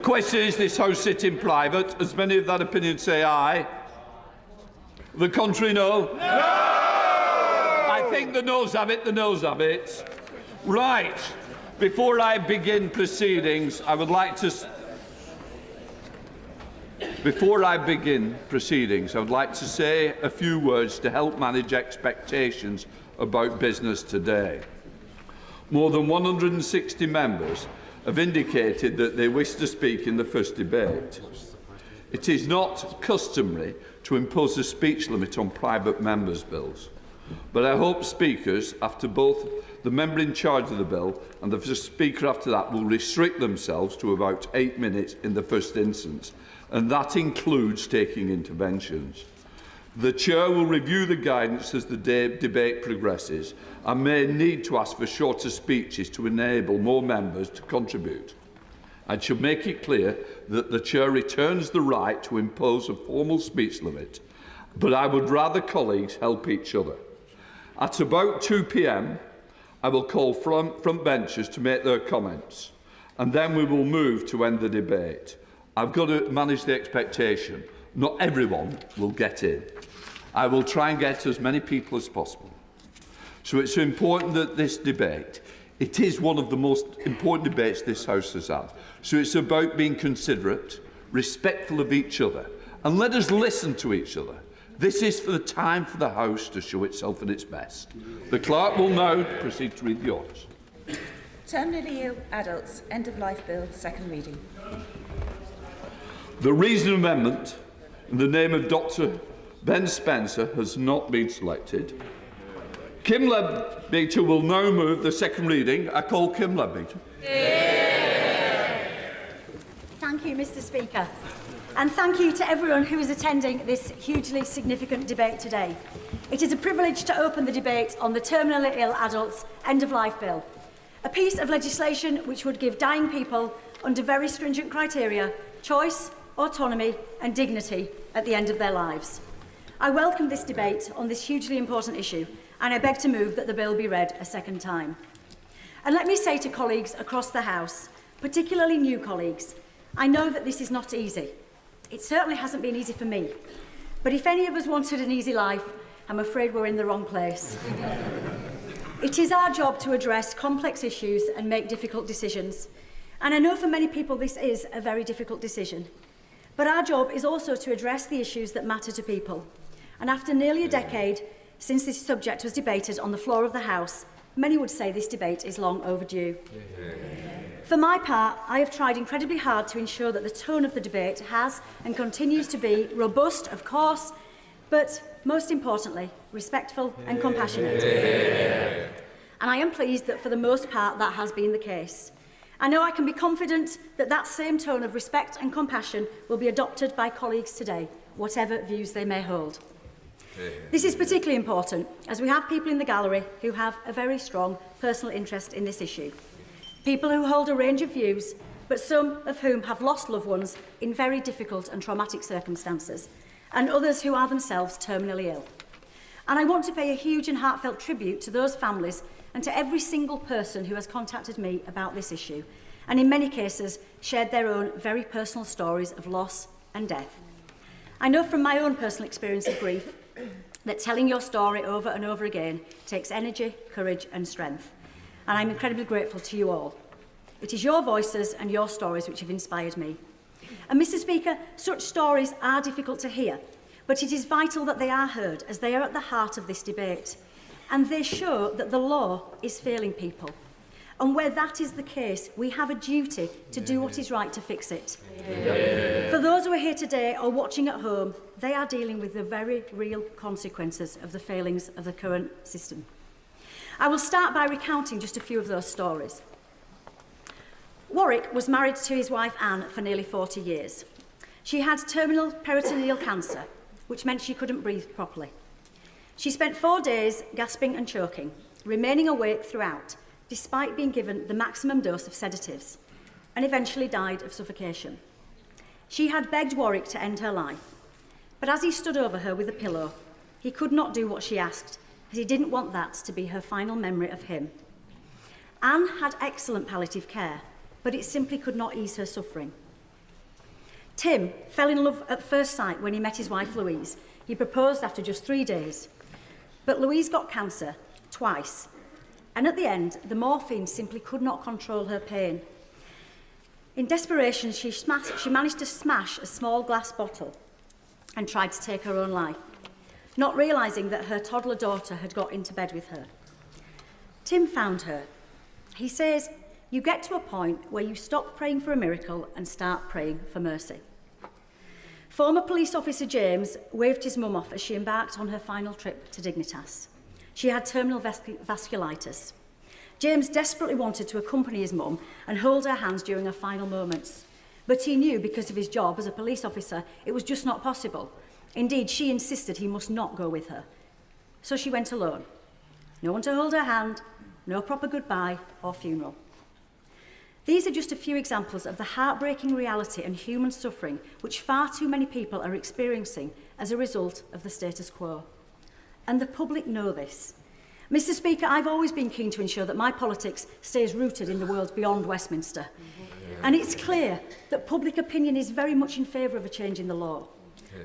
The question is this House sit in private. As many of that opinion say aye. The contrary, no. No! I think the noes have it, the noes have it. Right. Before I begin proceedings, I would like to... say a few words to help manage expectations about business today. More than 160 members have indicated that they wish to speak in the first debate. It is not customary to impose a speech limit on private members' bills, but I hope speakers, after both the member in charge of the bill and the speaker after that, will restrict themselves to about 8 minutes in the first instance, and that includes taking interventions. The Chair will review the guidance as the debate progresses and may need to ask for shorter speeches to enable more members to contribute. I should make it clear that the Chair retains the right to impose a formal speech limit, but I would rather colleagues help each other. At about 2 p.m, I will call front benchers to make their comments, and then we will move to end the debate. I've got to manage the expectation. Not everyone will get in. I will try and get as many people as possible. So it's important that this debate, it is one of the most important debates this House has had. So it's about being considerate, respectful of each other, and let us listen to each other. This is for the time for the House to show itself at its best. The Clerk will now proceed to read the orders. Terminally ill adults, end of life bill, second reading. The reasoned amendment in the name of Dr. Ben Spencer has not been selected. Kim Leadbeater will now move the second reading. I call Kim Leadbeater. Thank you, Mr. Speaker. And thank you to everyone who is attending this hugely significant debate today. It is a privilege to open the debate on the terminally ill adults end-of-life bill, a piece of legislation which would give dying people under very stringent criteria choice, autonomy and dignity at the end of their lives. I welcome this debate on this hugely important issue, and I beg to move that the bill be read a second time. And let me say to colleagues across the House, particularly new colleagues, I know that this is not easy. It certainly hasn't been easy for me. But if any of us wanted an easy life, I'm afraid we're in the wrong place. It is our job to address complex issues and make difficult decisions. And I know for many people this is a very difficult decision. But our job is also to address the issues that matter to people. And after nearly a decade since this subject was debated on the floor of the House, many would say this debate is long overdue. For my part, I have tried incredibly hard to ensure that the tone of the debate has and continues to be robust, of course, but most importantly, respectful and compassionate. And I am pleased that for the most part that has been the case. I know I can be confident that that same tone of respect and compassion will be adopted by colleagues today, whatever views they may hold. This is particularly important as we have people in the gallery who have a very strong personal interest in this issue. People who hold a range of views, but some of whom have lost loved ones in very difficult and traumatic circumstances, and others who are themselves terminally ill. And I want to pay a huge and heartfelt tribute to those families and to every single person who has contacted me about this issue, and in many cases shared their own very personal stories of loss and death. I know from my own personal experience of grief that telling your story over and over again takes energy, courage and strength. And I'm incredibly grateful to you all. It is your voices and your stories which have inspired me. And Mr. Speaker, such stories are difficult to hear, but it is vital that they are heard as they are at the heart of this debate. And they show that the law is failing people. And where that is the case, we have a duty to do what is right to fix it. For those who are here today or watching at home, they are dealing with the very real consequences of the failings of the current system. I will start by recounting just a few of those stories. Warwick was married to his wife Anne for nearly 40 years. She had terminal peritoneal cancer, which meant she couldn't breathe properly. She spent 4 days gasping and choking, remaining awake throughout, despite being given the maximum dose of sedatives, and eventually died of suffocation. She had begged Warwick to end her life, but as he stood over her with a pillow, he could not do what she asked, as he didn't want that to be her final memory of him. Anne had excellent palliative care, but it simply could not ease her suffering. Tim fell in love at first sight when he met his wife Louise. He proposed after just 3 days. But Louise got cancer twice. And at the end, the morphine simply could not control her pain. In desperation, she managed to smash a small glass bottle and tried to take her own life, not realising that her toddler daughter had got into bed with her. Tim found her. He says, you get to a point where you stop praying for a miracle and start praying for mercy. Former police officer James waved his mum off as she embarked on her final trip to Dignitas. She had terminal vasculitis. James desperately wanted to accompany his mum and hold her hands during her final moments. But he knew, because of his job as a police officer, it was just not possible. Indeed, she insisted he must not go with her. So she went alone. No one to hold her hand, no proper goodbye or funeral. These are just a few examples of the heartbreaking reality and human suffering which far too many people are experiencing as a result of the status quo. And the public know this. Mr. Speaker, I've always been keen to ensure that my politics stays rooted in the world beyond Westminster. And it's clear that public opinion is very much in favour of a change in the law.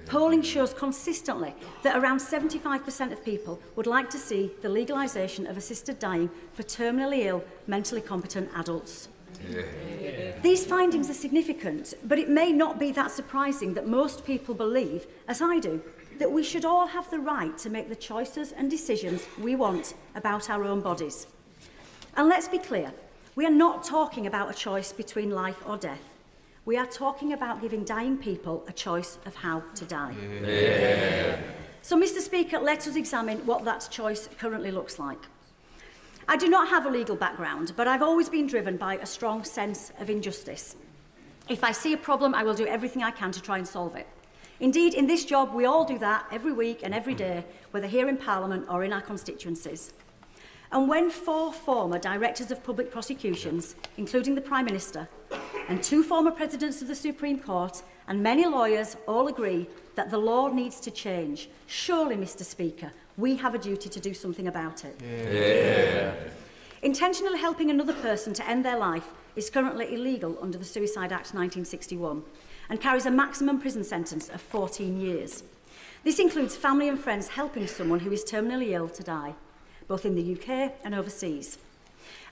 Polling shows consistently that around 75% of people would like to see the legalisation of assisted dying for terminally ill, mentally competent adults. These findings are significant, but it may not be that surprising that most people believe, as I do, that we should all have the right to make the choices and decisions we want about our own bodies. And let's be clear, we are not talking about a choice between life or death. We are talking about giving dying people a choice of how to die. So, Mr. Speaker, let us examine what that choice currently looks like. I do not have a legal background, but I've always been driven by a strong sense of injustice. If I see a problem, I will do everything I can to try and solve it. Indeed, in this job, we all do that every week and every day, whether here in Parliament or in our constituencies. And when 4 former directors of public prosecutions, including the Prime Minister, and 2 former presidents of the Supreme Court, and many lawyers all agree that the law needs to change, surely, Mr. Speaker, we have a duty to do something about it. Intentionally helping another person to end their life is currently illegal under the Suicide Act 1961 and carries a maximum prison sentence of 14 years. This includes family and friends helping someone who is terminally ill to die, both in the UK and overseas.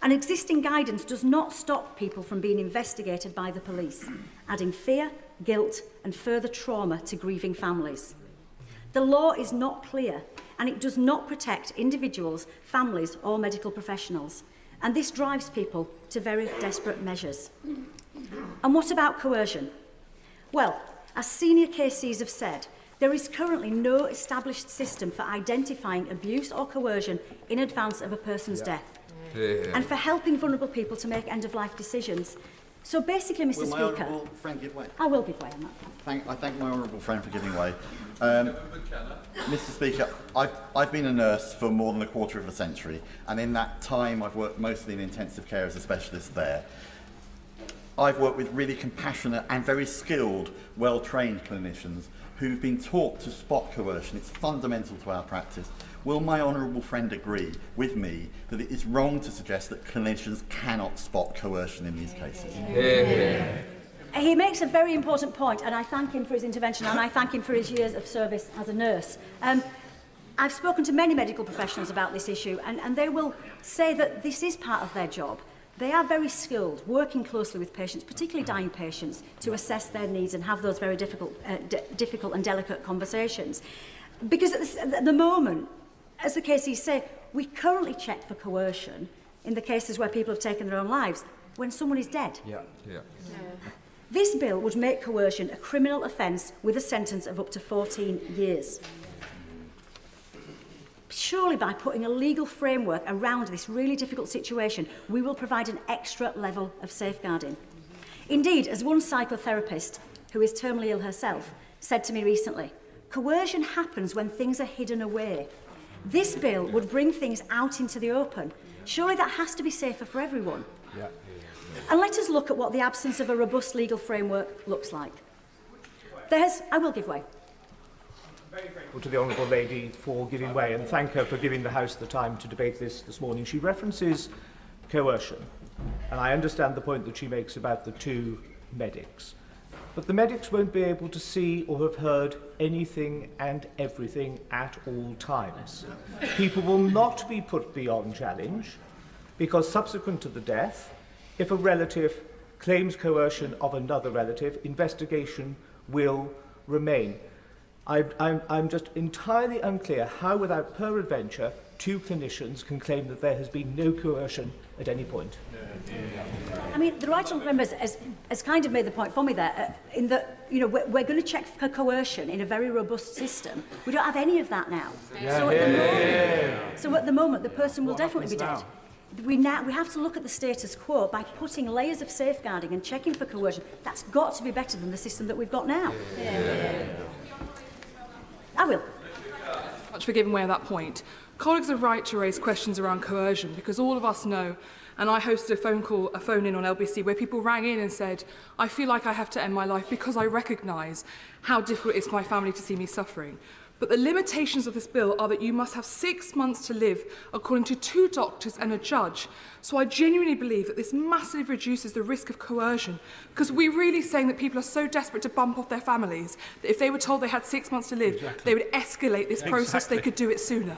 And existing guidance does not stop people from being investigated by the police, adding fear, guilt and further trauma to grieving families. The law is not clear and it does not protect individuals, families or medical professionals. And this drives people to very desperate measures. And what about coercion? Well, as senior KCs have said, there is currently no established system for identifying abuse or coercion in advance of a person's death and for helping vulnerable people to make end-of-life decisions. So basically, Mr. Speaker... Will my honourable friend give way? I will give way on that. I thank my honourable friend for giving way. Mr. Speaker, I've been a nurse for more than a quarter of a century, and in that time I've worked mostly in intensive care as a specialist there. I've worked with really compassionate and very skilled, well-trained clinicians who've been taught to spot coercion. It's fundamental to our practice. Will my honourable friend agree with me that it is wrong to suggest that clinicians cannot spot coercion in these cases? He makes a very important point, and I thank him for his intervention and I thank him for his years of service as a nurse. I've spoken to many medical professionals about this issue, and they will say that this is part of their job. They are very skilled, working closely with patients, particularly dying patients, to assess their needs and have those very difficult and delicate conversations. Because at the moment, as the KCs say, we currently check for coercion in the cases where people have taken their own lives when someone is dead. This bill would make coercion a criminal offence with a sentence of up to 14 years. Surely by putting a legal framework around this really difficult situation, we will provide an extra level of safeguarding. Indeed, as one psychotherapist, who is terminally ill herself, said to me recently, coercion happens when things are hidden away. This bill would bring things out into the open. Surely that has to be safer for everyone. And let us look at what the absence of a robust legal framework looks like. I will give way. Very grateful to the Honourable Lady for giving way and thank her for giving the House the time to debate this morning. She references coercion, and I understand the point that she makes about the 2 medics. but the medics won't be able to see or have heard anything and everything at all times. People will not be put beyond challenge because subsequent to the death, if a relative claims coercion of another relative, investigation will remain. I'm just entirely unclear how, without peradventure, two clinicians can claim that there has been no coercion at any point. I mean, the right honourable member has kind of made the point for me there, in that, you know, we're going to check for coercion in a very robust system. We don't have any of that now. So at the moment, the person will definitely be dead. We have to look at the status quo by putting layers of safeguarding and checking for coercion. That's got to be better than the system that we've got now. I will. Much for giving way at that point. Colleagues are right to raise questions around coercion because all of us know, and I hosted a phone-in on LBC where people rang in and said, I feel like I have to end my life because I recognise how difficult it is for my family to see me suffering. But the limitations of this bill are that you must have 6 months to live, according to 2 doctors and a judge. So I genuinely believe that this massively reduces the risk of coercion, because we're really saying that people are so desperate to bump off their families that if they were told they had 6 months to live, they would escalate this process. They could do it sooner.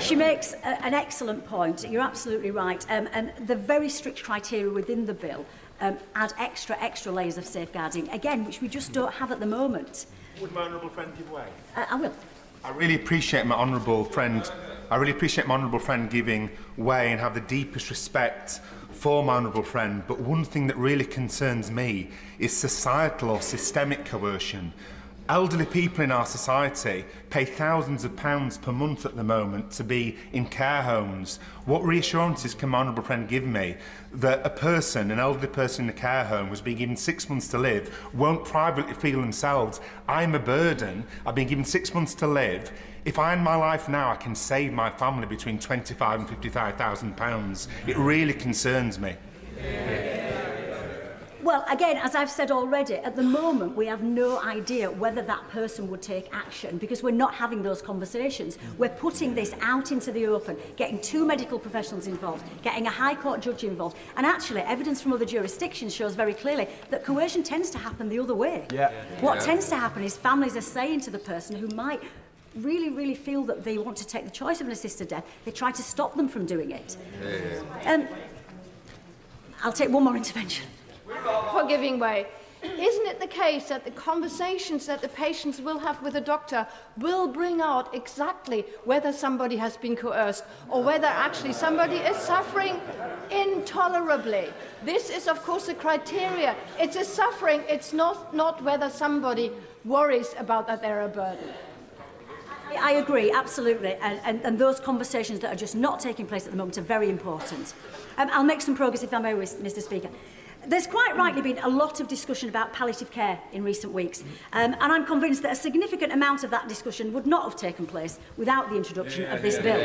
She makes an excellent point. You're absolutely right. And the very strict criteria within the bill add extra layers of safeguarding, again, which we just don't have at the moment. Would my honourable friend give way? I will. I really appreciate my honourable friend giving way and have the deepest respect for my honourable friend. But one thing that really concerns me is societal or systemic coercion. Elderly people in our society pay thousands of pounds per month at the moment to be in care homes. What reassurances can my honourable friend give me that an elderly person in a care home who's been given 6 months to live, won't privately feel themselves, I'm a burden, I've been given 6 months to live. If I end my life now, I can save my family between £25,000 and £55,000. It really concerns me. Well, again, as I've said already, at the moment we have no idea whether that person would take action because we're not having those conversations. We're putting this out into the open, getting 2 medical professionals involved, getting a High Court judge involved. And actually, evidence from other jurisdictions shows very clearly that coercion tends to happen the other way. What tends to happen is families are saying to the person who might really feel that they want to take the choice of an assisted death, they try to stop them from doing it. I'll take one more intervention. For giving way. Isn't it the case that the conversations that the patients will have with the doctor will bring out exactly whether somebody has been coerced or whether actually somebody is suffering intolerably? This is, of course, the criteria. It's a suffering. It's not whether somebody worries about that they're a burden. I agree, absolutely, and those conversations that are just not taking place at the moment are very important. I'll make some progress, if I may, Mr. Speaker. There's quite rightly been a lot of discussion about palliative care in recent weeks, and I'm convinced that a significant amount of that discussion would not have taken place without the introduction of this bill.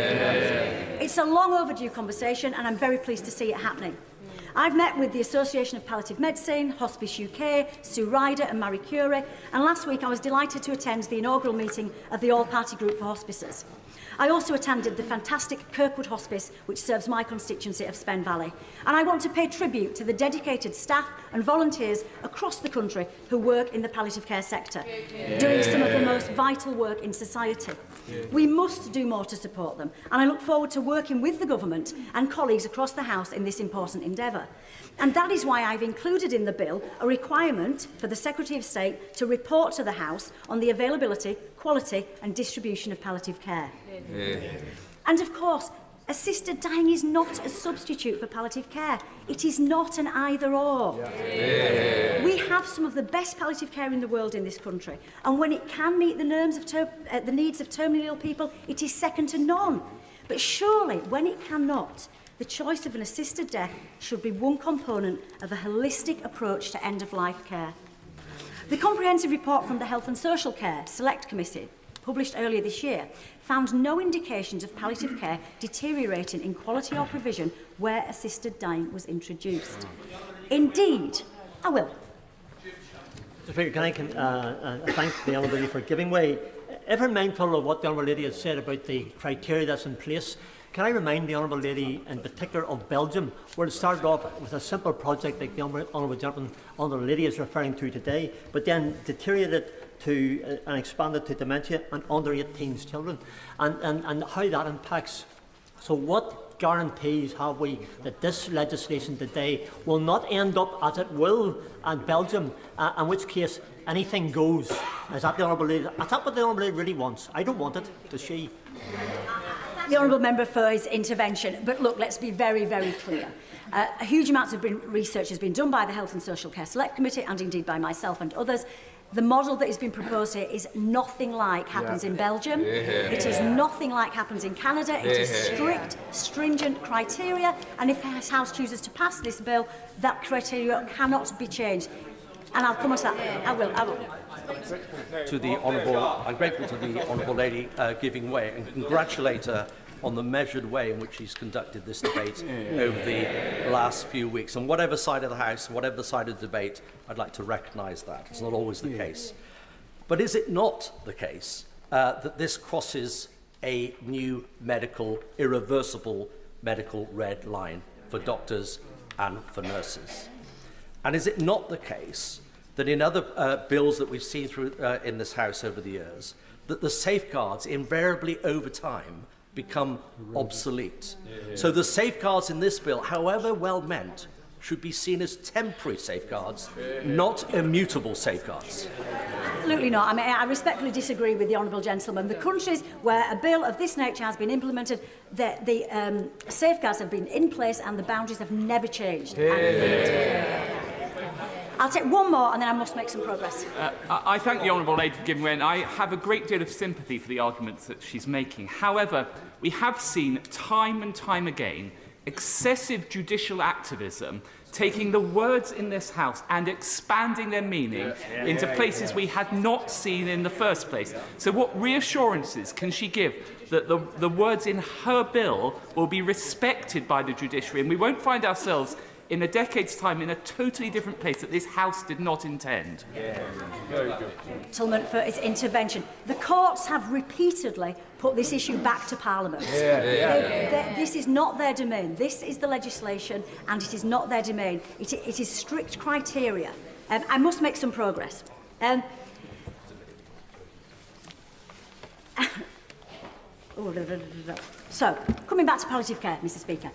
It's a long overdue conversation, and I'm very pleased to see it happening. I've met with the Association of Palliative Medicine, Hospice UK, Sue Ryder and Marie Curie, and last week I was delighted to attend the inaugural meeting of the All-Party Group for Hospices. I also attended the fantastic Kirkwood Hospice, which serves my constituency of Spen Valley. And I want to pay tribute to the dedicated staff and volunteers across the country who work in the palliative care sector, doing some of the most vital work in society. We must do more to support them, and I look forward to working with the government and colleagues across the House in this important endeavour. And that is why I've included in the bill a requirement for the Secretary of State to report to the House on the availability, quality and distribution of palliative care. And of course, assisted dying is not a substitute for palliative care. It is not an either-or. We have some of the best palliative care in the world in this country, and when it can meet the needs of terminally ill people, it is second to none. But surely, when it cannot, the choice of an assisted death should be one component of a holistic approach to end-of-life care. The comprehensive report from the Health and Social Care Select Committee, published earlier this year, found no indications of palliative care deteriorating in quality or provision where assisted dying was introduced. Indeed, I will. Mr. Speaker, can I thank the Honourable Lady for giving way. Ever mindful of what the Honourable Lady has said about the criteria that's in place, Can I remind the Honourable Lady in particular of Belgium, where it started off with a simple project like the Honourable Gentleman, Honourable Lady is referring to today, but then deteriorated to and expanded to dementia and under 18s children, and how that impacts. So what guarantees have we that this legislation today will not end up as it will in Belgium, in which case anything goes? Is that the Honourable Lady? Is that what the Honourable Lady really wants? I don't want it. Does she? The Honourable Member for his intervention. But look, let's be very, very clear. A huge amount of research has been done by the Health and Social Care Select Committee and indeed by myself and others. The model that has been proposed here is nothing like happens in Belgium. It is nothing like happens in Canada. It is strict, stringent criteria, and if this House chooses to pass this bill, that criteria cannot be changed. And I'll come on to that. I will. To the Honourable, I'm grateful to the Honourable Lady giving way and congratulate her on the measured way in which she's conducted this debate over the last few weeks. On whatever side of the House, whatever the side of the debate, I'd like to recognise that. It's not always the case. But is it not the case that this crosses a new irreversible medical red line for doctors and for nurses? And is it not the case that in other bills that we've seen through in this House over the years, that the safeguards invariably over time become obsolete? So the safeguards in this bill, however well meant, should be seen as temporary safeguards, not immutable safeguards. Absolutely not. I mean, I respectfully disagree with the Honourable Gentleman. The countries where a bill of this nature has been implemented, the safeguards have been in place and the boundaries have never changed. I'll take one more and then I must make some progress. I thank the Honourable Lady for giving way, and I have a great deal of sympathy for the arguments that she's making. However, we have seen time and time again excessive judicial activism taking the words in this House and expanding their meaning into places we had not seen in the first place. So what reassurances can she give that the words in her bill will be respected by the judiciary and we won't find ourselves in a decade's time in a totally different place that this House did not intend? Very good. Gentleman for his intervention. The courts have repeatedly put this issue back to Parliament. This is not their domain. This is the legislation and it is not their domain. It is strict criteria. I must make some progress. So, coming back to palliative care, Mr. Speaker.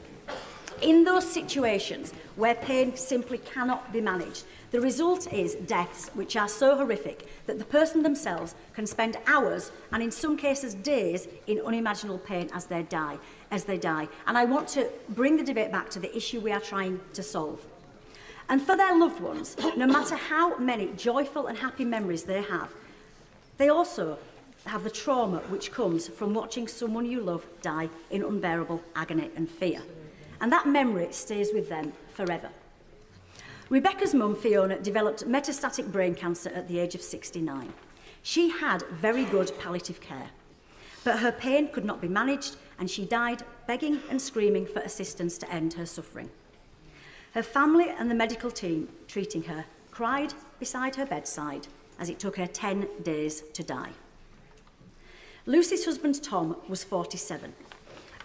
In those situations where pain simply cannot be managed, the result is deaths which are so horrific that the person themselves can spend hours and in some cases days in unimaginable pain as they die. And I want to bring the debate back to the issue we are trying to solve. And for their loved ones, no matter how many joyful and happy memories they have, they also have the trauma which comes from watching someone you love die in unbearable agony and fear. And that memory stays with them forever. Rebecca's mum, Fiona, developed metastatic brain cancer at the age of 69. She had very good palliative care, but her pain could not be managed and she died begging and screaming for assistance to end her suffering. Her family and the medical team treating her cried beside her bedside as it took her 10 days to die. Lucy's husband, Tom, was 47,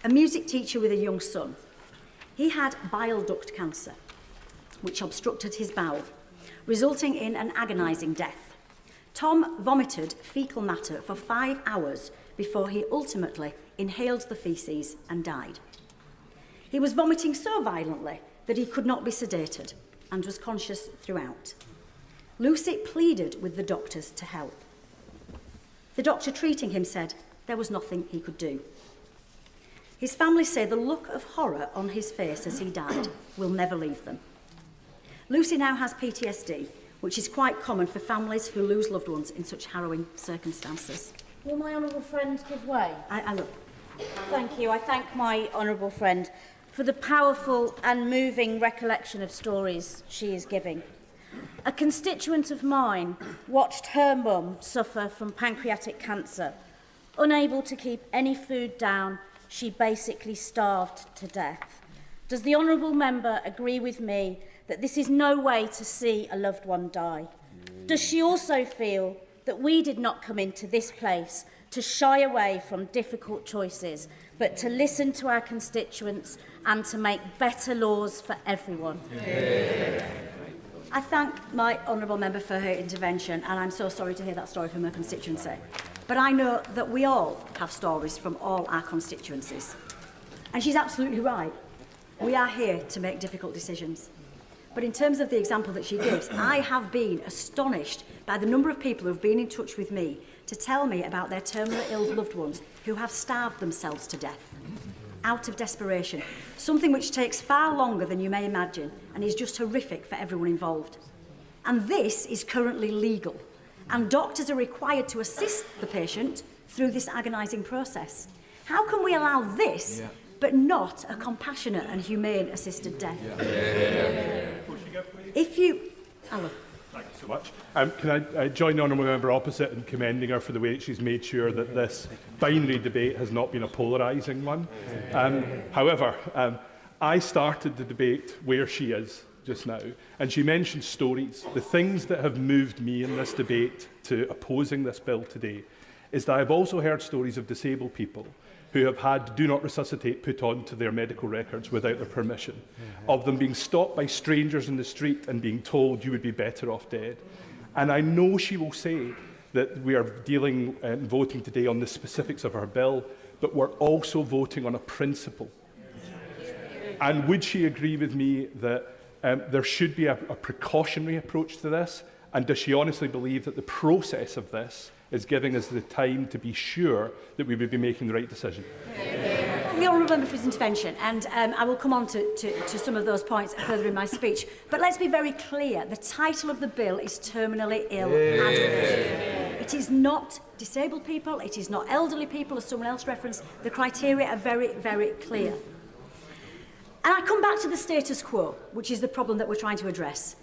a music teacher with a young son. He had bile duct cancer, which obstructed his bowel, resulting in an agonising death. Tom vomited faecal matter for 5 hours before he ultimately inhaled the faeces and died. He was vomiting so violently that he could not be sedated and was conscious throughout. Lucy pleaded with the doctors to help. The doctor treating him said there was nothing he could do. His family say the look of horror on his face as he died will never leave them. Lucy now has PTSD, which is quite common for families who lose loved ones in such harrowing circumstances. Will my honourable friend give way? I will. Thank you. I thank my honourable friend for the powerful and moving recollection of stories she is giving. A constituent of mine watched her mum suffer from pancreatic cancer. Unable to keep any food down, she basically starved to death. Does the honourable member agree with me that this is no way to see a loved one die? Does she also feel that we did not come into this place to shy away from difficult choices, but to listen to our constituents and to make better laws for everyone. I thank my honourable member for her intervention, and I'm so sorry to hear that story from her constituency. But I know that we all have stories from all our constituencies. And she's absolutely right. We are here to make difficult decisions. But in terms of the example that she gives, I have been astonished by the number of people who have been in touch with me to tell me about their terminally ill loved ones who have starved themselves to death out of desperation, something which takes far longer than you may imagine and is just horrific for everyone involved. And this is currently legal, and doctors are required to assist the patient through this agonising process. How can we allow this but not a compassionate and humane assisted death? If you... Alan. Thank you so much. Can I join the honourable member opposite in commending her for the way that she's made sure that this binary debate has not been a polarising one. However, I started the debate where she is just now, and she mentioned stories. The things that have moved me in this debate to opposing this bill today is that I've also heard stories of disabled people who have had do not resuscitate put onto their medical records without their permission, of them being stopped by strangers in the street and being told you would be better off dead. And I know she will say that we are dealing and voting today on the specifics of her bill, but we're also voting on a principle. And would she agree with me that there should be a precautionary approach to this? And does she honestly believe that the process of this is giving us the time to be sure that we would be making the right decision? The honourable member for his intervention, and I will come on to some of those points further in my speech. But let's be very clear, the title of the bill is terminally ill adults. It is not disabled people, it is not elderly people, as someone else referenced. The criteria are very, very clear. And I come back to the status quo, which is the problem that we're trying to address.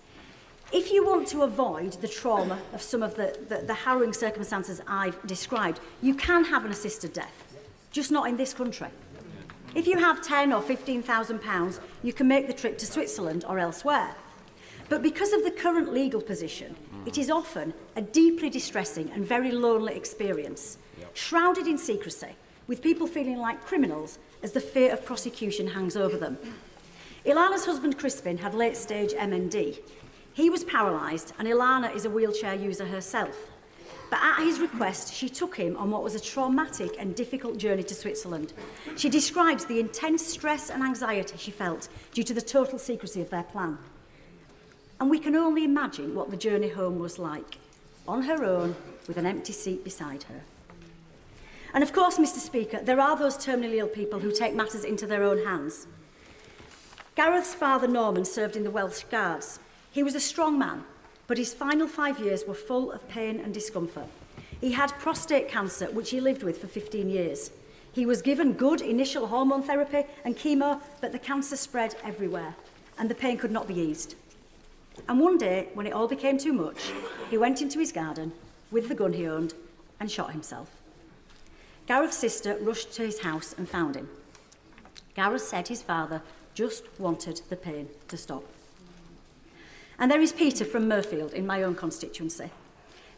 If you want to avoid the trauma of some of the harrowing circumstances I've described, you can have an assisted death, just not in this country. If you have £10,000 or £15,000, you can make the trip to Switzerland or elsewhere. But because of the current legal position, it is often a deeply distressing and very lonely experience, shrouded in secrecy, with people feeling like criminals as the fear of prosecution hangs over them. Ilana's husband Crispin had late-stage MND. He was paralysed, and Ilana is a wheelchair user herself. But at his request, she took him on what was a traumatic and difficult journey to Switzerland. She describes the intense stress and anxiety she felt due to the total secrecy of their plan. And we can only imagine what the journey home was like, on her own, with an empty seat beside her. And of course, Mr. Speaker, there are those terminally ill people who take matters into their own hands. Gareth's father, Norman, served in the Welsh Guards. He was a strong man, but his final 5 years were full of pain and discomfort. He had prostate cancer, which he lived with for 15 years. He was given good initial hormone therapy and chemo, but the cancer spread everywhere, and the pain could not be eased. And one day, when it all became too much, he went into his garden with the gun he owned and shot himself. Gareth's sister rushed to his house and found him. Gareth said his father just wanted the pain to stop. And there is Peter from Murfield in my own constituency.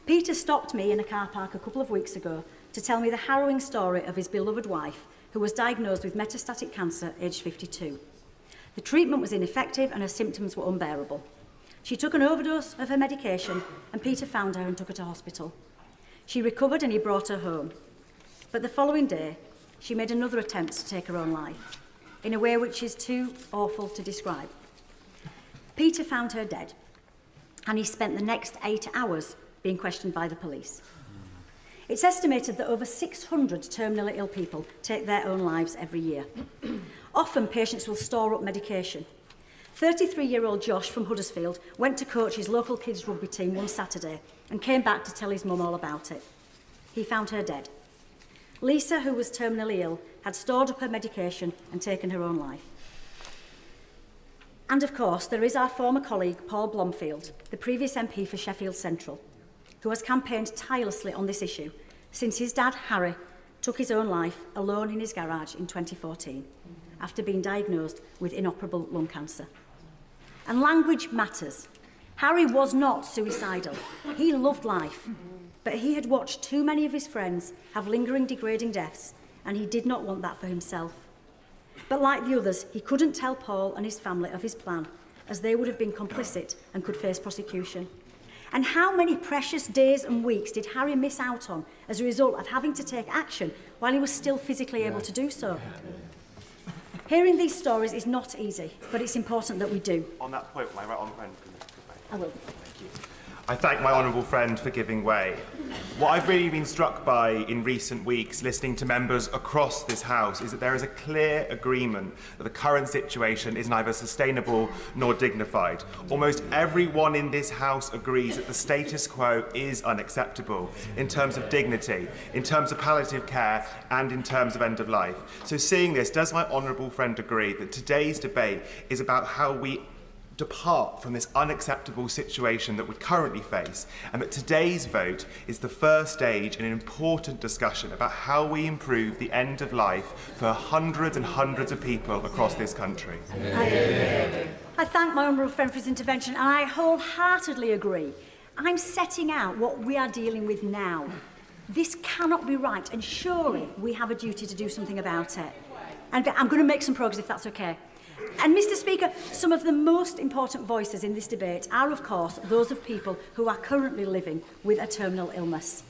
Peter stopped me in a car park a couple of weeks ago to tell me the harrowing story of his beloved wife, who was diagnosed with metastatic cancer aged 52. The treatment was ineffective and her symptoms were unbearable. She took an overdose of her medication and Peter found her and took her to hospital. She recovered and he brought her home. But the following day, she made another attempt to take her own life, in a way which is too awful to describe. Peter found her dead, and he spent the next 8 hours being questioned by the police. It's estimated that over 600 terminally ill people take their own lives every year. Often patients will store up medication. 33-year-old Josh from Huddersfield went to coach his local kids rugby team one Saturday and came back to tell his mum all about it. He found her dead. Lisa, who was terminally ill, had stored up her medication and taken her own life. And of course, there is our former colleague, Paul Blomfield, the previous MP for Sheffield Central, who has campaigned tirelessly on this issue since his dad, Harry, took his own life alone in his garage in 2014 after being diagnosed with inoperable lung cancer. And language matters. Harry was not suicidal. He loved life, but he had watched too many of his friends have lingering, degrading deaths, and he did not want that for himself. But like the others, he couldn't tell Paul and his family of his plan, as they would have been complicit and could face prosecution. And how many precious days and weeks did Harry miss out on as a result of having to take action while he was still physically able to do so? Hearing these stories is not easy, but it's important that we do. On that point, my right honourable friend. I will. Thank you. I thank my honourable friend for giving way. What I've really been struck by in recent weeks, listening to members across this House, is that there is a clear agreement that the current situation is neither sustainable nor dignified. Almost everyone in this House agrees that the status quo is unacceptable in terms of dignity, in terms of palliative care, and in terms of end of life. So seeing this, does my honourable friend agree that today's debate is about how we depart from this unacceptable situation that we currently face, and that today's vote is the first stage in an important discussion about how we improve the end of life for hundreds and hundreds of people across this country. I thank my honourable friend for his intervention, and I wholeheartedly agree. I'm setting out what we are dealing with now. This cannot be right, and surely we have a duty to do something about it. And I'm going to make some progress, if that's okay. And Mr. Speaker, some of the most important voices in this debate are, of course, those of people who are currently living with a terminal illness.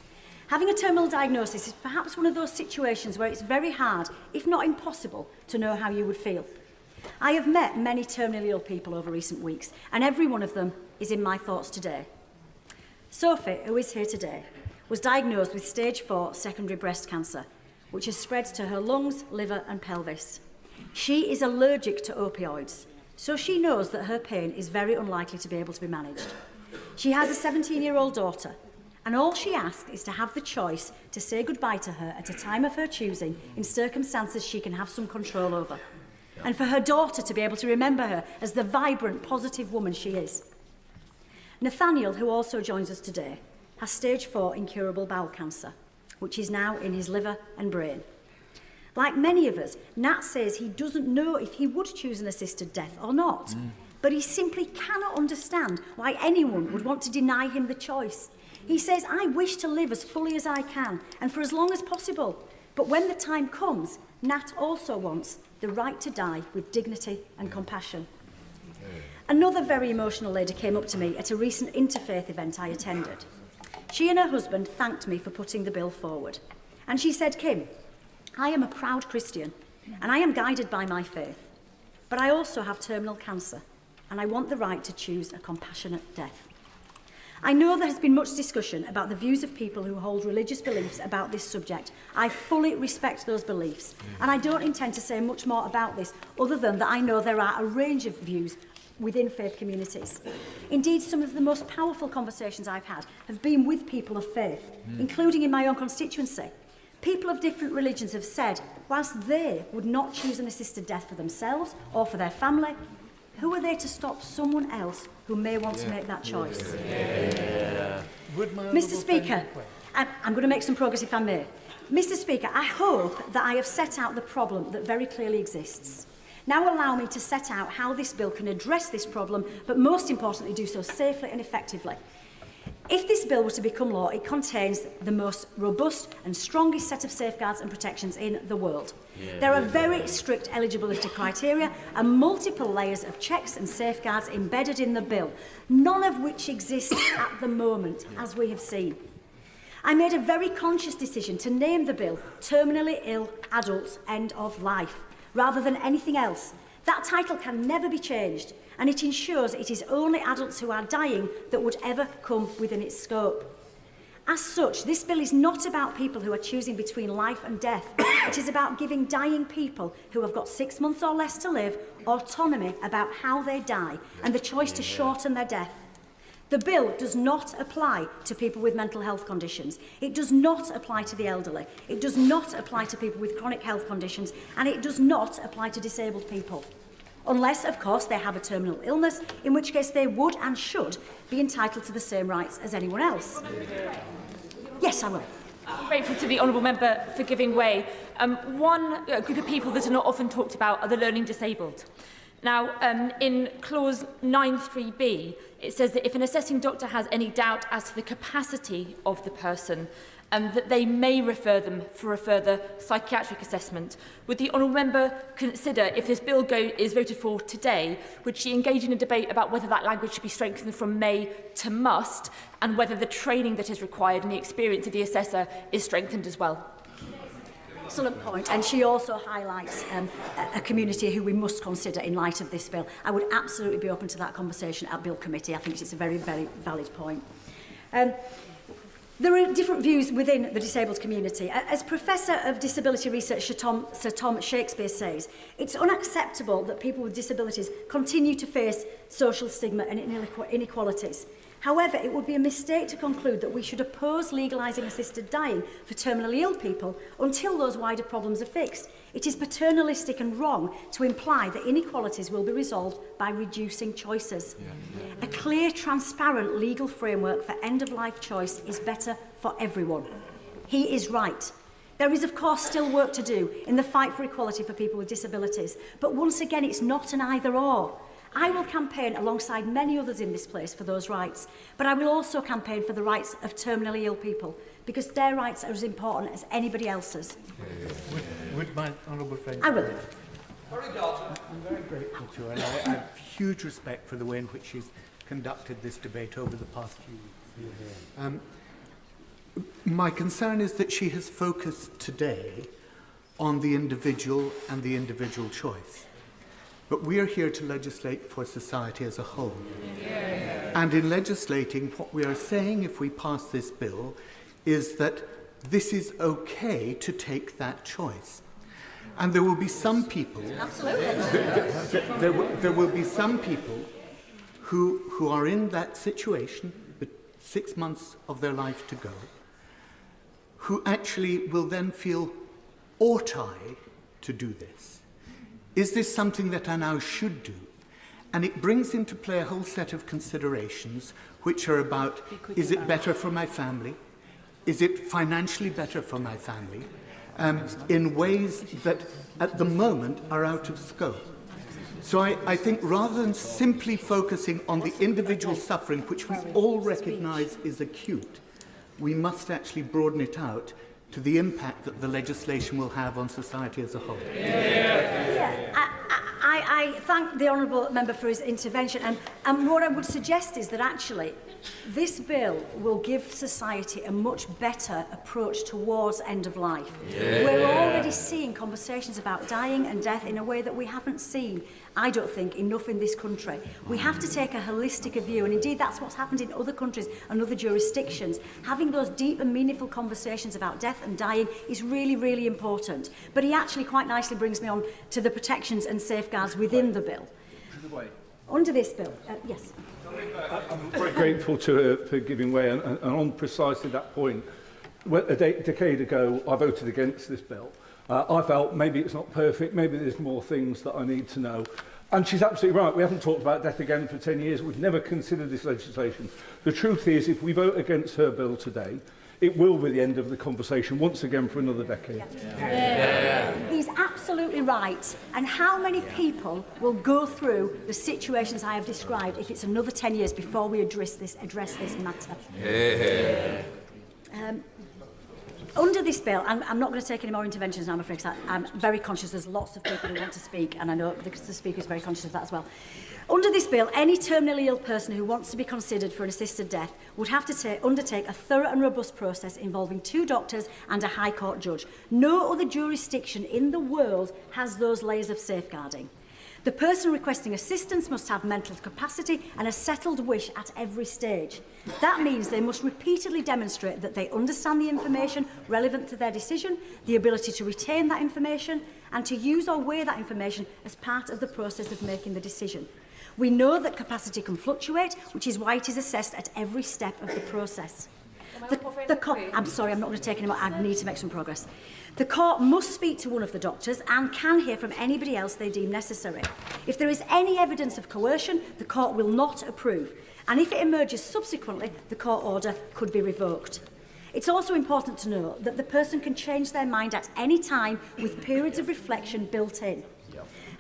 Having a terminal diagnosis is perhaps one of those situations where it's very hard, if not impossible, to know how you would feel. I have met many terminally ill people over recent weeks, and every one of them is in my thoughts today. Sophie, who is here today, was diagnosed with stage 4 secondary breast cancer, which has spread to her lungs, liver and pelvis. She is allergic to opioids, so she knows that her pain is very unlikely to be able to be managed. She has a 17-year-old daughter, and all she asks is to have the choice to say goodbye to her at a time of her choosing in circumstances she can have some control over, and for her daughter to be able to remember her as the vibrant, positive woman she is. Nathaniel, who also joins us today, has stage 4 incurable bowel cancer, which is now in his liver and brain. Like many of us, Nat says he doesn't know if he would choose an assisted death or not, but he simply cannot understand why anyone would want to deny him the choice. He says, I wish to live as fully as I can and for as long as possible, but when the time comes, Nat also wants the right to die with dignity and compassion. Another very emotional lady came up to me at a recent interfaith event I attended. She and her husband thanked me for putting the bill forward, and she said, Kim, I am a proud Christian, and I am guided by my faith, but I also have terminal cancer, and I want the right to choose a compassionate death. I know there has been much discussion about the views of people who hold religious beliefs about this subject. I fully respect those beliefs, and I don't intend to say much more about this, other than that I know there are a range of views within faith communities. Indeed, some of the most powerful conversations I've had have been with people of faith, including in my own constituency. People of different religions have said, whilst they would not choose an assisted death for themselves or for their family, who are they to stop someone else who may want to make that choice? Mr. Speaker, I'm going to make some progress if I may. Mr. Speaker, I hope that I have set out the problem that very clearly exists. Now allow me to set out how this bill can address this problem, but most importantly do so safely and effectively. If this bill were to become law, it contains the most robust and strongest set of safeguards and protections in the world. There are very strict eligibility criteria and multiple layers of checks and safeguards embedded in the bill, none of which exist at the moment, as we have seen. I made a very conscious decision to name the bill Terminally Ill Adults End of Life, rather than anything else. That title can never be changed, and it ensures it is only adults who are dying that would ever come within its scope. As such, this bill is not about people who are choosing between life and death. It is about giving dying people who have got 6 months or less to live autonomy about how they die and the choice to shorten their death. The bill does not apply to people with mental health conditions. It does not apply to the elderly. It does not apply to people with chronic health conditions, and it does not apply to disabled people. Unless, of course, they have a terminal illness, in which case they would and should be entitled to the same rights as anyone else. Yes, I will. I'm grateful to the honourable member for giving way. One group of people that are not often talked about are the learning disabled. Now, in clause 9(3)(b), it says that if an assessing doctor has any doubt as to the capacity of the person, that they may refer them for a further psychiatric assessment. Would the honourable member consider, if this bill is voted for today, would she engage in a debate about whether that language should be strengthened from may to must, and whether the training that is required and the experience of the assessor is strengthened as well? Excellent point, and she also highlights a community who we must consider in light of this bill. I would absolutely be open to that conversation at Bill Committee. I think it's a very, very valid point. There are different views within the disabled community. As Professor of Disability Research Sir Tom Shakespeare says, it's unacceptable that people with disabilities continue to face social stigma and inequalities. However, it would be a mistake to conclude that we should oppose legalising assisted dying for terminally ill people until those wider problems are fixed. It is paternalistic and wrong to imply that inequalities will be resolved by reducing choices. A clear, transparent legal framework for end-of-life choice is better for everyone. He is right. There is, of course, still work to do in the fight for equality for people with disabilities, but once again, it's not an either-or. I will campaign alongside many others in this place for those rights, but I will also campaign for the rights of terminally ill people, because their rights are as important as anybody else's. Would my honourable friend... I will. I'm very grateful to her, and I have huge respect for the way in which she's conducted this debate over the past few weeks. My concern is that she has focused today on the individual and the individual choice. But we are here to legislate for society as a whole. And in legislating, what we are saying if we pass this bill is that this is okay to take that choice. And there will be some people... Absolutely. There will be some people who are in that situation, with 6 months of their life to go, who actually will then feel, ought I to do this? Is this something that I now should do? And it brings into play a whole set of considerations which are about, is it better for my family? Is it financially better for my family? In ways that at the moment are out of scope. So I think rather than simply focusing on the individual suffering, which we all recognise is acute, we must actually broaden it out to the impact that the legislation will have on society as a whole. I thank the honourable member for his intervention, and what I would suggest is that actually this bill will give society a much better approach towards end of life. We're already seeing conversations about dying and death in a way that we haven't seen, I don't think, enough in this country. We have to take a holistic view, and indeed that's what's happened in other countries and other jurisdictions. Having those deep and meaningful conversations about death and dying is really, really important. But he actually quite nicely brings me on to the protections and safeguards within the bill. Under this bill, yes. I'm very grateful to her for giving way, and on precisely that point, a decade ago I voted against this bill. I felt maybe it's not perfect, maybe there's more things that I need to know. And she's absolutely right, we haven't talked about death again for 10 years, we've never considered this legislation. The truth is, if we vote against her bill today, it will be the end of the conversation once again for another decade. He's absolutely right. And how many people will go through the situations I have described if it's another 10 years before we address this matter? Under this bill, I'm not going to take any more interventions now, I'm afraid, because I'm very conscious there's lots of people who want to speak, and I know the Speaker is very conscious of that as well. Under this bill, any terminally ill person who wants to be considered for an assisted death would have to undertake a thorough and robust process involving 2 doctors and a High Court judge. No other jurisdiction in the world has those layers of safeguarding. The person requesting assistance must have mental capacity and a settled wish at every stage. That means they must repeatedly demonstrate that they understand the information relevant to their decision, the ability to retain that information, and to use or weigh that information as part of the process of making the decision. We know that capacity can fluctuate, which is why it is assessed at every step of the process. I'm sorry, I'm not going to take any more. I need to make some progress. The court must speak to one of the doctors and can hear from anybody else they deem necessary. If there is any evidence of coercion, the court will not approve. And if it emerges subsequently, the court order could be revoked. It's also important to know that the person can change their mind at any time with periods of reflection built in.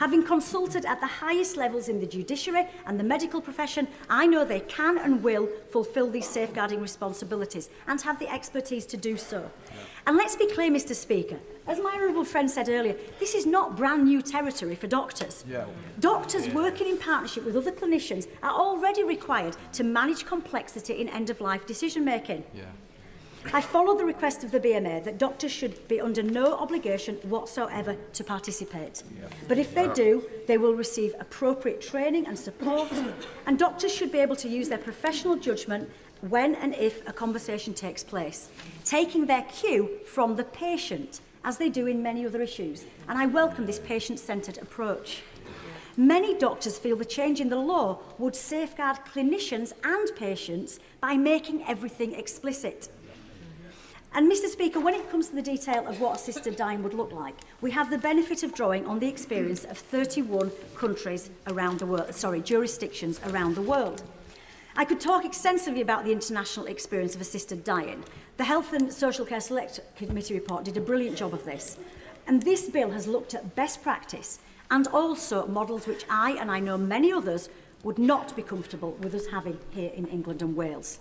Having consulted at the highest levels in the judiciary and the medical profession, I know they can and will fulfil these safeguarding responsibilities and have the expertise to do so. And let's be clear, Mr. Speaker, as my honourable friend said earlier, this is not brand new territory for doctors. Doctors working in partnership with other clinicians are already required to manage complexity in end-of-life decision-making. I follow the request of the BMA that doctors should be under no obligation whatsoever to participate. But if they do, they will receive appropriate training and support, and doctors should be able to use their professional judgment when and if a conversation takes place, taking their cue from the patient, as they do in many other issues. And I welcome this patient-centred approach. Many doctors feel the change in the law would safeguard clinicians and patients by making everything explicit. And Mr. Speaker, when it comes to the detail of what assisted dying would look like, we have the benefit of drawing on the experience of 31 countries around the world, jurisdictions around the world. I could talk extensively about the international experience of assisted dying. The Health and Social Care Select Committee report did a brilliant job of this. And this bill has looked at best practice and also models which I, and I know many others, would not be comfortable with us having here in England and Wales.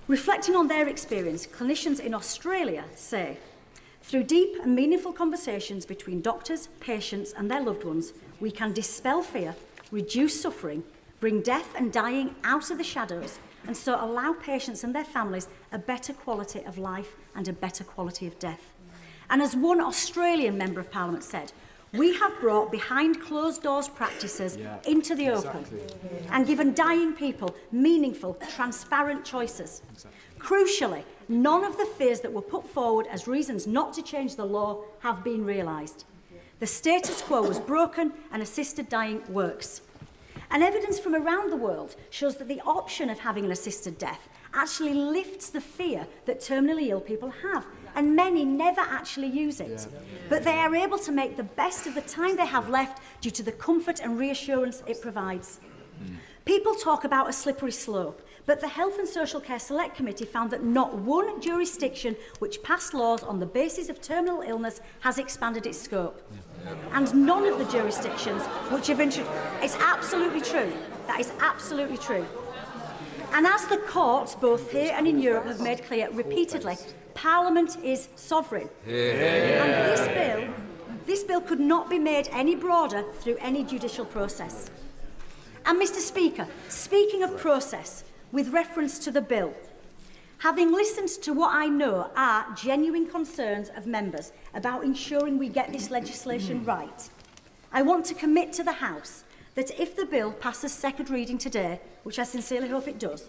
Reflecting on their experience, clinicians in Australia say, through deep and meaningful conversations between doctors, patients and their loved ones, we can dispel fear, reduce suffering, bring death and dying out of the shadows, and so allow patients and their families a better quality of life and a better quality of death. And as one Australian Member of Parliament said, we have brought behind closed doors practices into the open and given dying people meaningful, transparent choices. Crucially, none of the fears that were put forward as reasons not to change the law have been realised. The status quo was broken and assisted dying works. And evidence from around the world shows that the option of having an assisted death actually lifts the fear that terminally ill people have, and many never actually use it. But they are able to make the best of the time they have left due to the comfort and reassurance it provides. People talk about a slippery slope, but the Health and Social Care Select Committee found that not one jurisdiction which passed laws on the basis of terminal illness has expanded its scope. And none of the jurisdictions which have introduced... It's absolutely true. That is absolutely true. And as the courts, both here and in Europe, have made clear repeatedly, Parliament is sovereign. And this bill could not be made any broader through any judicial process. And Mr. Speaker, speaking of process, with reference to the bill, having listened to what I know are genuine concerns of members about ensuring we get this legislation right, I want to commit to the House that if the bill passes second reading today, which I sincerely hope it does,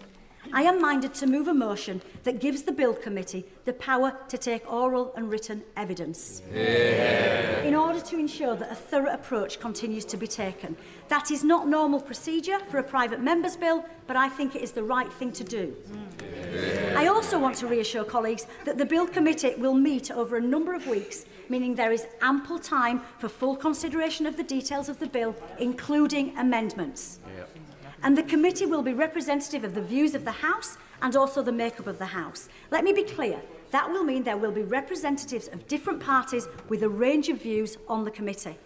I am minded to move a motion that gives the Bill Committee the power to take oral and written evidence in order to ensure that a thorough approach continues to be taken. That is not normal procedure for a private member's bill, but I think it is the right thing to do. I also want to reassure colleagues that the Bill Committee will meet over a number of weeks, meaning there is ample time for full consideration of the details of the bill, including amendments. And the committee will be representative of the views of the House and also the makeup of the House. Let me be clear, that will mean there will be representatives of different parties with a range of views on the committee.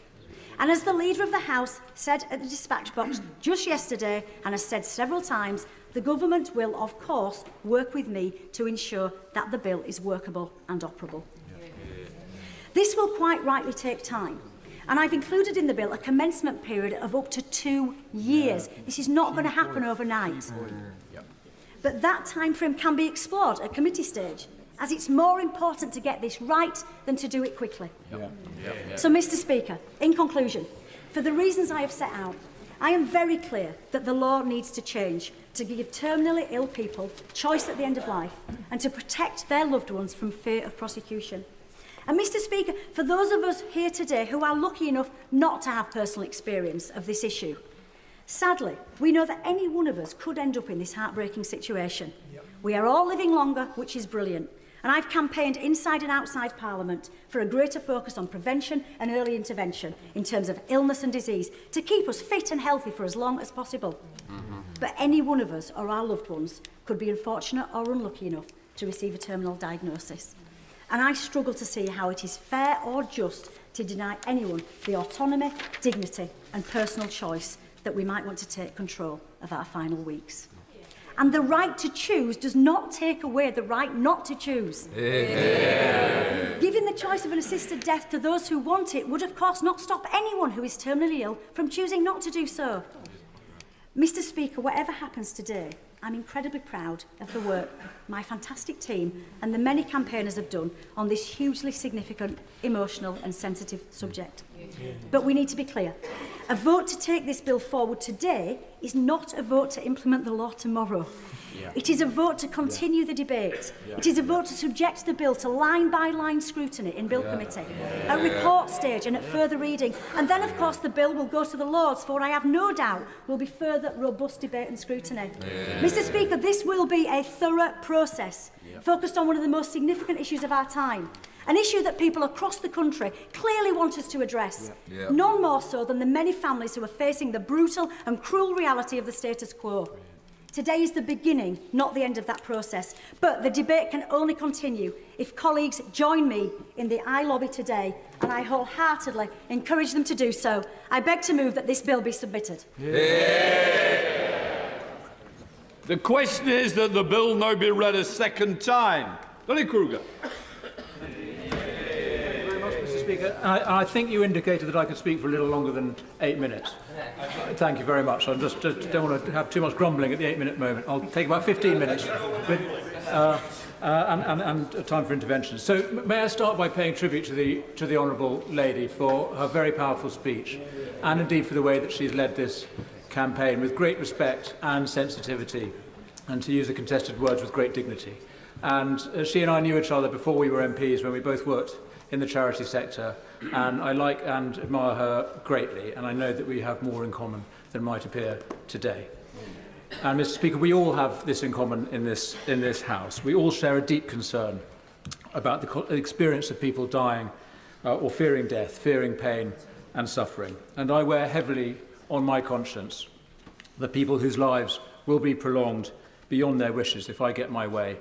And as the Leader of the House said at the dispatch box just yesterday and has said several times, the government will, of course, work with me to ensure that the bill is workable and operable. This will quite rightly take time. And I've included in the bill a commencement period of up to 2 years. This is not going to happen overnight. But that time frame can be explored at committee stage, as it's more important to get this right than to do it quickly. So, Mr. Speaker, in conclusion, for the reasons I have set out, I am very clear that the law needs to change to give terminally ill people choice at the end of life and to protect their loved ones from fear of prosecution. And Mr. Speaker, for those of us here today who are lucky enough not to have personal experience of this issue, sadly, we know that any one of us could end up in this heartbreaking situation. We are all living longer, which is brilliant. And I've campaigned inside and outside Parliament for a greater focus on prevention and early intervention in terms of illness and disease to keep us fit and healthy for as long as possible. But any one of us or our loved ones could be unfortunate or unlucky enough to receive a terminal diagnosis. And I struggle to see how it is fair or just to deny anyone the autonomy, dignity and personal choice that we might want to take control of our final weeks. And the right to choose does not take away the right not to choose. Yeah. Giving the choice of an assisted death to those who want it would, of course, not stop anyone who is terminally ill from choosing not to do so. Mr. Speaker, whatever happens today, I'm incredibly proud of the work my fantastic team and the many campaigners have done on this hugely significant, emotional and sensitive subject. But we need to be clear. A vote to take this bill forward today is not a vote to implement the law tomorrow. Yeah. It is a vote to continue the debate. Yeah. It is a vote to subject the bill to line-by-line scrutiny in Bill Committee, at report stage and at further reading. And then, of course, the bill will go to the Lords for, I have no doubt, will be further robust debate and scrutiny. Yeah. Mr. Speaker, this will be a thorough process, focused on one of the most significant issues of our time. An issue that people across the country clearly want us to address, none more so than the many families who are facing the brutal and cruel reality of the status quo. Today is the beginning, not the end of that process, but the debate can only continue if colleagues join me in the I lobby today, and I wholeheartedly encourage them to do so. I beg to move that this bill be submitted. Yeah. The question is that the bill now be read a second time. Lenny Kruger. Speaker, I think you indicated that I could speak for a little longer than 8 minutes. Thank you very much. I just don't want to have too much grumbling at the 8-minute moment. I'll take about 15 minutes with, and time for interventions. So may I start by paying tribute to the Honourable Lady for her very powerful speech, and indeed for the way that she's led this campaign with great respect and sensitivity, and to use the contested words, with great dignity. And she and I knew each other before we were MPs, when we both worked in the charity sector, and I like and admire her greatly, and I know that we have more in common than might appear today. And Mr. Speaker, we all have this in common in this House. We all share a deep concern about the experience of people dying or fearing death, fearing pain and suffering. And I wear heavily on my conscience the people whose lives will be prolonged beyond their wishes if I get my way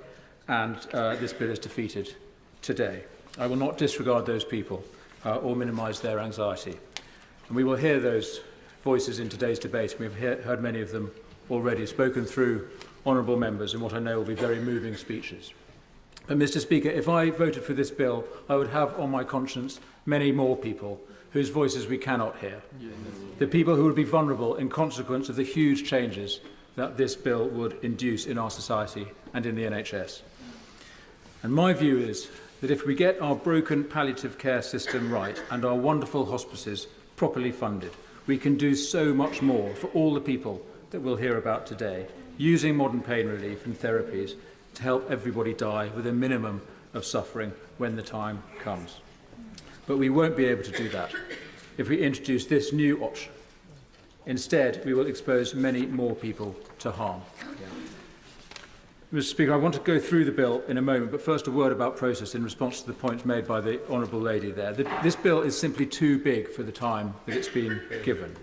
and this bill is defeated today. I will not disregard those people or minimise their anxiety. And we will hear those voices in today's debate, and we've heard many of them already, spoken through honourable members in what I know will be very moving speeches. But, Mr. Speaker, if I voted for this bill, I would have on my conscience many more people whose voices we cannot hear. The people who would be vulnerable in consequence of the huge changes that this bill would induce in our society and in the NHS. And my view is that if we get our broken palliative care system right and our wonderful hospices properly funded, we can do so much more for all the people that we'll hear about today, using modern pain relief and therapies to help everybody die with a minimum of suffering when the time comes. But we won't be able to do that if we introduce this new option. Instead, we will expose many more people to harm. Mr. Speaker, I want to go through the bill in a moment, but first a word about process in response to the points made by the Honourable Lady there. This bill is simply too big for the time that it's been given.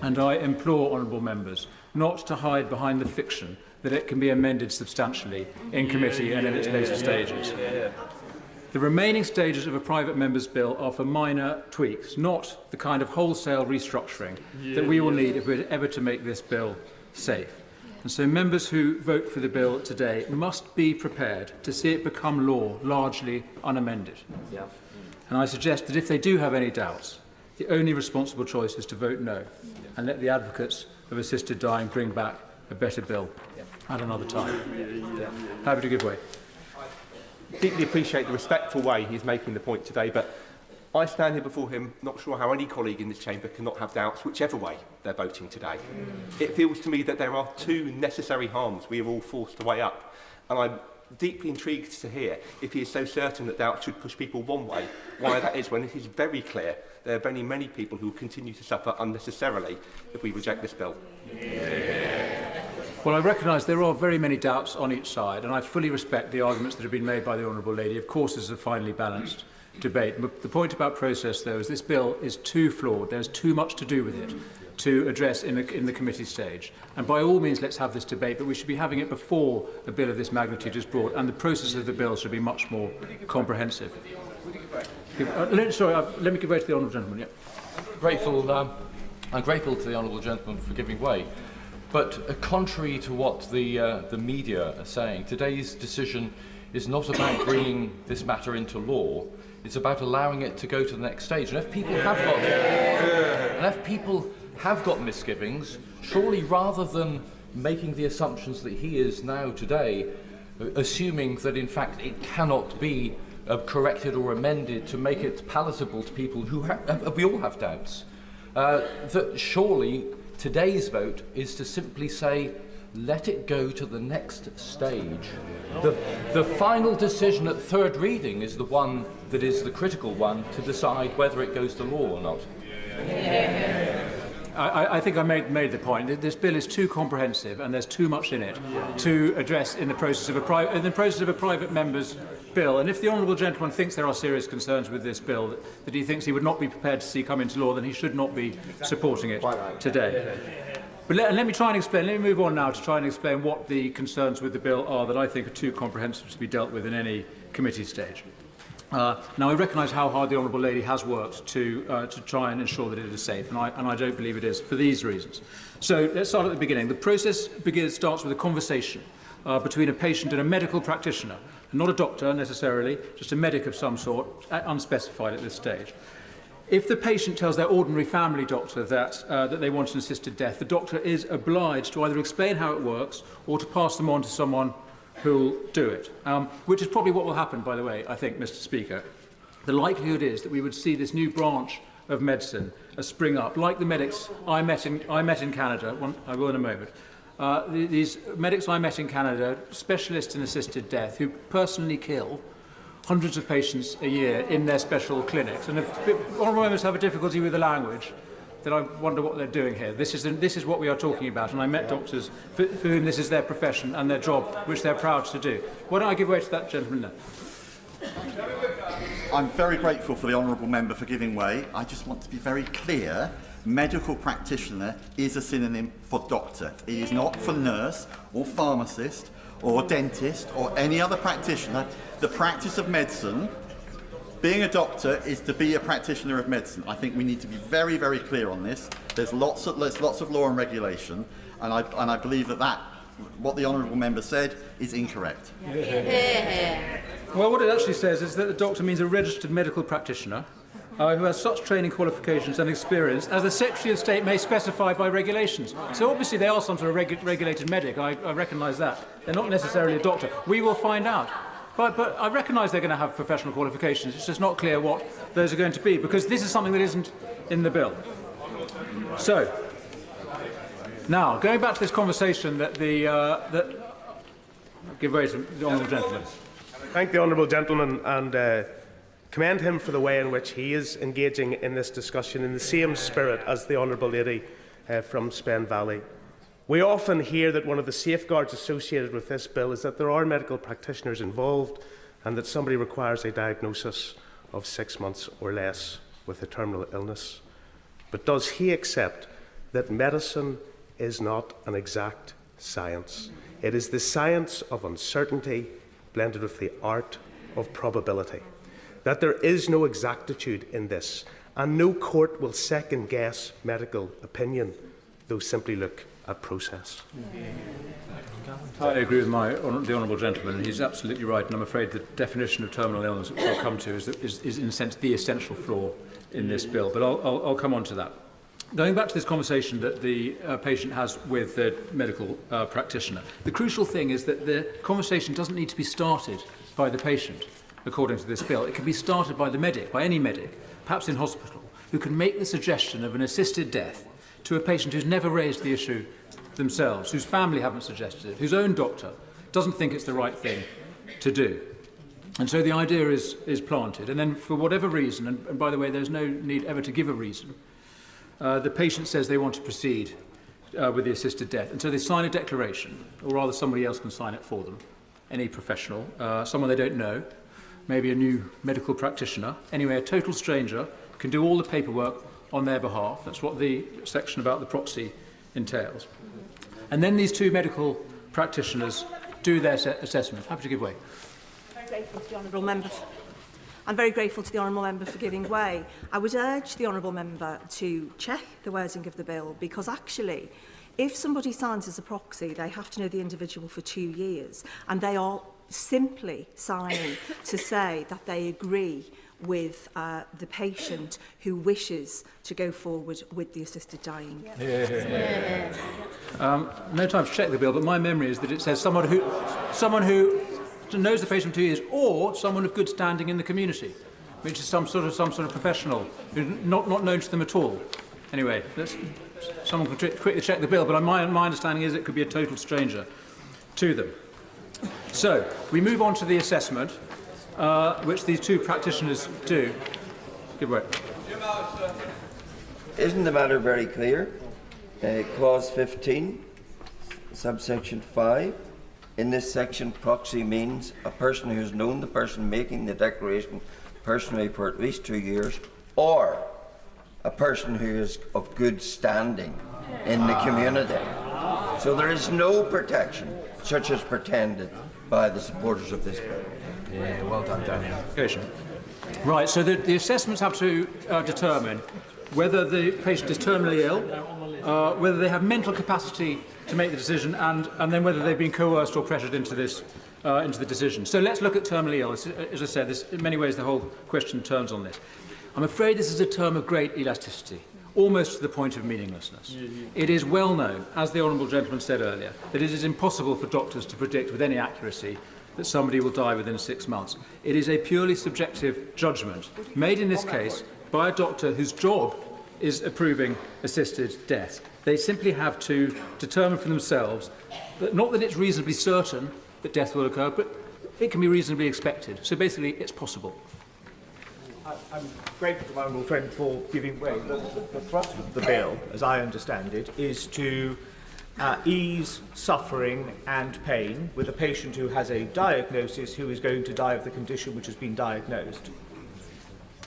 And I implore honourable members not to hide behind the fiction that it can be amended substantially in committee and in its later stages. The remaining stages of a private member's bill are for minor tweaks, not the kind of wholesale restructuring that we will need if we're ever to make this bill safe. And so members who vote for the bill today must be prepared to see it become law, largely unamended. And I suggest that if they do have any doubts, the only responsible choice is to vote no and let the advocates of assisted dying bring back a better bill at another time. Happy to give way. I deeply appreciate the respectful way he's making the point today, but I stand here before him not sure how any colleague in this chamber cannot have doubts whichever way they're voting today. It feels to me that there are two necessary harms we are all forced to weigh up, and I'm deeply intrigued to hear if he is so certain that doubt should push people one way, why that is, when it is very clear there are many people who will continue to suffer unnecessarily if we reject this bill. Well, I recognise there are very many doubts on each side, and I fully respect the arguments that have been made by the Honourable Lady. Of course, this is a finely balanced debate. But the point about process, though, is this bill is too flawed. There's too much to do with it to address in the committee stage. And by all means, let's have this debate, but we should be having it before a bill of this magnitude is brought, and the process of the bill should be much more comprehensive. Let me give way to the honourable gentleman. I'm grateful to the honourable gentleman for giving way. But contrary to what the media are saying, today's decision is not about bringing this matter into law. It's about allowing it to go to the next stage. And if people have got misgivings, surely rather than making the assumptions that he is now today, assuming that in fact it cannot be corrected or amended to make it palatable to people who we all have doubts, that surely today's vote is to simply say, let it go to the next stage. The final decision at third reading is the one that is the critical one to decide whether it goes to law or not. I think I made the point that this bill is too comprehensive and there's too much in it to address in the process of a private member's bill. And if the honourable gentleman thinks there are serious concerns with this bill that he thinks he would not be prepared to see come into law, then he should not be supporting it today. But let me try and explain. Let me move on now to try and explain what the concerns with the bill are that I think are too comprehensive to be dealt with in any committee stage. Now, I recognise how hard the Honourable Lady has worked to try and ensure that it is safe, and I don't believe it is for these reasons. So let's start at the beginning. The process starts with a conversation between a patient and a medical practitioner, not a doctor necessarily, just a medic of some sort, unspecified at this stage. If the patient tells their ordinary family doctor that they want an assisted death, the doctor is obliged to either explain how it works or to pass them on to someone who'll do it, which is probably what will happen, by the way, I think, Mr. Speaker. The likelihood is that we would see this new branch of medicine spring up, like the medics I met in Canada. I will in a moment. These medics I met in Canada, specialists in assisted death, who personally kill hundreds of patients a year in their special clinics. And if honourable members have a difficulty with the language, then I wonder what they're doing here. This is what we are talking about, and I met doctors for whom this is their profession and their job, which they're proud to do. Why don't I give way to that gentleman now? I'm very grateful for the honourable member for giving way. I just want to be very clear. Medical practitioner is a synonym for doctor. It is not for nurse or pharmacist or dentist or any other practitioner. The practice of medicine, being a doctor, is to be a practitioner of medicine. I think we need to be very, very clear on this. There's lots of law and regulation, and I believe that what the honourable member said is incorrect. Well, what it actually says is that the doctor means a registered medical practitioner who has such training qualifications and experience as the Secretary of State may specify by regulations. So obviously they are some sort of regulated medic. I recognise that. They're not necessarily a doctor. We will find out. But I recognise they're going to have professional qualifications. It's just not clear what those are going to be, because this is something that isn't in the bill. So, now, going back to this conversation that give way to the honourable gentleman. Thank the honourable gentleman and commend him for the way in which he is engaging in this discussion in the same spirit as the honourable lady from Spen Valley. We often hear that one of the safeguards associated with this bill is that there are medical practitioners involved and that somebody requires a diagnosis of 6 months or less with a terminal illness. But does he accept that medicine is not an exact science? It is the science of uncertainty blended with the art of probability. That there is no exactitude in this, and no court will second-guess medical opinion, though simply look at process. I agree with the honourable gentleman. He's absolutely right, and I'm afraid the definition of terminal illness that we'll come to is in a sense the essential flaw in this bill. But I'll come on to that. Going back to this conversation that the patient has with the medical practitioner, the crucial thing is that the conversation doesn't need to be started by the patient, according to this bill. It can be started by the medic, by any medic, perhaps in hospital, who can make the suggestion of an assisted death to a patient who's never raised the issue themselves, whose family haven't suggested it, whose own doctor doesn't think it's the right thing to do. And so the idea is planted. And then for whatever reason, and by the way, there's no need ever to give a reason, the patient says they want to proceed with the assisted death. And so they sign a declaration, or rather somebody else can sign it for them, any professional, someone they don't know, maybe a new medical practitioner. Anyway, a total stranger can do all the paperwork on their behalf. That's what the section about the proxy entails. And then these two medical practitioners do their assessment. Happy to give way. Very grateful to the honourable members. I'm very grateful to the Honourable Member for giving way. I would urge the Honourable Member to check the wording of the bill, because actually, if somebody signs as a proxy, they have to know the individual for 2 years, and they are simply signing to say that they agree with the patient who wishes to go forward with the assisted dying. No time to check the bill, but my memory is that it says someone who knows the patient for 2 years, or someone of good standing in the community, which is some sort of professional who's not known to them at all. Anyway, someone could quickly check the bill, but my understanding is it could be a total stranger to them. So we move on to the assessment, which these two practitioners do. Give way. Isn't the matter very clear? Clause 15, subsection 5. In this section, proxy means a person who has known the person making the declaration personally for at least 2 years, or a person who is of good standing in the community. So there is no protection such as pretended by the supporters of this bill. Yeah, well done, Daniel. Right, so the assessments have to determine whether the patient is terminally ill, whether they have mental capacity to make the decision, and then whether they've been coerced or pressured into the decision. So let's look at terminally ill. As I said, in many ways the whole question turns on this. I'm afraid this is a term of great elasticity, almost to the point of meaninglessness. It is well known, as the Honourable Gentleman said earlier, that it is impossible for doctors to predict with any accuracy that somebody will die within 6 months. It is a purely subjective judgment made in this case by a doctor whose job is approving assisted death. They simply have to determine for themselves that not that it's reasonably certain that death will occur, but it can be reasonably expected. So basically, it's possible. I'm grateful to my honourable friend for giving way. The thrust of the bill, as I understand it, is to ease suffering and pain with a patient who has a diagnosis who is going to die of the condition which has been diagnosed.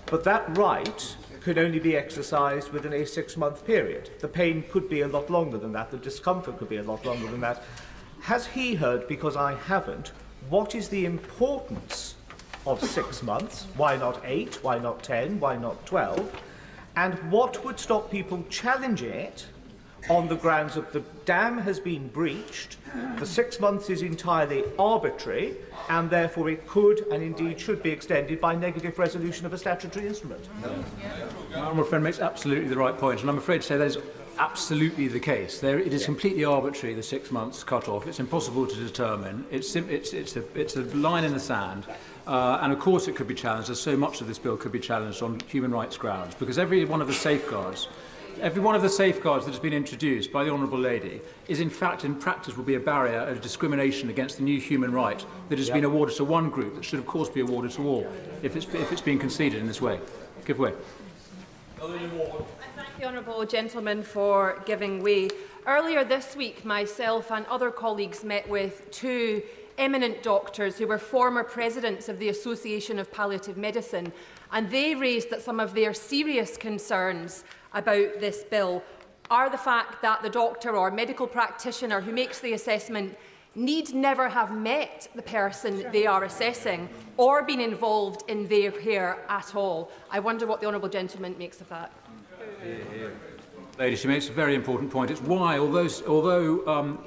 But that right could only be exercised within a 6-month period. The pain could be a lot longer than that. The discomfort could be a lot longer than that. Has he heard, because I haven't, what is the importance of 6 months? Why not 8? Why not 10? Why not 12? And what would stop people challenging it on the grounds that the dam has been breached, the 6 months is entirely arbitrary, and therefore it could and indeed should be extended by negative resolution of a statutory instrument? My honourable friend makes absolutely the right point, and I'm afraid to say that is absolutely the case. It is completely arbitrary, the 6 months cut-off. It's impossible to determine. It's a line in the sand. And of course it could be challenged, as so much of this bill could be challenged on human rights grounds, because every one of the safeguards that has been introduced by the Honourable Lady is in fact, in practice, will be a barrier and a discrimination against the new human right that has been awarded to one group that should of course be awarded to all, if it's being conceded in this way. Give way. I thank the Honourable Gentleman for giving way. Earlier this week, myself and other colleagues met with two eminent doctors who were former presidents of the Association of Palliative Medicine, and they raised that some of their serious concerns about this bill are the fact that the doctor or medical practitioner who makes the assessment need never have met the person they are assessing or been involved in their care at all. I wonder what the Honourable Gentleman makes of that. Lady, she makes a very important point. It's why, although I'm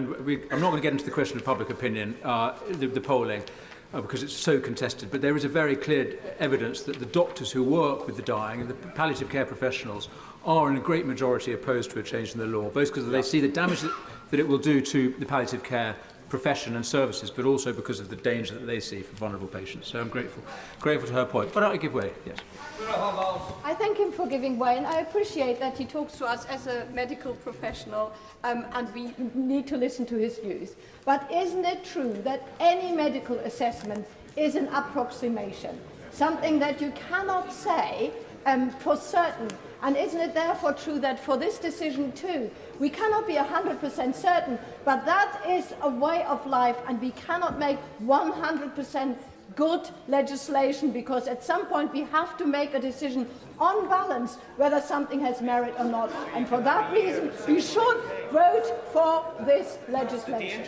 not going to get into the question of public opinion, the polling, because it's so contested, but there is a very clear evidence that the doctors who work with the dying and the palliative care professionals are in a great majority opposed to a change in the law, both because they see the damage that it will do to the palliative care profession and services, but also because of the danger that they see for vulnerable patients. So I'm grateful to her point. But I give way, yes. I thank him for giving way, and I appreciate that he talks to us as a medical professional, and we need to listen to his views. But isn't it true that any medical assessment is an approximation, something that you cannot say for certain? And isn't it therefore true that for this decision too, we cannot be 100% certain, but that is a way of life, and we cannot make 100% good legislation, because at some point we have to make a decision on balance whether something has merit or not. And for that reason, we should vote for this legislation.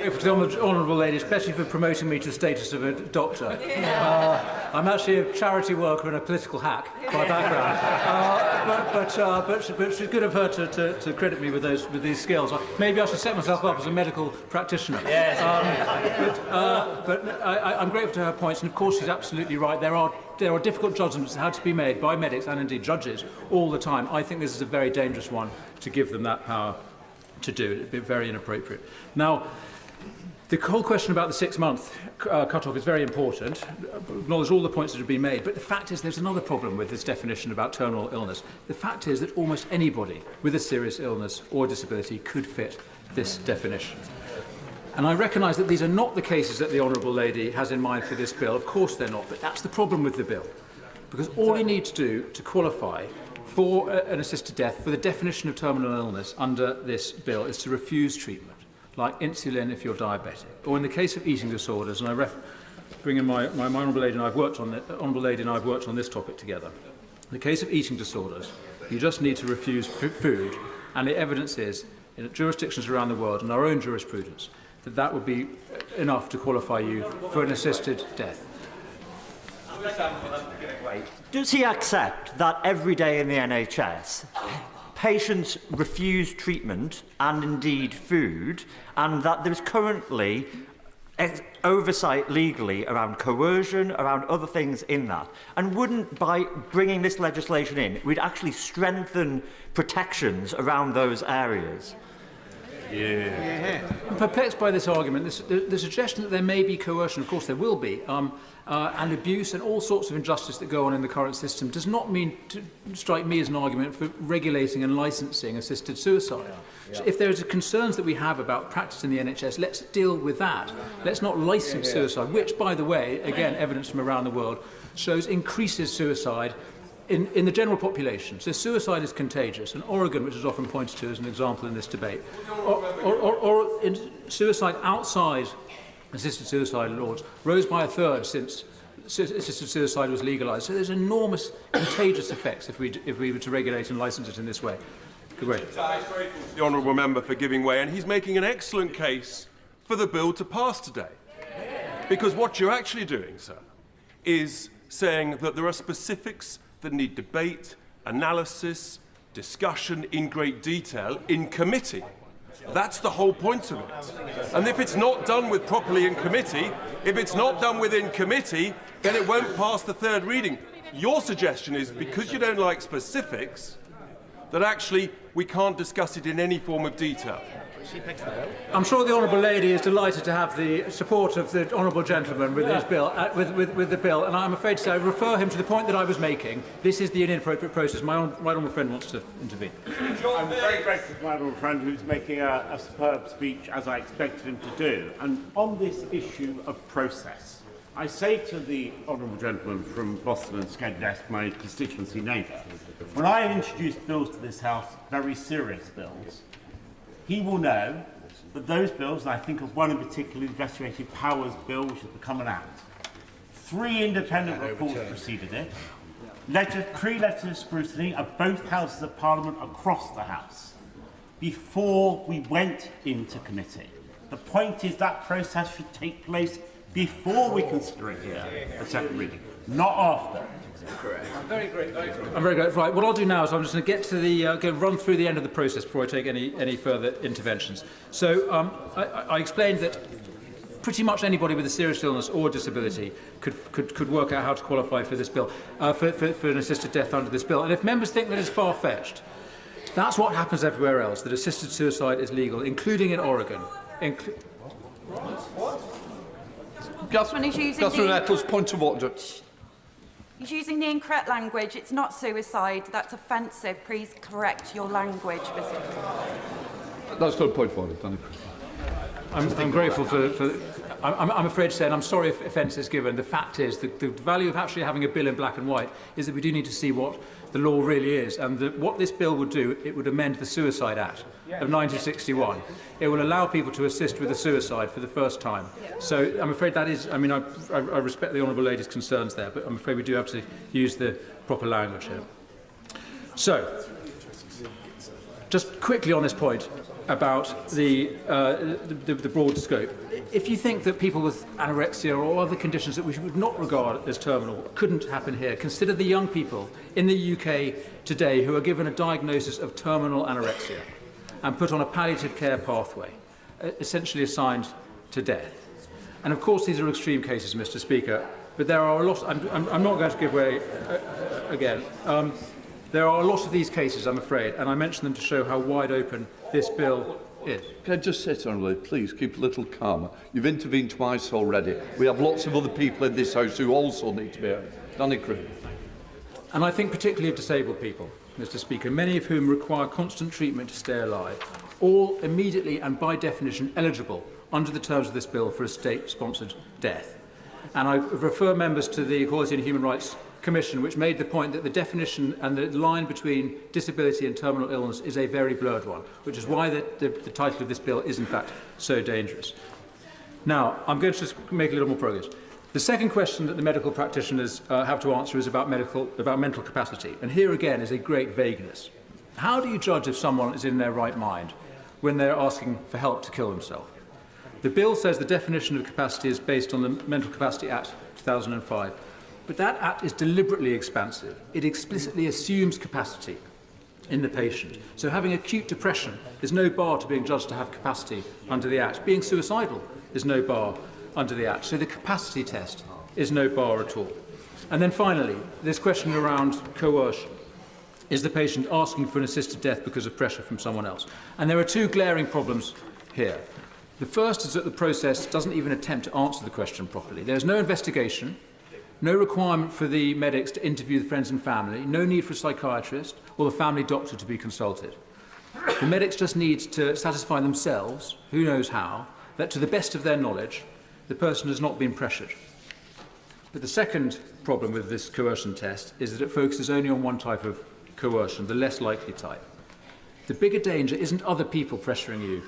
To the Honourable Lady, especially for promoting me to the status of a doctor. I'm actually a charity worker and a political hack by background. But she's good of her to credit me with these skills. Maybe I should set myself up as a medical practitioner. Yes. I'm grateful to her points, and of course she's absolutely right. There are difficult judgments that have to be made by medics and indeed judges all the time. I think this is a very dangerous one to give them that power to do. It would be very inappropriate. Now, the whole question about the 6-month cut-off is very important. Acknowledge all the points that have been made, but the fact is there's another problem with this definition about terminal illness. The fact is that almost anybody with a serious illness or disability could fit this definition. And I recognise that these are not the cases that the Honourable Lady has in mind for this bill. Of course they're not, but that's the problem with the bill. Because all you need to do to qualify for an assisted death, for the definition of terminal illness under this bill, is to refuse treatment, like insulin if you're diabetic. Or in the case of eating disorders, and I bring in my Honourable Lady and I've worked on this topic together. In the case of eating disorders, you just need to refuse food, and the evidence is, in jurisdictions around the world and our own jurisprudence, that would be enough to qualify you for an assisted death. Does he accept that every day in the NHS, patients refuse treatment and indeed food, and that there's currently oversight legally around coercion, around other things in that? And wouldn't, by bringing this legislation in, we'd actually strengthen protections around those areas? Yeah. I'm perplexed by this argument. The suggestion that there may be coercion, of course there will be, and abuse and all sorts of injustice that go on in the current system does not mean to strike me as an argument for regulating and licensing assisted suicide. So if there are concerns that we have about practice in the NHS, let's deal with that. Let's not license suicide, which, by the way, again, evidence from around the world shows increases suicide in the general population. So suicide is contagious, and Oregon, which is often pointed to as an example in this debate, or in suicide outside assisted suicide laws, rose by 1/3 since assisted suicide was legalised. So there's enormous contagious effects if we were to regulate and licence it in this way. Good way. The honourable member for giving way, and he's making an excellent case for the bill to pass today. Because what you're actually doing, sir, is saying that there are specifics that need debate, analysis, discussion in great detail in committee. That's the whole point of it. And if it's not done with properly in committee, if it's not done within committee, then it won't pass the third reading. Your suggestion is, because you don't like specifics, that actually we can't discuss it in any form of detail. I'm sure the Honourable Lady is delighted to have the support of the Honourable Gentleman with his bill, with the bill, and I'm afraid to say I refer him to the point that I was making. This is the inappropriate process. My Honourable friend wants to intervene. I'm very grateful to my Honourable friend who's making a superb speech, as I expected him to do. And on this issue of process, I say to the Honourable Gentleman from Boston and Skeddesk, my constituency neighbour, when I introduce bills to this House, very serious bills, he will know that those bills, and I think of one in particular, the Restorative Powers Bill, which has become an act, 3 independent reports preceded it, pre-letter of scrutiny of both houses of Parliament across the House, before we went into committee. The point is that process should take place before we consider it here at second reading, not after. Correct. I'm very grateful. Right, what I'll do now is I'm just going to get to run through the end of the process before I take any further interventions. So I explained that pretty much anybody with a serious illness or disability could work out how to qualify for this bill, for an assisted death under this bill. And if members think that it's far-fetched, that's what happens everywhere else, that assisted suicide is legal, including in Oregon. Councillor Nettles, point of order. He's using the incorrect language. It's not suicide. That's offensive. Please correct your language, Mr. That's not a point of order, Danny. I'm grateful for I'm afraid to say, and I'm sorry if offence is given, the fact is that the value of actually having a bill in black and white is that we do need to see what the law really is. And what this bill would do, it would amend the Suicide Act of 1961. It will allow people to assist with a suicide for the first time. So I'm afraid that is, I mean, I respect the Honourable Lady's concerns there, but I'm afraid we do have to use the proper language here. So, Just quickly on this point about the broad scope. If you think that people with anorexia or other conditions that we would not regard as terminal couldn't happen here, consider the young people in the UK today who are given a diagnosis of terminal anorexia and put on a palliative care pathway, essentially assigned to death. And of course these are extreme cases, Mr. Speaker, but there are a lot, I'm not going to give way again. There are a lot of these cases, I'm afraid, and I mention them to show how wide open this bill is. Can I just say to Honourable, please keep a little calmer. You've intervened twice already. We have lots of other people in this House who also need to be heard. Danny Cribb. And I think particularly of disabled people, Mr. Speaker, many of whom require constant treatment to stay alive, all immediately and by definition eligible under the terms of this bill for a state-sponsored death. And I refer members to the Equality and Human Rights Commission, which made the point that the definition and the line between disability and terminal illness is a very blurred one, which is why the title of this bill is in fact so dangerous. Now, I'm going to just make a little more progress. The second question that the medical practitioners have to answer is about mental capacity. And here again is a great vagueness. How do you judge if someone is in their right mind when they're asking for help to kill themselves? The bill says the definition of capacity is based on the Mental Capacity Act 2005. But that act is deliberately expansive. It explicitly assumes capacity in the patient. So having acute depression is no bar to being judged to have capacity under the act. Being suicidal is no bar under the act. So the capacity test is no bar at all. And then finally, this question around coercion. Is the patient asking for an assisted death because of pressure from someone else? And there are two glaring problems here. The first is that the process doesn't even attempt to answer the question properly. There's no investigation. No requirement for the medics to interview the friends and family, no need for a psychiatrist or the family doctor to be consulted. The medics just need to satisfy themselves, who knows how, that to the best of their knowledge, the person has not been pressured. But the second problem with this coercion test is that it focuses only on one type of coercion, the less likely type. The bigger danger isn't other people pressuring you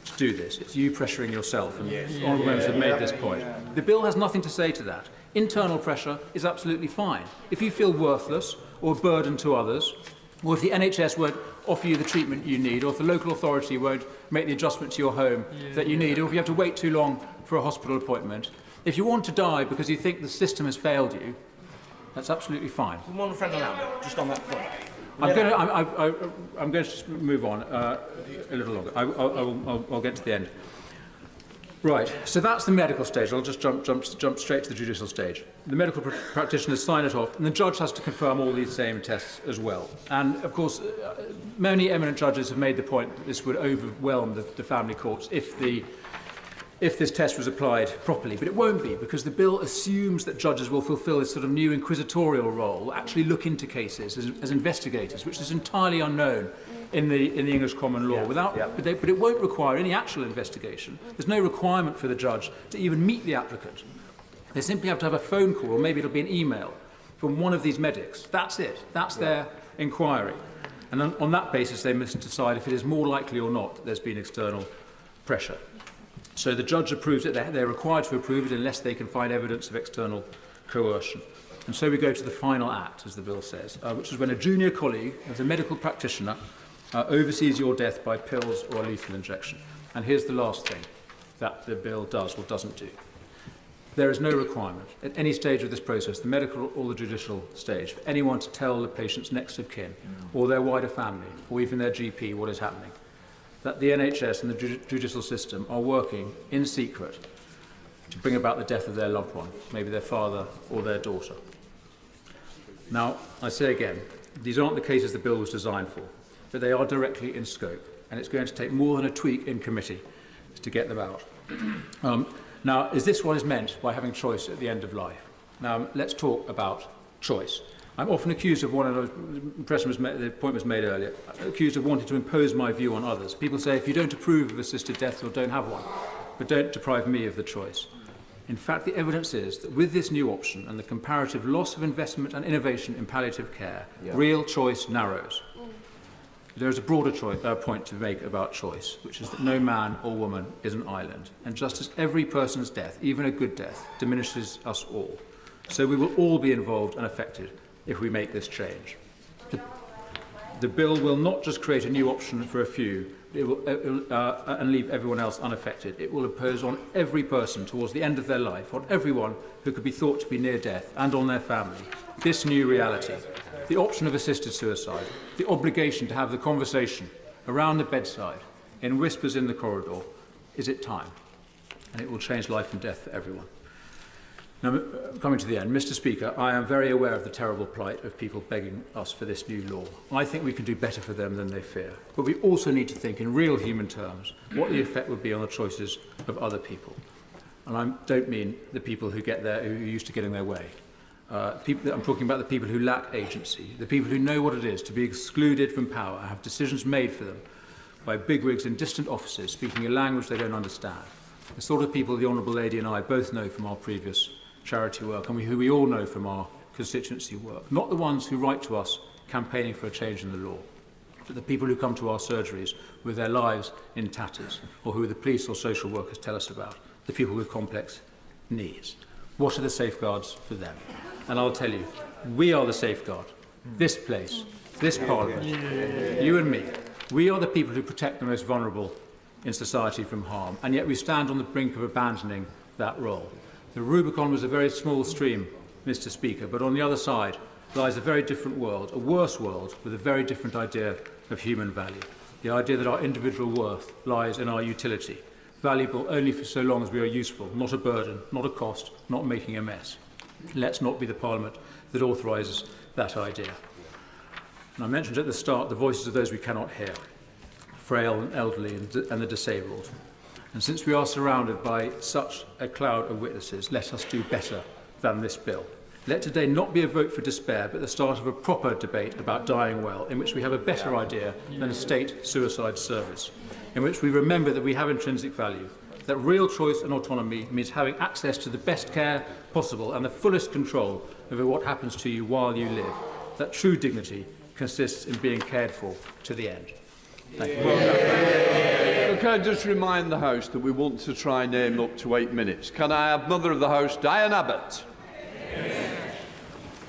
to do this, it's you pressuring yourself, and honourable members have made this point. The bill has nothing to say to that. Internal pressure is absolutely fine. If you feel worthless or a burden to others, or if the NHS won't offer you the treatment you need, or if the local authority won't make the adjustment to your home that you need, or if you have to wait too long for a hospital appointment, if you want to die because you think the system has failed you, that's absolutely fine. One friend around, just on that point. I'm going to just move on a little longer. I'll get to the end. Right, so that's the medical stage. I'll just jump straight to the judicial stage. The medical practitioners sign it off, and the judge has to confirm all these same tests as well. And, of course, many eminent judges have made the point that this would overwhelm the family courts if this test was applied properly. But it won't be, because the bill assumes that judges will fulfil this sort of new inquisitorial role, actually look into cases as investigators, which is entirely unknown in the English common law. But it won't require any actual investigation. There's no requirement for the judge to even meet the applicant. They simply have to have a phone call, or maybe it'll be an email, from one of these medics. That's it. That's their inquiry. And on that basis, they must decide if it is more likely or not that there's been external pressure. So the judge approves it. They're required to approve it unless they can find evidence of external coercion. And so we go to the final act, as the bill says, which is when a junior colleague of the medical practitioner oversees your death by pills or a lethal injection. And here's the last thing that the bill does or doesn't do. There is no requirement at any stage of this process, the medical or the judicial stage, for anyone to tell the patient's next of kin or their wider family or even their GP what is happening. That the NHS and the judicial system are working in secret to bring about the death of their loved one, maybe their father or their daughter. Now, I say again, these aren't the cases the bill was designed for, but they are directly in scope, and it's going to take more than a tweak in committee to get them out. Now, is this what is meant by having choice at the end of life? Now, let's talk about choice. I'm often accused of the point was made earlier, accused of wanting to impose my view on others. People say, if you don't approve of assisted death, or don't have one, but don't deprive me of the choice. In fact, the evidence is that with this new option and the comparative loss of investment and innovation in palliative care, real choice narrows. There is a broader point to make about choice, which is that no man or woman is an island. And just as every person's death, even a good death, diminishes us all, so we will all be involved and affected if we make this change. The bill will not just create a new option for a few and leave everyone else unaffected. It will impose on every person towards the end of their life, on everyone who could be thought to be near death, and on their family, this new reality. The option of assisted suicide, the obligation to have the conversation around the bedside, in whispers in the corridor. Is it time? And it will change life and death for everyone. Now, coming to the end, Mr. Speaker, I am very aware of the terrible plight of people begging us for this new law. I think we can do better for them than they fear. But we also need to think in real human terms what the effect would be on the choices of other people. And I don't mean the people who get there, who are used to getting their way. I'm talking about the people who lack agency, the people who know what it is to be excluded from power and have decisions made for them by bigwigs in distant offices speaking a language they don't understand. The sort of people the Honourable Lady and I both know from our previous charity work and who we all know from our constituency work. Not the ones who write to us campaigning for a change in the law, but the people who come to our surgeries with their lives in tatters, or who the police or social workers tell us about, the people with complex needs. What are the safeguards for them? And I'll tell you, we are the safeguard. This place, this Parliament, you and me, we are the people who protect the most vulnerable in society from harm, and yet we stand on the brink of abandoning that role. The Rubicon was a very small stream, Mr. Speaker, but on the other side lies a very different world, a worse world with a very different idea of human value. The idea that our individual worth lies in our utility, valuable only for so long as we are useful, not a burden, not a cost, not making a mess. Let's not be the Parliament that authorises that idea. And I mentioned at the start the voices of those we cannot hear, frail and elderly and the disabled. And since we are surrounded by such a cloud of witnesses, let us do better than this bill. Let today not be a vote for despair, but the start of a proper debate about dying well, in which we have a better idea than a state suicide service, in which we remember that we have intrinsic value, that real choice and autonomy means having access to the best care possible and the fullest control over what happens to you while you live, that true dignity consists in being cared for to the end. Thank you. Can I just remind the House that we want to try and aim up to 8 minutes? Can I have Mother of the House, Diane Abbott?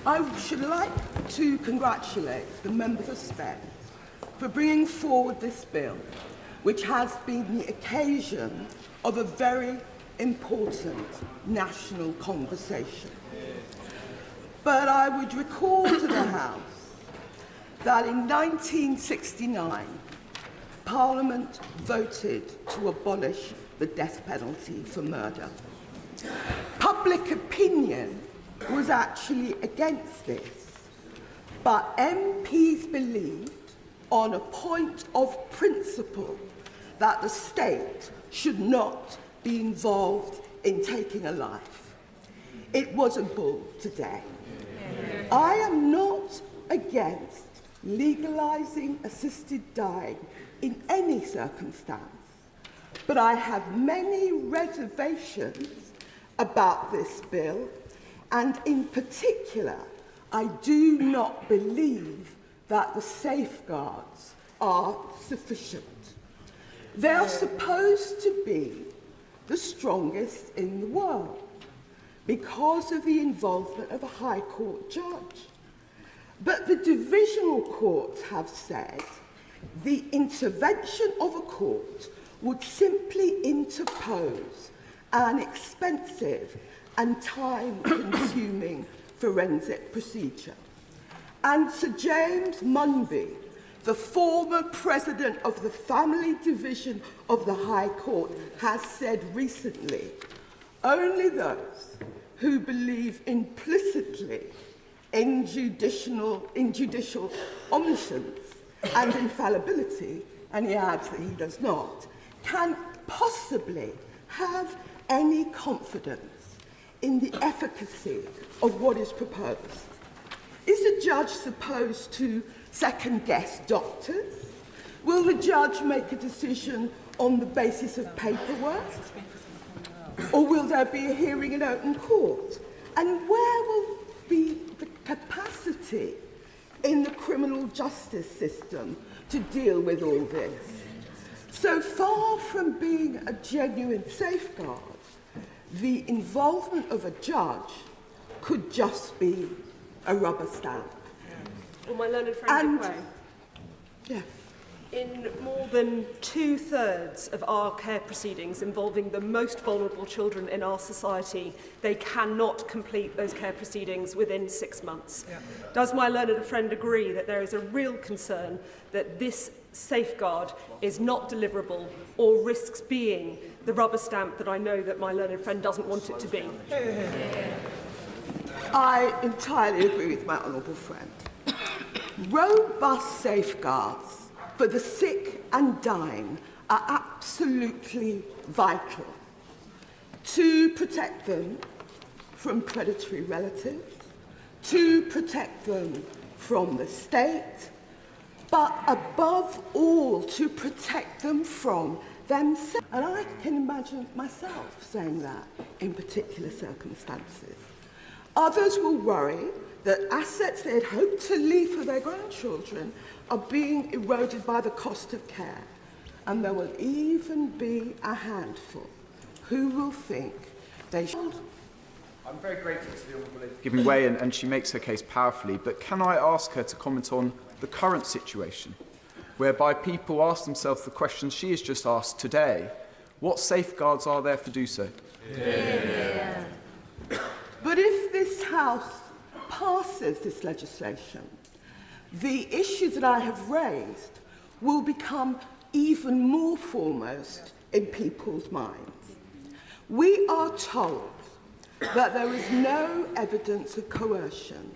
I should like to congratulate the members of SPEC for bringing forward this bill, which has been the occasion of a very important national conversation. But I would recall to the House that in 1969, Parliament voted to abolish the death penalty for murder. Public opinion was actually against this, but MPs believed on a point of principle that the state should not be involved in taking a life. It was a bull today. I am not against legalising assisted dying in any circumstance, but I have many reservations about this bill, and in particular, I do not believe that the safeguards are sufficient. They are supposed to be the strongest in the world because of the involvement of a High Court judge. But the divisional courts have said the intervention of a court would simply interpose an expensive and time-consuming forensic procedure. And Sir James Munby, the former president of the Family Division of the High Court, has said recently, only those who believe implicitly in judicial omniscience and infallibility, and he adds that he does not, can possibly have any confidence in the efficacy of what is proposed. Is a judge supposed to second-guess doctors? Will the judge make a decision on the basis of paperwork? Or will there be a hearing in open court? And where will be the capacity in the criminal justice system to deal with all this? So far from being a genuine safeguard, the involvement of a judge could just be a rubber stamp. Well, my learned friend, Yes. In more than 2/3 of our care proceedings involving the most vulnerable children in our society, they cannot complete those care proceedings within 6 months. Yeah. Does my learned friend agree that there is a real concern that this safeguard is not deliverable or risks being the rubber stamp that I know that my learned friend doesn't want it to be? I entirely agree with my honourable friend. Robust safeguards for the sick and dying are absolutely vital to protect them from predatory relatives, to protect them from the state, but above all, to protect them from themselves. And I can imagine myself saying that in particular circumstances. Others will worry that assets they had hoped to leave for their grandchildren are being eroded by the cost of care. And there will even be a handful who will think they should. I'm very grateful to the Honourable Lady for giving way, and she makes her case powerfully, but can I ask her to comment on the current situation, whereby people ask themselves the questions she has just asked today? What safeguards are there to do so? Yeah. But if this House passes this legislation, the issues that I have raised will become even more foremost in people's minds. We are told that there is no evidence of coercion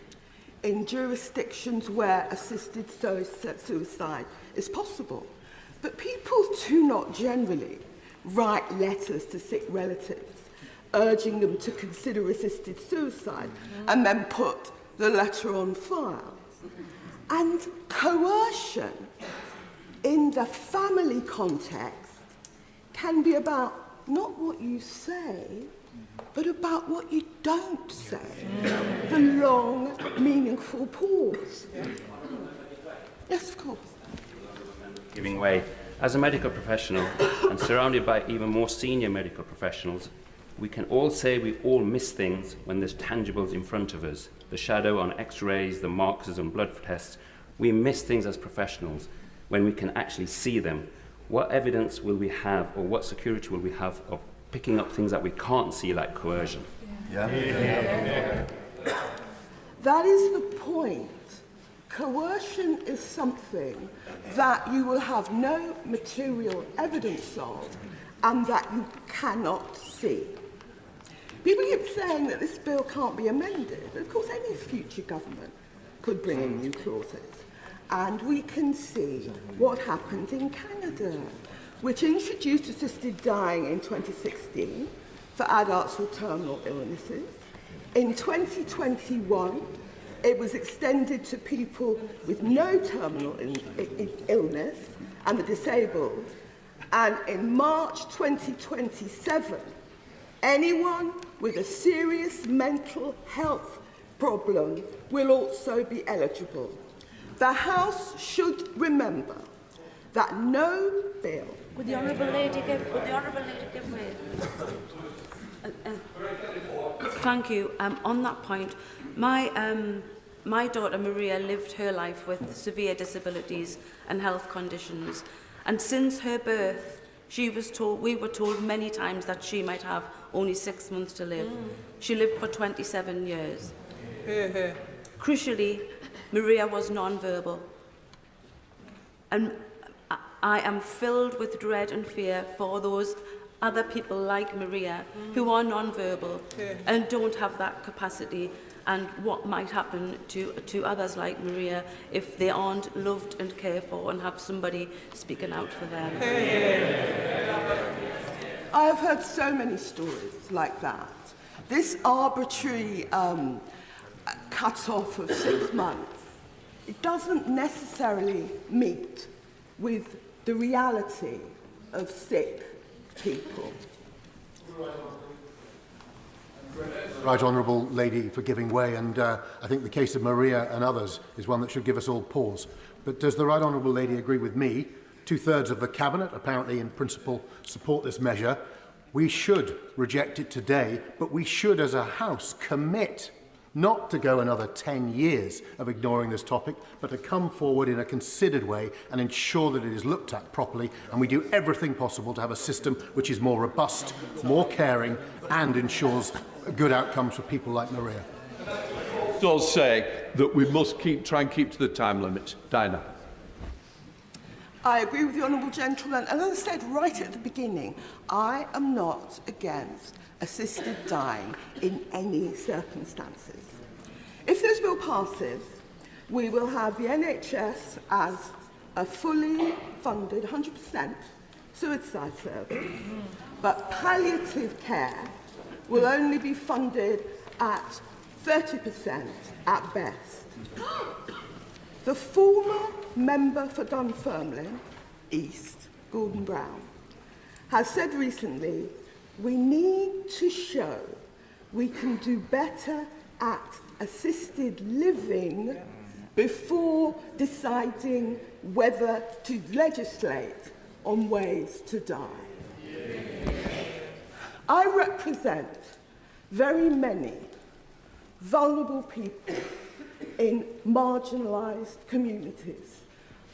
in jurisdictions where assisted suicide is possible. But people do not generally write letters to sick relatives urging them to consider assisted suicide and then put the letter on file. And coercion in the family context can be about not what you say, but about what you don't say. The long, meaningful pause. Yes, of course. Giving way. As a medical professional and surrounded by even more senior medical professionals, we can all say we all miss things when there's tangibles in front of us. The shadow on x-rays, the markers on blood tests. We miss things as professionals when we can actually see them. What evidence will we have, or what security will we have of picking up things that we can't see, like coercion? That is the point. Coercion is something that you will have no material evidence of and that you cannot see. People keep saying that this bill can't be amended. Of course, any future government could bring in new clauses. And we can see what happened in Canada, which introduced assisted dying in 2016 for adults with terminal illnesses. In 2021, it was extended to people with no terminal illness and the disabled. And in March 2027, anyone with a serious mental health problem will also be eligible. The House should remember that no bill... Would the Honourable Lady give way? Thank you. On that point, my daughter Maria lived her life with severe disabilities and health conditions, and since her birth, we were told many times that she might have only 6 months to live. She lived for 27 years. Crucially, Maria was non-verbal. And I am filled with dread and fear for those other people like Maria who are non-verbal and don't have that capacity, and what might happen to others like Maria if they aren't loved and cared for and have somebody speaking out for them. I have heard so many stories like that. This arbitrary cut-off of 6 months, it doesn't necessarily meet with the reality of sick people. Right Honourable Lady for giving way, and I think the case of Maria and others is one that should give us all pause. But does the Right Honourable Lady agree with me? 2/3 of the Cabinet, apparently in principle, support this measure. We should reject it today, but we should as a House commit not to go another 10 years of ignoring this topic, but to come forward in a considered way and ensure that it is looked at properly, and we do everything possible to have a system which is more robust, more caring, and ensures good outcomes for people like Maria. I'll say that we must try and keep to the time limit. Dinah. I agree with the honourable gentleman, and as I said right at the beginning, I am not against assisted dying in any circumstances. If this bill passes, we will have the NHS as a fully funded 100% suicide service, but palliative care will only be funded at 30% at best. The former member for Dunfermline East, Gordon Brown, has said recently, we need to show we can do better at assisted living before deciding whether to legislate on ways to die. I represent very many vulnerable people in marginalised communities.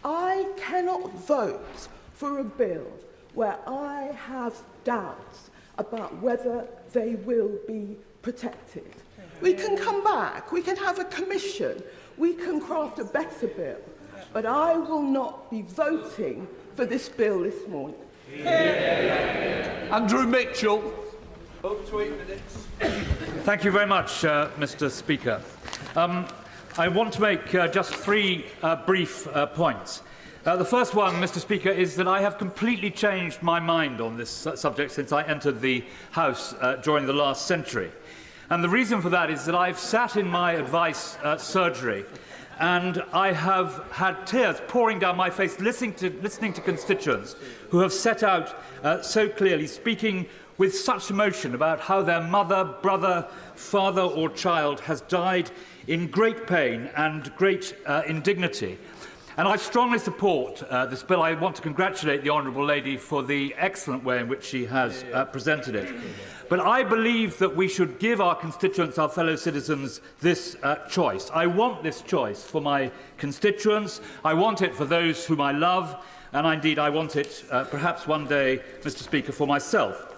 I cannot vote for a bill where I have doubts about whether they will be protected. We can come back, we can have a commission, we can craft a better bill, but I will not be voting for this bill this morning. Andrew Mitchell. Up to 8 minutes. Thank you very much, Mr. Speaker. I want to make just three brief points. The first one, Mr. Speaker, is that I have completely changed my mind on this subject since I entered the House during the last century. And the reason for that is that I've sat in my advice surgery and I have had tears pouring down my face listening to constituents who have set out so clearly, speaking with such emotion about how their mother, brother, father or child has died in great pain and great indignity. And I strongly support this bill. I want to congratulate the Honourable Lady for the excellent way in which she has presented it. But I believe that we should give our constituents, our fellow citizens, this choice. I want this choice for my constituents. I want it for those whom I love. And indeed, I want it perhaps one day, Mr. Speaker, for myself.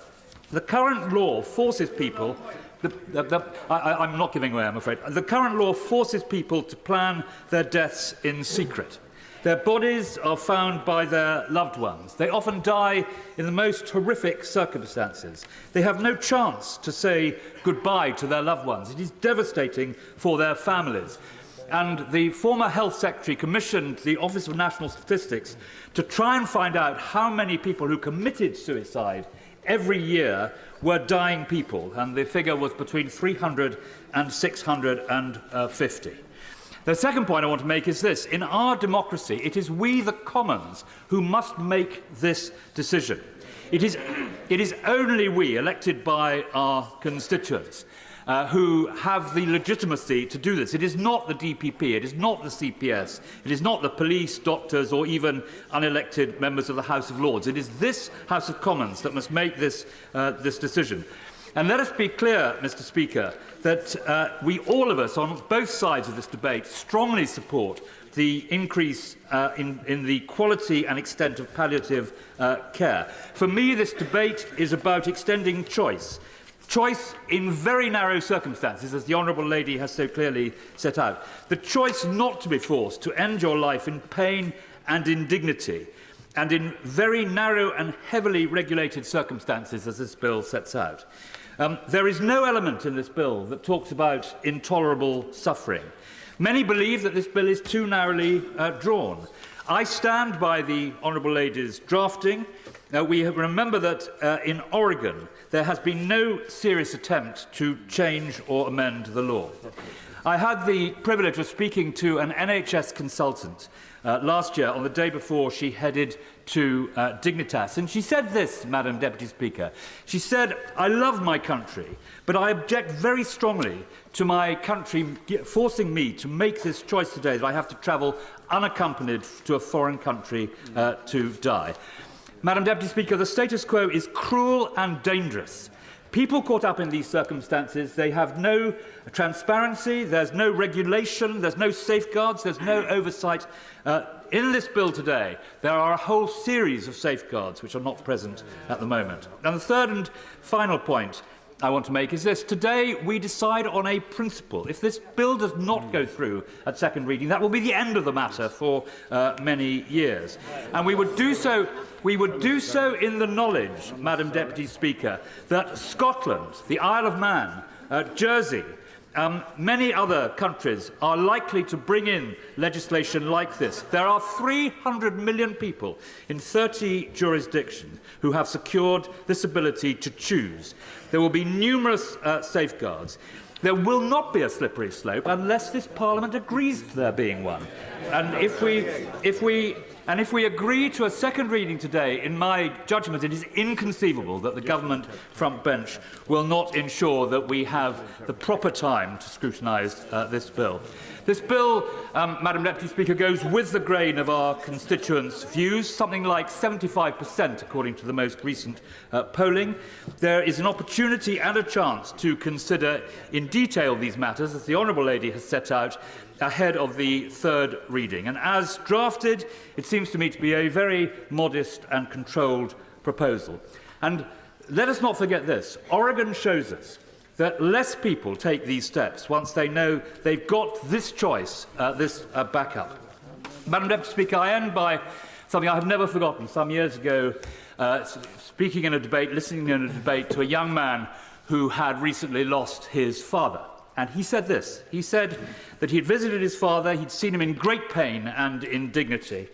The current law forces people... I'm not giving away, I'm afraid. The current law forces people to plan their deaths in secret. Their bodies are found by their loved ones. They often die in the most horrific circumstances. They have no chance to say goodbye to their loved ones. It is devastating for their families. And the former Health Secretary commissioned the Office of National Statistics to try and find out how many people who committed suicide every year were dying people, and the figure was between 300 and 650. The second point I want to make is this. In our democracy, it is we, the Commons, who must make this decision. It is only we, elected by our constituents, who have the legitimacy to do this. It is not the DPP, it is not the CPS, it is not the police, doctors, or even unelected members of the House of Lords. It is this House of Commons that must make this decision. And let us be clear, Mr. Speaker, that we, all of us, on both sides of this debate, strongly support the increase in the quality and extent of palliative care. For me, this debate is about extending choice. Choice in very narrow circumstances, as the Honourable Lady has so clearly set out. The choice not to be forced to end your life in pain and indignity, and in very narrow and heavily regulated circumstances, as this bill sets out. There is no element in this bill that talks about intolerable suffering. Many believe that this bill is too narrowly drawn. I stand by the Honourable Lady's drafting. We remember that in Oregon there has been no serious attempt to change or amend the law. I had the privilege of speaking to an NHS consultant last year on the day before she headed to Dignitas. And she said this, Madam Deputy Speaker. She said, I love my country, but I object very strongly to my country forcing me to make this choice today that I have to travel unaccompanied to a foreign country to die. Madam Deputy Speaker, the status quo is cruel and dangerous. People caught up in these circumstances, they have no transparency, there's no regulation, there's no safeguards, there's no oversight. In this bill today, there are a whole series of safeguards which are not present at the moment. And the third and final point I want to make is this. Today, we decide on a principle. If this bill does not go through at second reading, that will be the end of the matter for many years. And we would do so in the knowledge, Madam Deputy Speaker, that Scotland, the Isle of Man, Jersey, many other countries are likely to bring in legislation like this. There are 300 million people in 30 jurisdictions who have secured this ability to choose. There will be numerous safeguards. There will not be a slippery slope unless this Parliament agrees to there being one. And if we agree to a second reading today, in my judgment, it is inconceivable that the government front bench will not ensure that we have the proper time to scrutinise this bill. This bill, Madam Deputy Speaker, goes with the grain of our constituents' views, something like 75% according to the most recent polling. There is an opportunity and a chance to consider in detail these matters, as the Honourable Lady has set out, ahead of the third reading. And as drafted, it seems to me to be a very modest and controlled proposal. And let us not forget this. Oregon shows us that less people take these steps once they know they've got this choice, this backup. Madam Deputy Speaker, I end by something I have never forgotten. Some years ago, speaking in a debate, listening in a debate to a young man who had recently lost his father. And he said this. He said that he had visited his father, he'd seen him in great pain and indignity,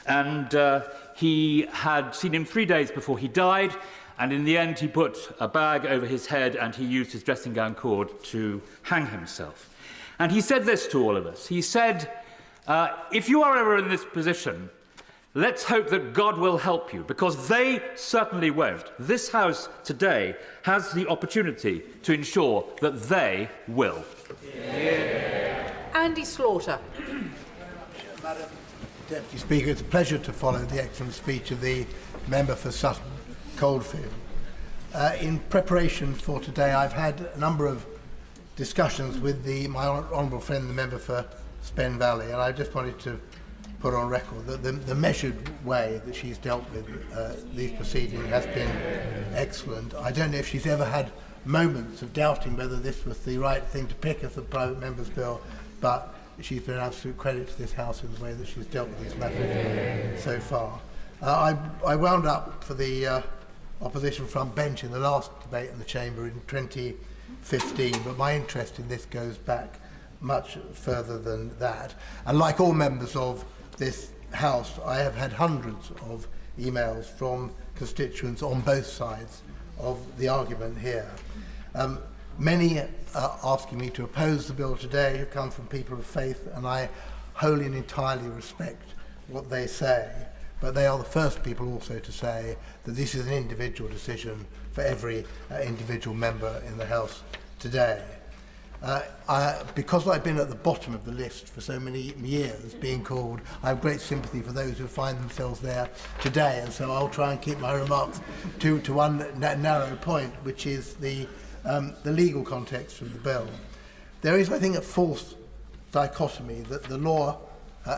and he had seen him 3 days before he died, and in the end he put a bag over his head and he used his dressing gown cord to hang himself. And he said this to all of us. He said, if you are ever in this position, let's hope that God will help you, because they certainly won't. This House today has the opportunity to ensure that they will. Yeah. Andy Slaughter. Madam Deputy Speaker, it's a pleasure to follow the excellent speech of the member for Sutton Coldfield. In preparation for today, I've had a number of discussions with my honourable friend, the member for Spen Valley, and I just wanted to put on record that the measured way that she's dealt with these proceedings has been excellent. I don't know if she's ever had moments of doubting whether this was the right thing to pick as a private member's bill, but she's been an absolute credit to this House in the way that she's dealt with these matters so far. I wound up for the opposition front bench in the last debate in the Chamber in 2015, but my interest in this goes back much further than that. And like all members of this House, I have had hundreds of emails from constituents on both sides of the argument here. Many asking me to oppose the bill today have come from people of faith, and I wholly and entirely respect what they say. But they are the first people also to say that this is an individual decision for every individual member in the House today. Because I've been at the bottom of the list for so many years, being called, I have great sympathy for those who find themselves there today, and so I'll try and keep my remarks to one narrow point, which is the legal context of the bill. There is, I think, a false dichotomy that the law,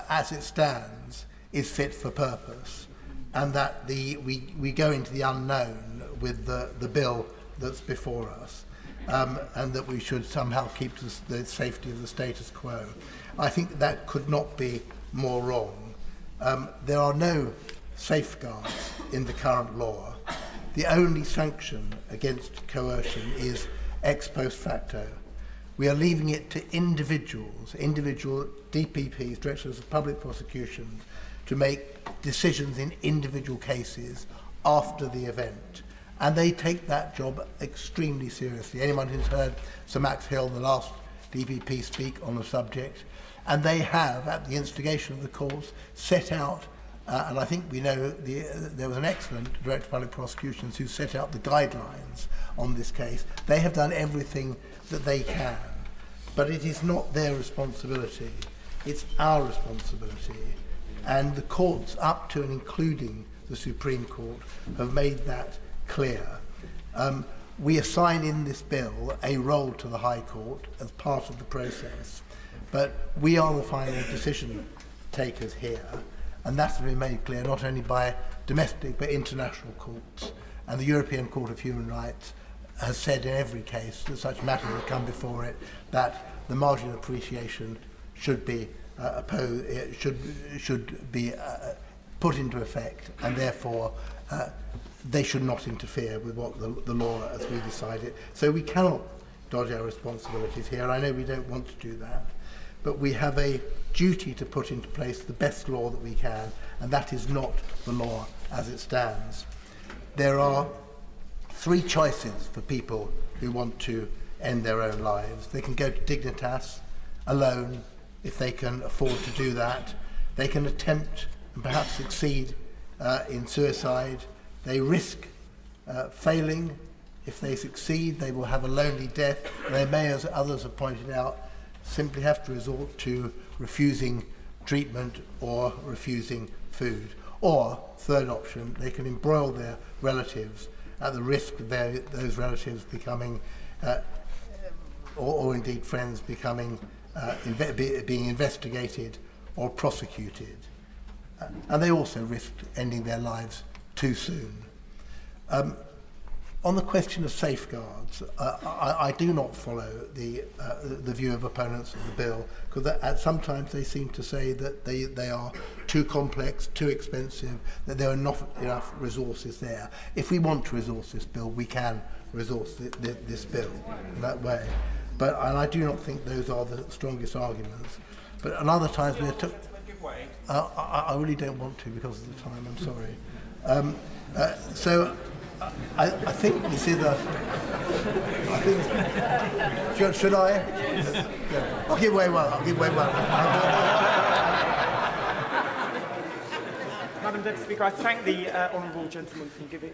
as it stands, is fit for purpose, and that we go into the unknown with the bill that's before us. And that we should somehow keep the safety of the status quo. I think that could not be more wrong. There are no safeguards in the current law. The only sanction against coercion is ex post facto. We are leaving it to individual DPPs, Directors of Public Prosecutions, to make decisions in individual cases after the event. And they take that job extremely seriously. Anyone who's heard Sir Max Hill, the last DPP, speak on the subject, and they have, at the instigation of the courts, set out, and I think we know there was an excellent Director of Public Prosecutions who set out the guidelines on this case. They have done everything that they can, but it is not their responsibility. It's our responsibility. And the courts, up to and including the Supreme Court, have made that clear. we assign in this bill a role to the High Court as part of the process, but we are the final decision takers here, and that's been made clear not only by domestic but international courts. And the European Court of Human Rights has said in every case that such matters that come before it that the margin of appreciation should be put into effect, and therefore they should not interfere with what the law as we decide it. So we cannot dodge our responsibilities here. I know we don't want to do that, but we have a duty to put into place the best law that we can, and that is not the law as it stands. There are three choices for people who want to end their own lives. They can go to Dignitas alone if they can afford to do that. They can attempt and perhaps succeed in suicide. They risk failing. If they succeed, they will have a lonely death. They may, as others have pointed out, simply have to resort to refusing treatment or refusing food. Or, third option, they can embroil their relatives at the risk of those relatives becoming, or indeed friends becoming, being investigated or prosecuted. And they also risked ending their lives too soon. On the question of safeguards, I do not follow the view of opponents of the bill, because sometimes they seem to say that they are too complex, too expensive, that there are not enough resources there. If we want to resource this bill, we can resource this bill in that way. And I do not think those are the strongest arguments. But at other times we are I really don't want to because of the time, I'm sorry. So I think this is should I? Yeah. I'll give way well. Madam Deputy Speaker, I thank the honourable gentleman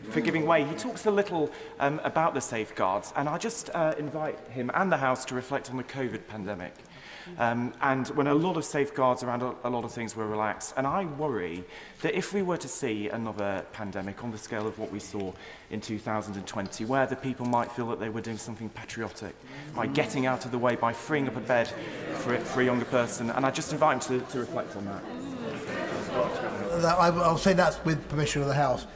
for giving way. He talks a little about the safeguards, and I just invite him and the House to reflect on the COVID pandemic. And when a lot of safeguards around a lot of things were relaxed. And I worry that if we were to see another pandemic on the scale of what we saw in 2020, where the people might feel that they were doing something patriotic by getting out of the way, by freeing up a bed for a younger person, and I just invite him to reflect on that. I'll say that's with permission of the House.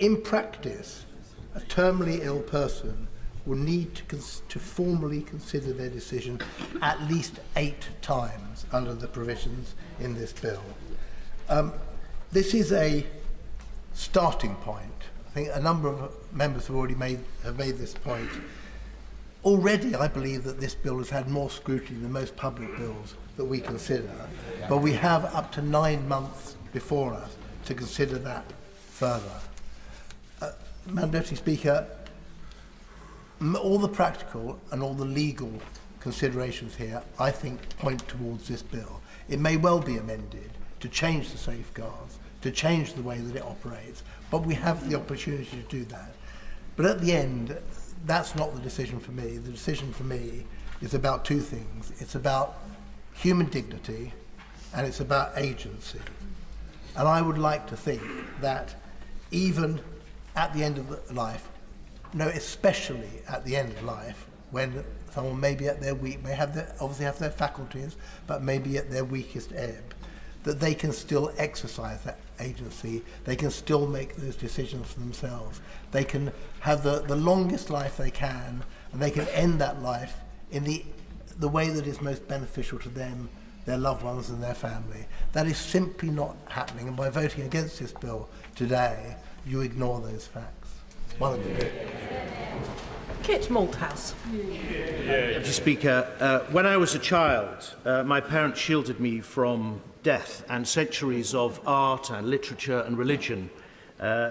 In practice, a terminally ill person will need to formally consider their decision at least 8 times under the provisions in this bill. This is a starting point. I think a number of members have already made this point. Already, I believe that this bill has had more scrutiny than most public bills that we consider, but we have up to 9 months before us to consider that further. Madam Deputy Speaker, all the practical and all the legal considerations here, I think, point towards this bill. It may well be amended to change the safeguards, to change the way that it operates, but we have the opportunity to do that. But at the end, that's not the decision for me. The decision for me is about 2 things. It's about human dignity and it's about agency. And I would like to think that even at the end of life, especially at the end of life, when someone may be at their obviously have their faculties, but maybe at their weakest ebb, that they can still exercise that agency, they can still make those decisions for themselves. They can have the longest life they can, and they can end that life in the way that is most beneficial to them, their loved ones and their family. That is simply not happening, and by voting against this bill today, you ignore those facts. One of them. Kit Malthouse. Mr. Speaker, when I was a child, my parents shielded me from death, and centuries of art and literature and religion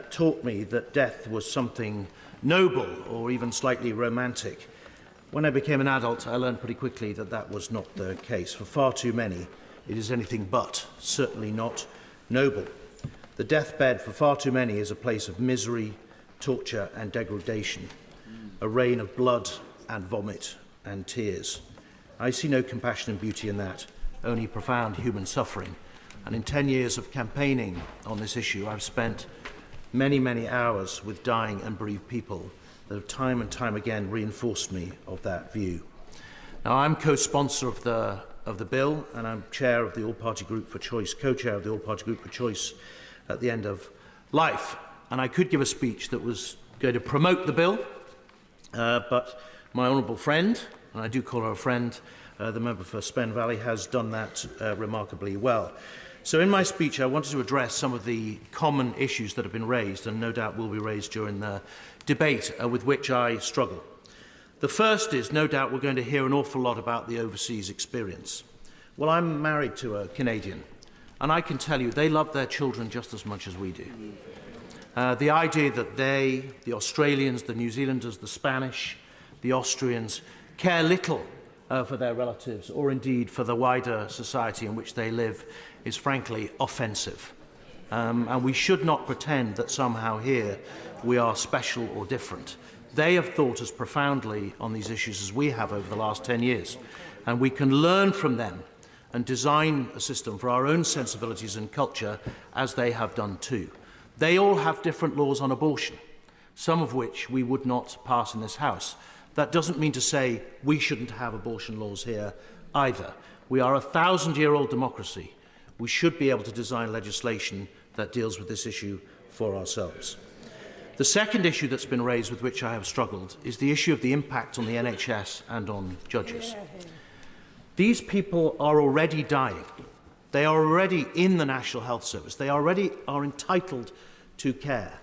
taught me that death was something noble or even slightly romantic. When I became an adult, I learned pretty quickly that that was not the case. For far too many, it is anything but, certainly not noble. The deathbed for far too many is a place of misery, torture and degradation, a rain of blood and vomit and tears. I see no compassion and beauty in that, only profound human suffering. And in 10 years of campaigning on this issue, I've spent many, many hours with dying and bereaved people that have time and time again reinforced me of that view. Now, I'm co-sponsor of the bill, and I'm chair of the All-Party Group for Choice, co-chair of the All-Party Group for Choice at the end of life. And I could give a speech that was going to promote the bill, but my honourable friend, and I do call her a friend, the member for Spen Valley, has done that remarkably well. So in my speech, I wanted to address some of the common issues that have been raised, and no doubt will be raised during the debate, with which I struggle. The first is, no doubt we're going to hear an awful lot about the overseas experience. Well, I'm married to a Canadian, and I can tell you they love their children just as much as we do. The idea that they, the Australians, the New Zealanders, the Spanish, the Austrians, care little for their relatives, or indeed for the wider society in which they live, is frankly offensive. And we should not pretend that somehow here we are special or different. They have thought as profoundly on these issues as we have over the last 10 years. And we can learn from them and design a system for our own sensibilities and culture as they have done too. They all have different laws on abortion, some of which we would not pass in this House. That doesn't mean to say we shouldn't have abortion laws here either. We are a 1,000-year-old democracy. We should be able to design legislation that deals with this issue for ourselves. The second issue that's been raised, with which I have struggled, is the issue of the impact on the NHS and on judges. These people are already dying. They are already in the National Health Service. They already are entitled to care.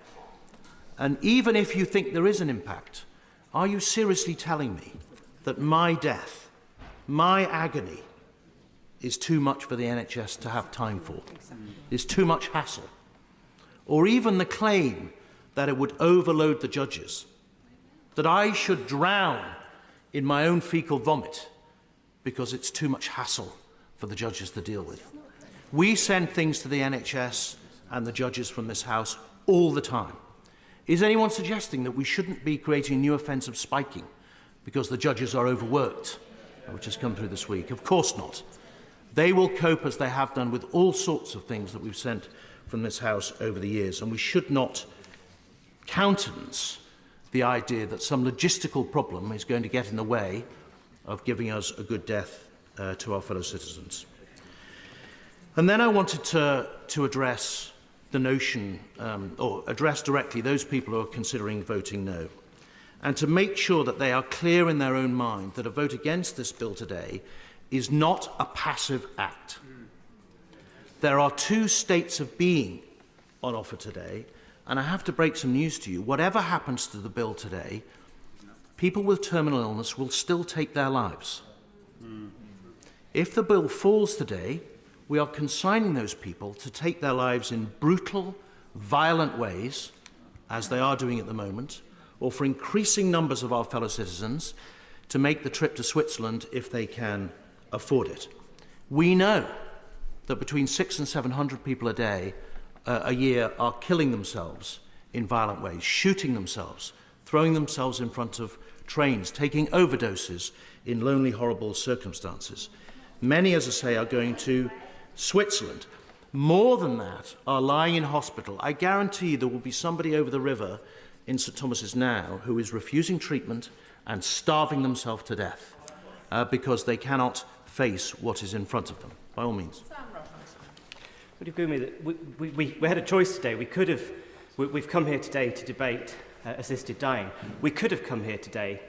And even if you think there is an impact, are you seriously telling me that my death, my agony, is too much for the NHS to have time for? Is too much hassle? Or even the claim that it would overload the judges, that I should drown in my own fecal vomit because it's too much hassle for the judges to deal with. We send things to the NHS and the judges from this House all the time. Is anyone suggesting that we shouldn't be creating a new offence of spiking because the judges are overworked, which has come through this week? Of course not. They will cope, as they have done, with all sorts of things that we've sent from this House over the years, and we should not countenance the idea that some logistical problem is going to get in the way of giving us a good death to our fellow citizens. And then I wanted to address the notion, or address directly those people who are considering voting no, and to make sure that they are clear in their own mind that a vote against this bill today is not a passive act. There are two states of being on offer today, and I have to break some news to you. Whatever happens to the bill today, people with terminal illness will still take their lives. If the bill falls today, we are consigning those people to take their lives in brutal, violent ways, as they are doing at the moment, or for increasing numbers of our fellow citizens to make the trip to Switzerland if they can afford it. We know that between 600 and 700 people a year are killing themselves in violent ways, shooting themselves, throwing themselves in front of trains, taking overdoses in lonely, horrible circumstances. Many, as I say, are going to Switzerland. More than that are lying in hospital. I guarantee there will be somebody over the river in St Thomas's now who is refusing treatment and starving themselves to death because they cannot face what is in front of them. By all means. Would you agree with me that we had a choice today? We've come here today to debate assisted dying. We could have come here today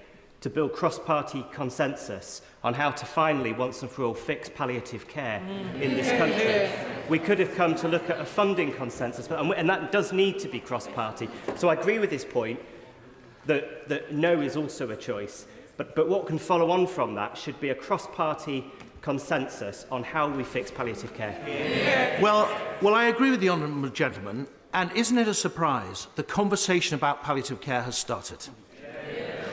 to build cross-party consensus on how to finally, once and for all, fix palliative care in this country. We could have come to look at a funding consensus, and that does need to be cross-party. So I agree with this point that no is also a choice, but what can follow on from that should be a cross-party consensus on how we fix palliative care. Well, I agree with the honourable gentleman, and isn't it a surprise the conversation about palliative care has started?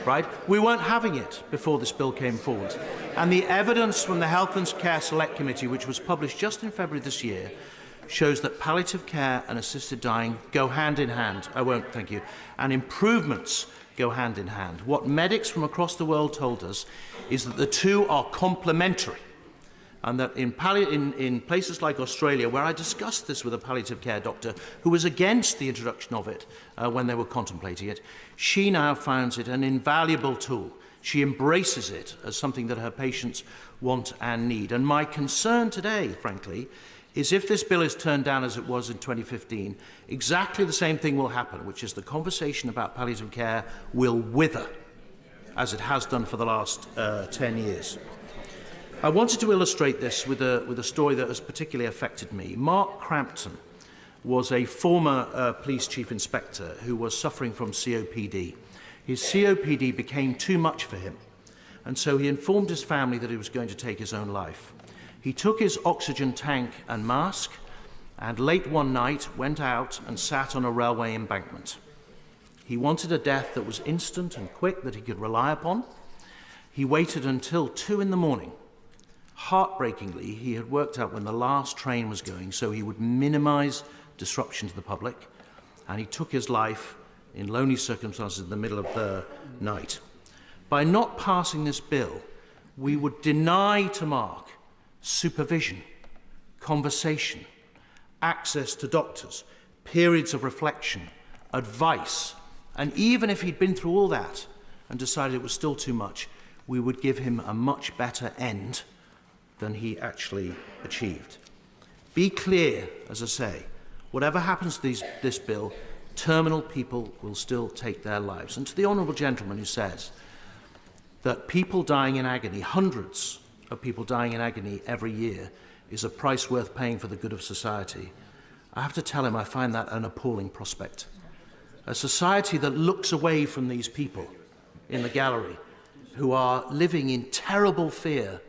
Right? We weren't having it before this bill came forward. And the evidence from the Health and Care Select Committee, which was published just in February this year, shows that palliative care and assisted dying go hand in hand. I won't, thank you. And improvements go hand in hand. What medics from across the world told us is that the two are complementary. And that in places like Australia, where I discussed this with a palliative care doctor who was against the introduction of it when they were contemplating it, she now finds it an invaluable tool. She embraces it as something that her patients want and need. And my concern today, frankly, is if this bill is turned down as it was in 2015, exactly the same thing will happen, which is the conversation about palliative care will wither, as it has done for the last 10 years. I wanted to illustrate this with a story that has particularly affected me. Mark Crampton was a former police chief inspector who was suffering from COPD. His COPD became too much for him, and so he informed his family that he was going to take his own life. He took his oxygen tank and mask, and late one night went out and sat on a railway embankment. He wanted a death that was instant and quick, that he could rely upon. He waited until 2 in the morning. Heartbreakingly, he had worked out when the last train was going, so he would minimize disruption to the public, and he took his life in lonely circumstances in the middle of the night. By not passing this bill, we would deny to Mark supervision, conversation, access to doctors, periods of reflection, advice, and even if he'd been through all that and decided it was still too much, we would give him a much better end than he actually achieved. Be clear, as I say, whatever happens to this bill, terminal people will still take their lives. And to the honourable gentleman who says that people dying in agony, hundreds of people dying in agony every year, is a price worth paying for the good of society, I have to tell him I find that an appalling prospect. A society that looks away from these people in the gallery who are living in terrible fear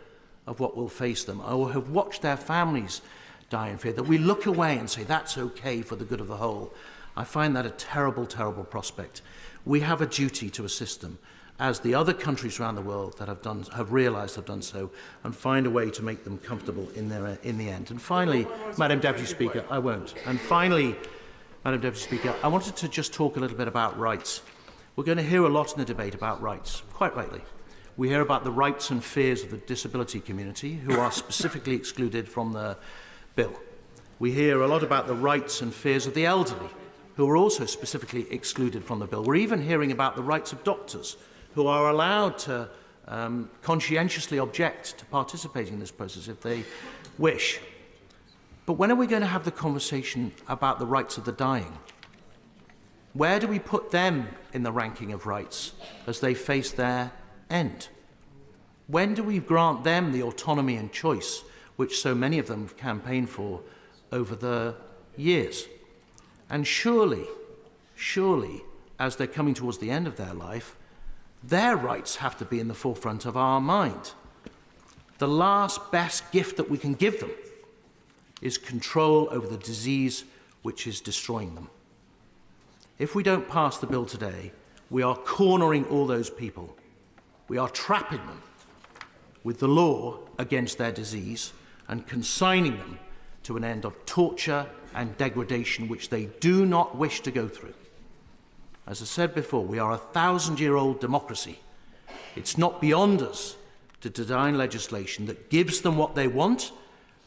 of what will face them, or have watched their families die in fear, that we look away and say that's okay for the good of the whole. I find that a terrible, terrible prospect. We have a duty to assist them, as the other countries around the world that have realised have done so, and find a way to make them comfortable in the end. And finally, Madam Deputy Speaker, I won't. And finally, Madam Deputy Speaker, I wanted to just talk a little bit about rights. We're going to hear a lot in the debate about rights, quite rightly. We hear about the rights and fears of the disability community, who are specifically excluded from the bill. We hear a lot about the rights and fears of the elderly, who are also specifically excluded from the bill. We're even hearing about the rights of doctors, who are allowed to conscientiously object to participating in this process if they wish. But when are we going to have the conversation about the rights of the dying? Where do we put them in the ranking of rights as they face their end? When do we grant them the autonomy and choice which so many of them have campaigned for over the years? And surely, as they're coming towards the end of their life, their rights have to be in the forefront of our mind. The last best gift that we can give them is control over the disease which is destroying them. If we don't pass the bill today, we are cornering all those people. We are trapping them with the law against their disease and consigning them to an end of torture and degradation which they do not wish to go through. As I said before, we are a 1,000-year-old democracy. It's not beyond us to design legislation that gives them what they want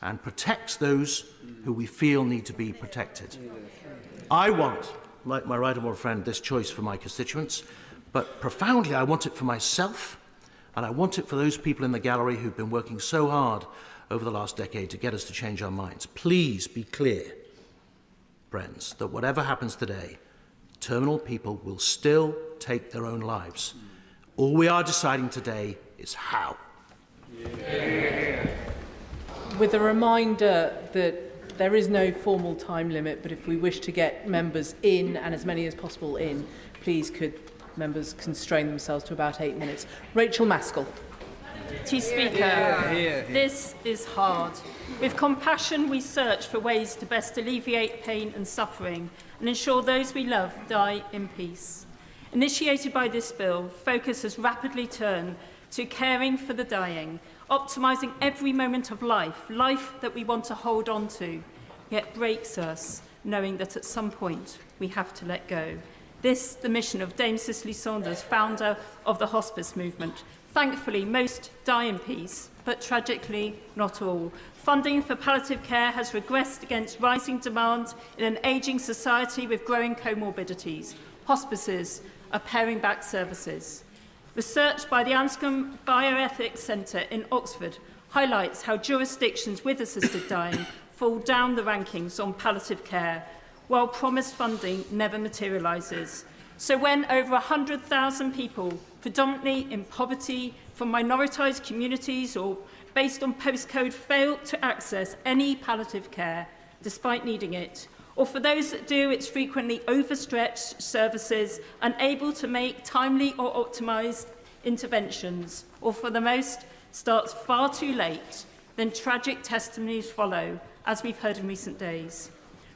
and protects those who we feel need to be protected. I want, like my right honourable friend, this choice for my constituents, but profoundly I want it for myself, and I want it for those people in the gallery who've been working so hard over the last decade to get us to change our minds. Please be clear, friends, that whatever happens today, terminal people will still take their own lives. All we are deciding today is how. With a reminder that there is no formal time limit, but if we wish to get members in, and as many as possible in, please could members constrain themselves to about 8 minutes. Rachel Maskell. Speaker, this is hard. With compassion, we search for ways to best alleviate pain and suffering and ensure those we love die in peace. Initiated by this bill, focus has rapidly turned to caring for the dying, optimising every moment of life that we want to hold on to, yet breaks us knowing that at some point we have to let go. This, the mission of Dame Cicely Saunders, founder of the hospice movement, Thankfully, most die in peace, but tragically, not all. Funding for palliative care has regressed against rising demand in an ageing society with growing comorbidities. Hospices are paring back services. Research by the Anscombe Bioethics Centre in Oxford highlights how jurisdictions with assisted dying fall down the rankings on palliative care, while promised funding never materialises. So when over 100,000 people, predominantly in poverty, from minoritised communities or based on postcode, fail to access any palliative care despite needing it, or for those that do, it's frequently overstretched services, unable to make timely or optimised interventions, or for the most, starts far too late, then tragic testimonies follow, as we've heard in recent days.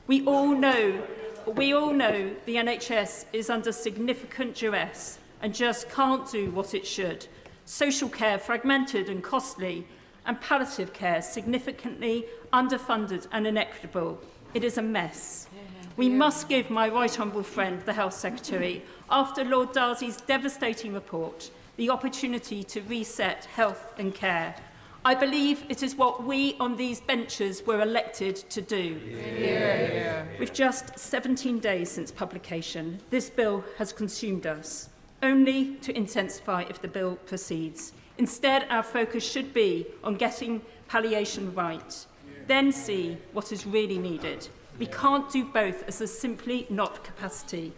We all know the NHS is under significant duress and just can't do what it should. Social care fragmented and costly, and palliative care significantly underfunded and inequitable. It is a mess. We must give my right honourable friend, the Health Secretary, after Lord Darcy's devastating report, the opportunity to reset health and care. I believe it is what we on these benches were elected to do. With just 17 days since publication, this bill has consumed us, only to intensify if the bill proceeds. Instead, our focus should be on getting palliation right, then see what is really needed. We can't do both, as there's simply not capacity.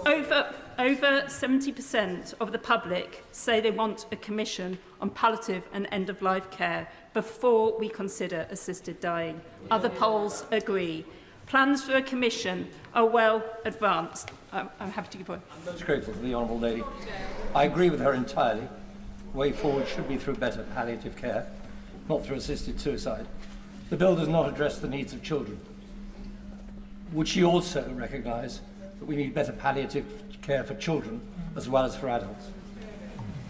Over 70% of the public say they want a commission on palliative and end-of-life care before we consider assisted dying. Other polls agree. Plans for a commission are well advanced. I'm happy to give way. I'm most grateful to the Honourable Lady. I agree with her entirely. The way forward should be through better palliative care, not through assisted suicide. The bill does not address the needs of children. Would she also recognise that we need better palliative care for children as well as for adults?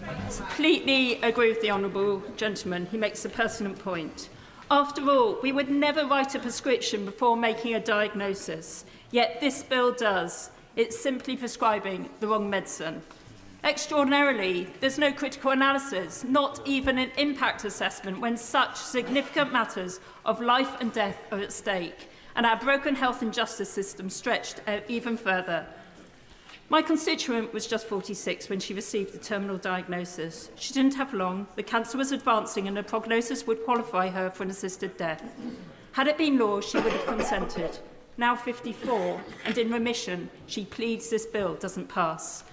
I completely agree with the honourable gentleman. He makes a pertinent point. After all, we would never write a prescription before making a diagnosis, yet this bill does. It's simply prescribing the wrong medicine. Extraordinarily, there's no critical analysis, not even an impact assessment when such significant matters of life and death are at stake, and our broken health and justice system stretched out even further. My constituent was just 46 when she received the terminal diagnosis. She didn't have long, the cancer was advancing and the prognosis would qualify her for an assisted death. Had it been law, she would have consented. Now 54 and in remission, she pleads this bill doesn't pass.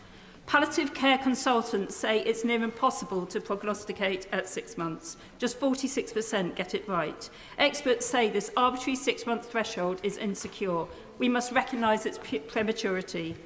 Palliative care consultants say it's near impossible to prognosticate at 6 months. Just 46% get it right. Experts say this arbitrary 6-month threshold is insecure. We must recognise its prematurity.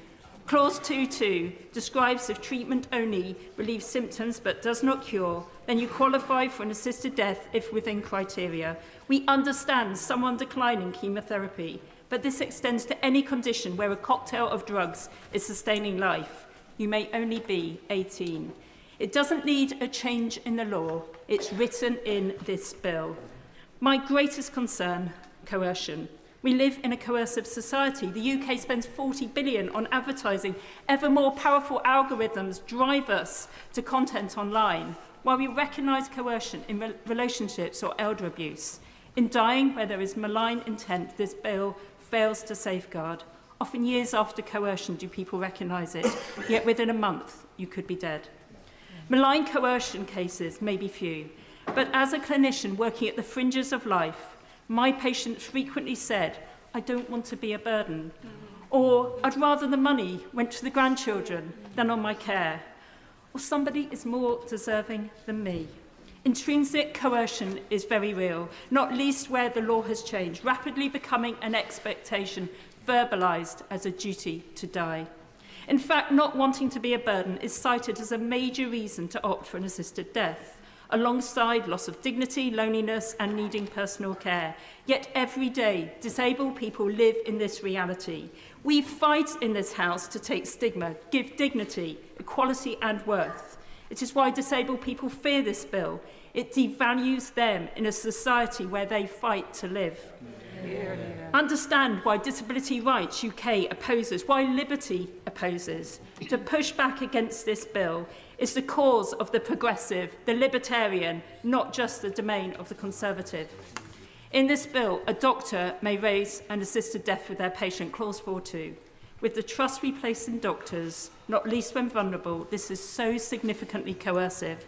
Clause 2.2 describes if treatment only relieves symptoms but does not cure, then you qualify for an assisted death if within criteria. We understand someone declining chemotherapy, but this extends to any condition where a cocktail of drugs is sustaining life. You may only be 18. It doesn't need a change in the law. It's written in this bill. My greatest concern, coercion. We live in a coercive society. The UK spends 40 billion on advertising. Ever more powerful algorithms drive us to content online, while we recognise coercion in relationships or elder abuse. In dying, where there is malign intent, this bill fails to safeguard. Often years after coercion do people recognise it, yet within a month you could be dead. Malign coercion cases may be few, but as a clinician working at the fringes of life, my patients frequently said, I don't want to be a burden, or I'd rather the money went to the grandchildren than on my care, or somebody is more deserving than me. Intrinsic coercion is very real, not least where the law has changed, rapidly becoming an expectation verbalised as a duty to die. In fact, not wanting to be a burden is cited as a major reason to opt for an assisted death, alongside loss of dignity, loneliness and needing personal care. Yet every day, disabled people live in this reality. We fight in this House to take stigma, give dignity, equality and worth. It is why disabled people fear this bill. It devalues them in a society where they fight to live. Understand why Disability Rights UK opposes, why Liberty opposes. To push back against this bill It's the cause of the progressive, the libertarian, not just the domain of the conservative. In this bill, a doctor may raise an assisted death with their patient, clause 4.2. With the trust we place in doctors, not least when vulnerable, this is so significantly coercive.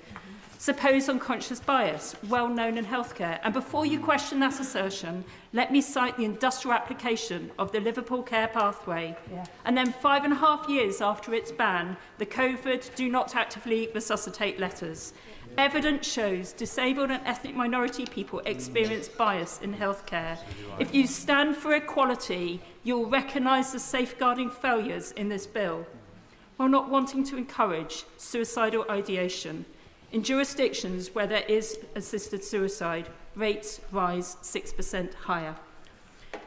Suppose unconscious bias, well known in healthcare. And before you question that assertion, let me cite the industrial application of the Liverpool Care Pathway. And then 5.5 years after its ban, the COVID do not actively resuscitate letters. Evidence shows disabled and ethnic minority people experience bias in healthcare. If you stand for equality, you'll recognise the safeguarding failures in this bill, while not wanting to encourage suicidal ideation. In jurisdictions where there is assisted suicide, rates rise 6% higher.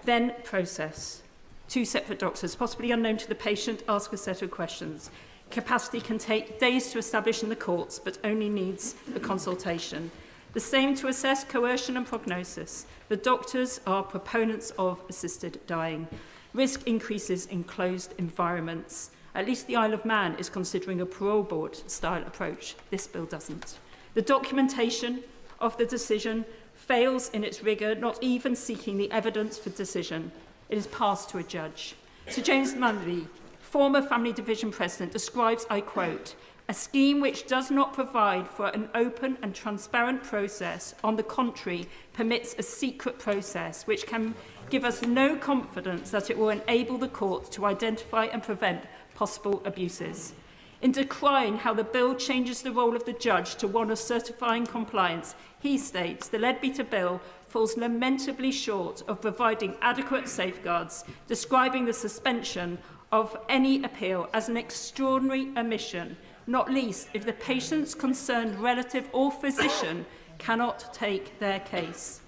Then process. 2 separate doctors, possibly unknown to the patient, ask a set of questions. Capacity can take days to establish in the courts, but only needs a consultation. The same to assess coercion and prognosis. The doctors are proponents of assisted dying. Risk increases in closed environments. At least the Isle of Man is considering a parole board style approach. This bill doesn't. The documentation of the decision fails in its rigour, not even seeking the evidence for decision. It is passed to a judge. Sir James Mundy, former Family Division President, describes, I quote, a scheme which does not provide for an open and transparent process, on the contrary, permits a secret process which can give us no confidence that it will enable the court to identify and prevent possible abuses. In decrying how the bill changes the role of the judge to one of certifying compliance, he states the Leadbeater bill falls lamentably short of providing adequate safeguards, describing the suspension of any appeal as an extraordinary omission, not least if the patient's concerned relative or physician cannot take their case.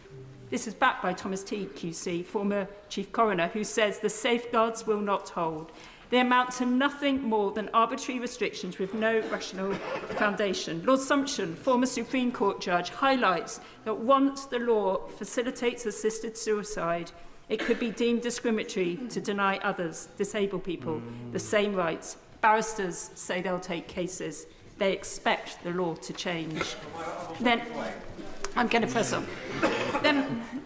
This is backed by Thomas T. QC, former Chief Coroner, who says the safeguards will not hold. They amount to nothing more than arbitrary restrictions with no rational foundation. Lord Sumption, former Supreme Court judge, highlights that once the law facilitates assisted suicide, it could be deemed discriminatory to deny others, disabled people, the same rights. Barristers say they'll take cases. They expect the law to change. Then, I'm going to press on.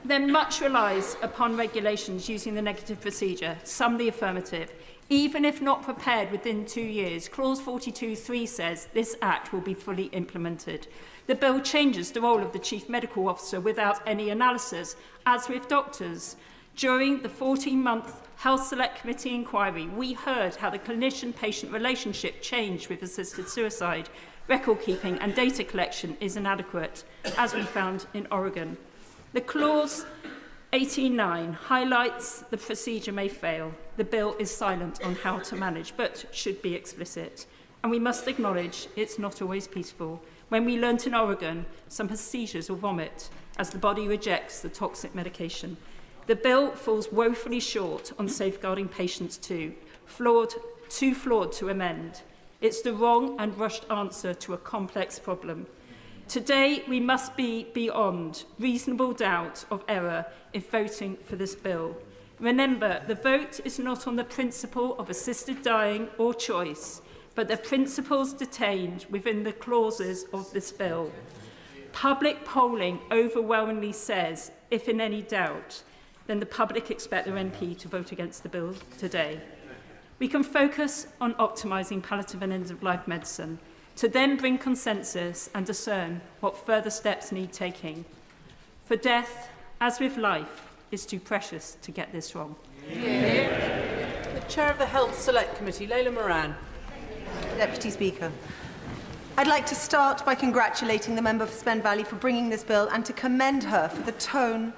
Then much relies upon regulations using the negative procedure, some the affirmative. Even if not prepared within 2 years, clause 42.3 says this Act will be fully implemented. The bill changes the role of the Chief Medical Officer without any analysis, as with doctors. During the 14-month Health Select Committee inquiry, we heard how the clinician-patient relationship changed with assisted suicide. Record keeping and data collection is inadequate, as we found in Oregon. The clause 18.9 highlights the procedure may fail. The bill is silent on how to manage, but should be explicit. And we must acknowledge it's not always peaceful. When we learnt in Oregon, some has seizures or vomit as the body rejects the toxic medication. The bill falls woefully short on safeguarding patients too flawed to amend. It's the wrong and rushed answer to a complex problem. Today, we must be beyond reasonable doubt of error if voting for this bill. Remember, the vote is not on the principle of assisted dying or choice, but the principles detained within the clauses of this bill. Public polling overwhelmingly says, if in any doubt, then the public expect their MP to vote against the bill today. We can focus on optimising palliative and end-of-life medicine, to then bring consensus and discern what further steps need taking. For death, as with life, is too precious to get this wrong. The Chair of the Health Select Committee, Leila Moran. Deputy Speaker. I'd like to start by congratulating the member for Spen Valley for bringing this bill and to commend her for the tone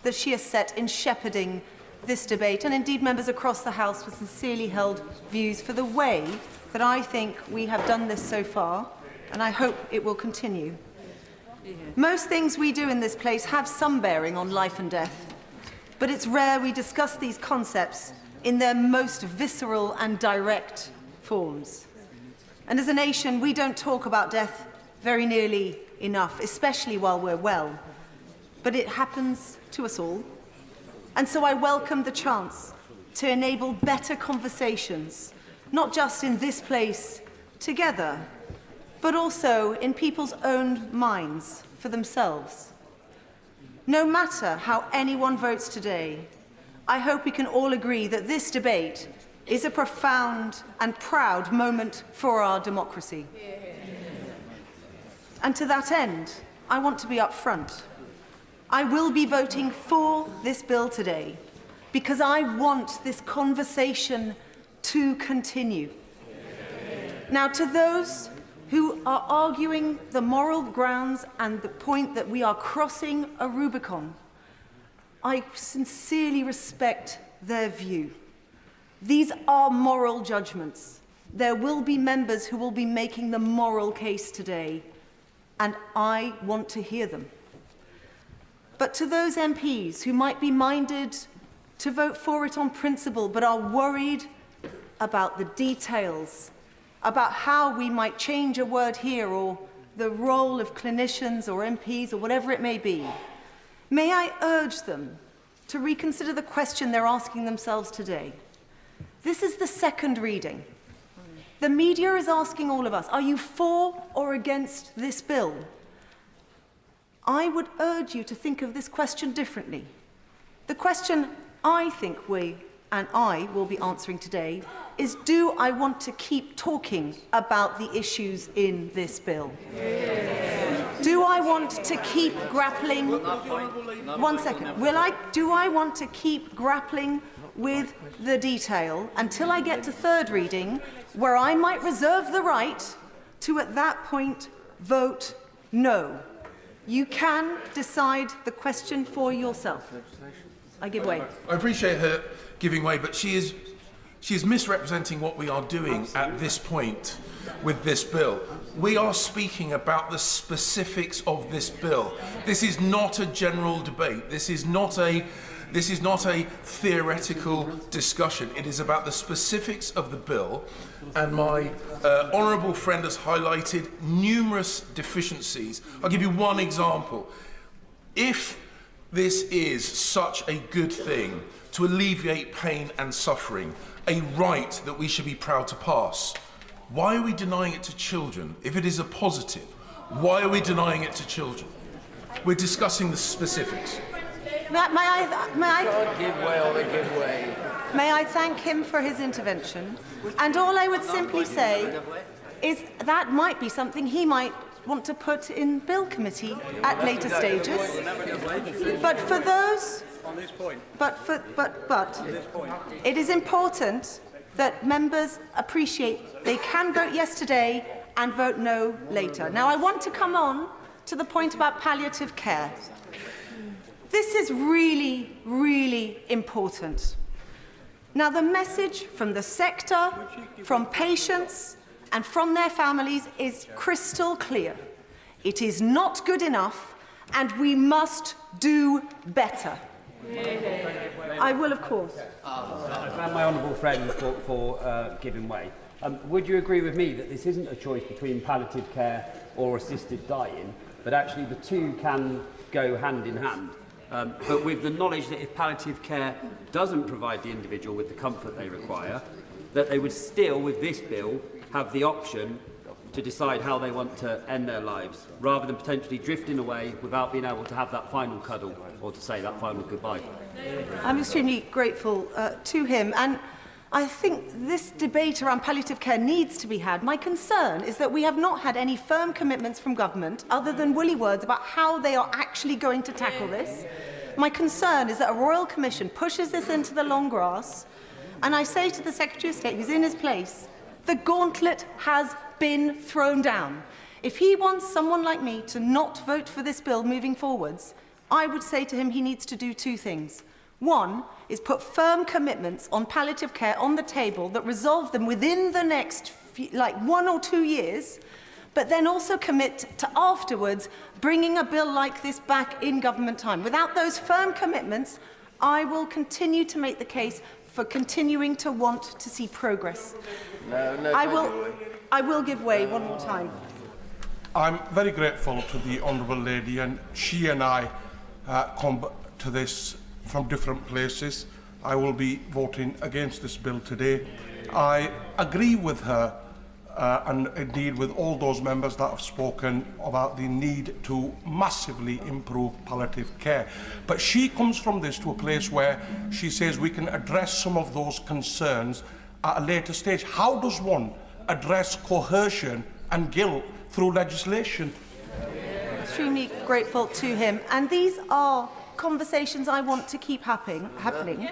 that she has set in shepherding this debate, and indeed members across the House with sincerely held views for the way that I think we have done this so far, and I hope it will continue. Most things we do in this place have some bearing on life and death, but it's rare we discuss these concepts in their most visceral and direct forms. And as a nation, we don't talk about death very nearly enough, especially while we're well. But it happens to us all. And so I welcome the chance to enable better conversations, not just in this place together, but also in people's own minds for themselves. No matter how anyone votes today, I hope we can all agree that this debate is a profound and proud moment for our democracy. And to that end, I want to be upfront. I will be voting for this bill today because I want this conversation to continue. Now, to those who are arguing the moral grounds and the point that we are crossing a Rubicon, I sincerely respect their view. These are moral judgments. There will be members who will be making the moral case today, and I want to hear them. But to those MPs who might be minded to vote for it on principle but are worried about the details, about how we might change a word here or the role of clinicians or MPs or whatever it may be, may I urge them to reconsider the question they're asking themselves today. This is the second reading. The media is asking all of us, are you for or against this bill? I would urge you to think of this question differently. The question I think we and I will be answering today is, do I want to keep talking about the issues in this bill? Do I want to keep grappling? One second. Do I want to keep grappling with the detail until I get to third reading, where I might reserve the right to, at that point, vote no? You can decide the question for yourself. I give way. I appreciate her giving way, but she is misrepresenting what we are doing at this point with this bill. We are speaking about the specifics of this bill. This is not a general debate. This is not a theoretical discussion. It is about the specifics of the bill, and my honourable friend has highlighted numerous deficiencies. I'll give you one example. If this is such a good thing to alleviate pain and suffering, a right that we should be proud to pass, why are we denying it to children? If it is a positive, why are we denying it to children? We're discussing the specifics. May I Give way or they give way. May I thank him for his intervention? And all I would simply say is that might be something he might want to put in Bill Committee at later stages. But for those, it is important that members appreciate they can vote yes today and vote no later. Now, I want to come on to the point about palliative care. This is really, really important. Now, the message from the sector, from patients, and from their families is crystal clear. It is not good enough, and we must do better. I will, of course. I thank my honourable friend for giving way. Would you agree with me that this isn't a choice between palliative care or assisted dying, but actually the two can go hand in hand? But with the knowledge that if palliative care doesn't provide the individual with the comfort they require, that they would still, with this bill, have the option to decide how they want to end their lives, rather than potentially drifting away without being able to have that final cuddle or to say that final goodbye. I'm extremely grateful to him, and I think this debate around palliative care needs to be had. My concern is that we have not had any firm commitments from government other than woolly words about how they are actually going to tackle this. My concern is that a Royal Commission pushes this into the long grass, and I say to the Secretary of State who's in his place, the gauntlet has been thrown down. If he wants someone like me to not vote for this bill moving forwards, I would say to him he needs to do two things. One is put firm commitments on palliative care on the table that resolve them within the next 1 or 2 years, but then also commit to afterwards bringing a bill like this back in government time. Without those firm commitments, I will continue to make the case for continuing to want to see progress. I will give way one more time. I'm very grateful to the honourable lady, and she and I come to this from different places. I will be voting against this bill today. I agree with her and indeed with all those members that have spoken about the need to massively improve palliative care. But she comes from this to a place where she says we can address some of those concerns at a later stage. How does one address coercion and guilt through legislation? Extremely grateful to him. And these are conversations I want to keep happening.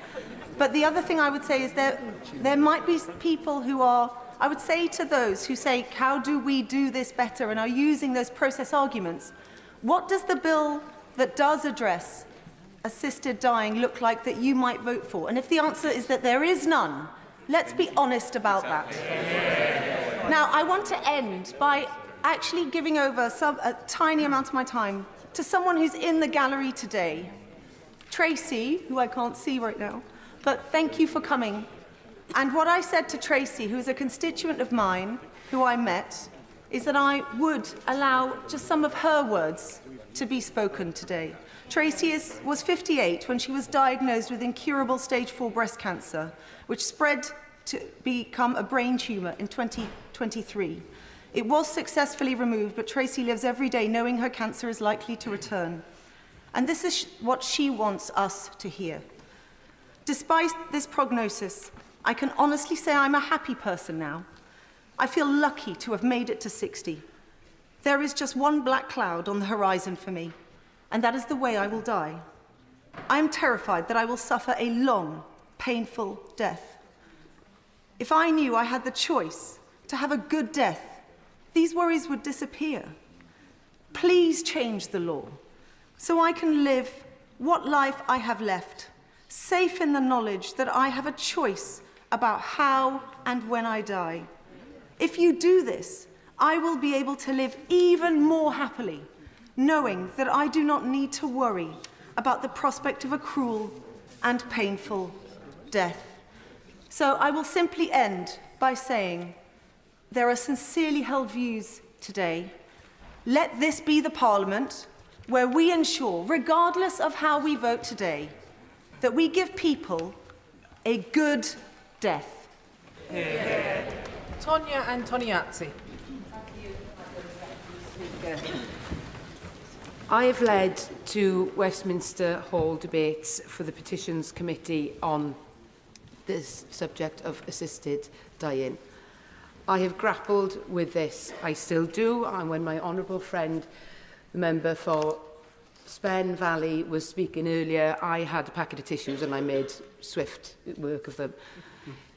But the other thing I would say is there might be people who are, I would say to those who say, how do we do this better, and are using those process arguments, what does the bill that does address assisted dying look like that you might vote for? And if the answer is that there is none, let's be honest about that. Now, I want to end by actually giving over a tiny amount of my time to someone who's in the gallery today. Tracy, who I can't see right now, but thank you for coming. And what I said to Tracy, who is a constituent of mine, who I met, is that I would allow just some of her words to be spoken today. Tracy was 58 when she was diagnosed with incurable stage 4 breast cancer, which spread to become a brain tumour in 2023. It was successfully removed, but Tracy lives every day knowing her cancer is likely to return. And this is what she wants us to hear. Despite this prognosis, I can honestly say I'm a happy person now. I feel lucky to have made it to 60. There is just one black cloud on the horizon for me, and that is the way I will die. I am terrified that I will suffer a long, painful death. If I knew I had the choice to have a good death, these worries would disappear. Please change the law so I can live what life I have left, safe in the knowledge that I have a choice about how and when I die. If you do this, I will be able to live even more happily, knowing that I do not need to worry about the prospect of a cruel and painful death. So I will simply end by saying there are sincerely held views today. Let this be the Parliament where we ensure, regardless of how we vote today, that we give people a good death. Tonya Antoniazzi. I have led 2 Westminster Hall debates for the Petitions Committee on this subject of assisted dying. I have grappled with this, I still do, and when my honourable friend, the member for Spen Valley, was speaking earlier, I had a packet of tissues and I made swift work of them.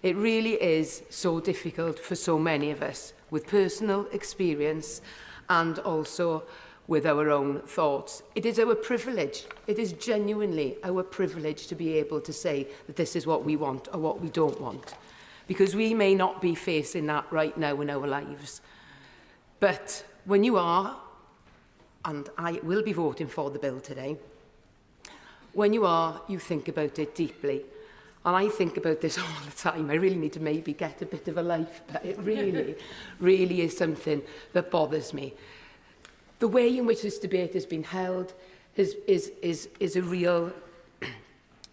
It really is so difficult for so many of us, with personal experience and also with our own thoughts. It is our privilege, it is genuinely our privilege to be able to say that this is what we want or what we don't want, because we may not be facing that right now in our lives. But when you are, and I will be voting for the bill today, when you are, you think about it deeply. And I think about this all the time. I really need to maybe get a bit of a life, but it really, really is something that bothers me. The way in which this debate has been held is a real,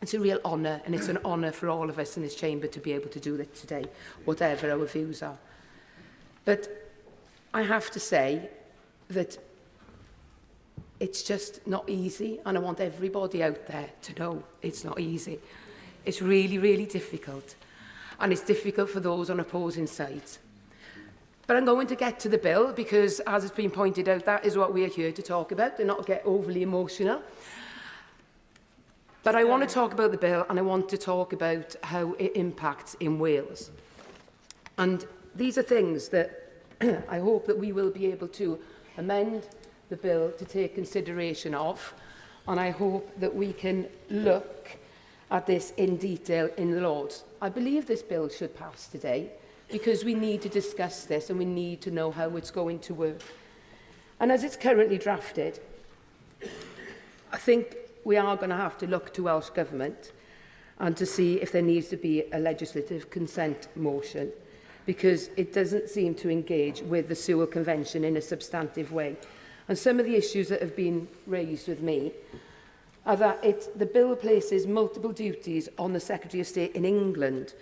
it's a real honour, and it's an honour for all of us in this chamber to be able to do it today, whatever our views are. But I have to say that it's just not easy, and I want everybody out there to know it's not easy. It's really, really difficult, and it's difficult for those on opposing sides. But I'm going to get to the bill because, as has been pointed out, that is what we are here to talk about, and not get overly emotional. But I want to talk about the bill, and I want to talk about how it impacts in Wales. And these are things that I hope that we will be able to amend the bill to take consideration of, and I hope that we can look at this in detail in the Lords. I believe this bill should pass today because we need to discuss this and we need to know how it's going to work. And as it's currently drafted, I think we are going to have to look to Welsh Government and to see if there needs to be a legislative consent motion, because it doesn't seem to engage with the Sewell Convention in a substantive way. And some of the issues that have been raised with me are that the bill places multiple duties on the Secretary of State in England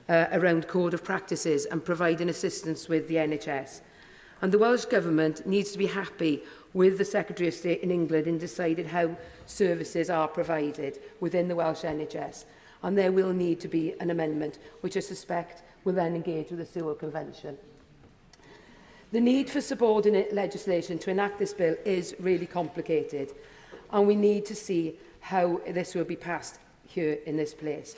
around code of practices and providing assistance with the NHS. And the Welsh Government needs to be happy with the Secretary of State in England in deciding how services are provided within the Welsh NHS. And there will need to be an amendment, which I suspect will then engage with the Sewell Convention. The need for subordinate legislation to enact this bill is really complicated, and we need to see how this will be passed here in this place.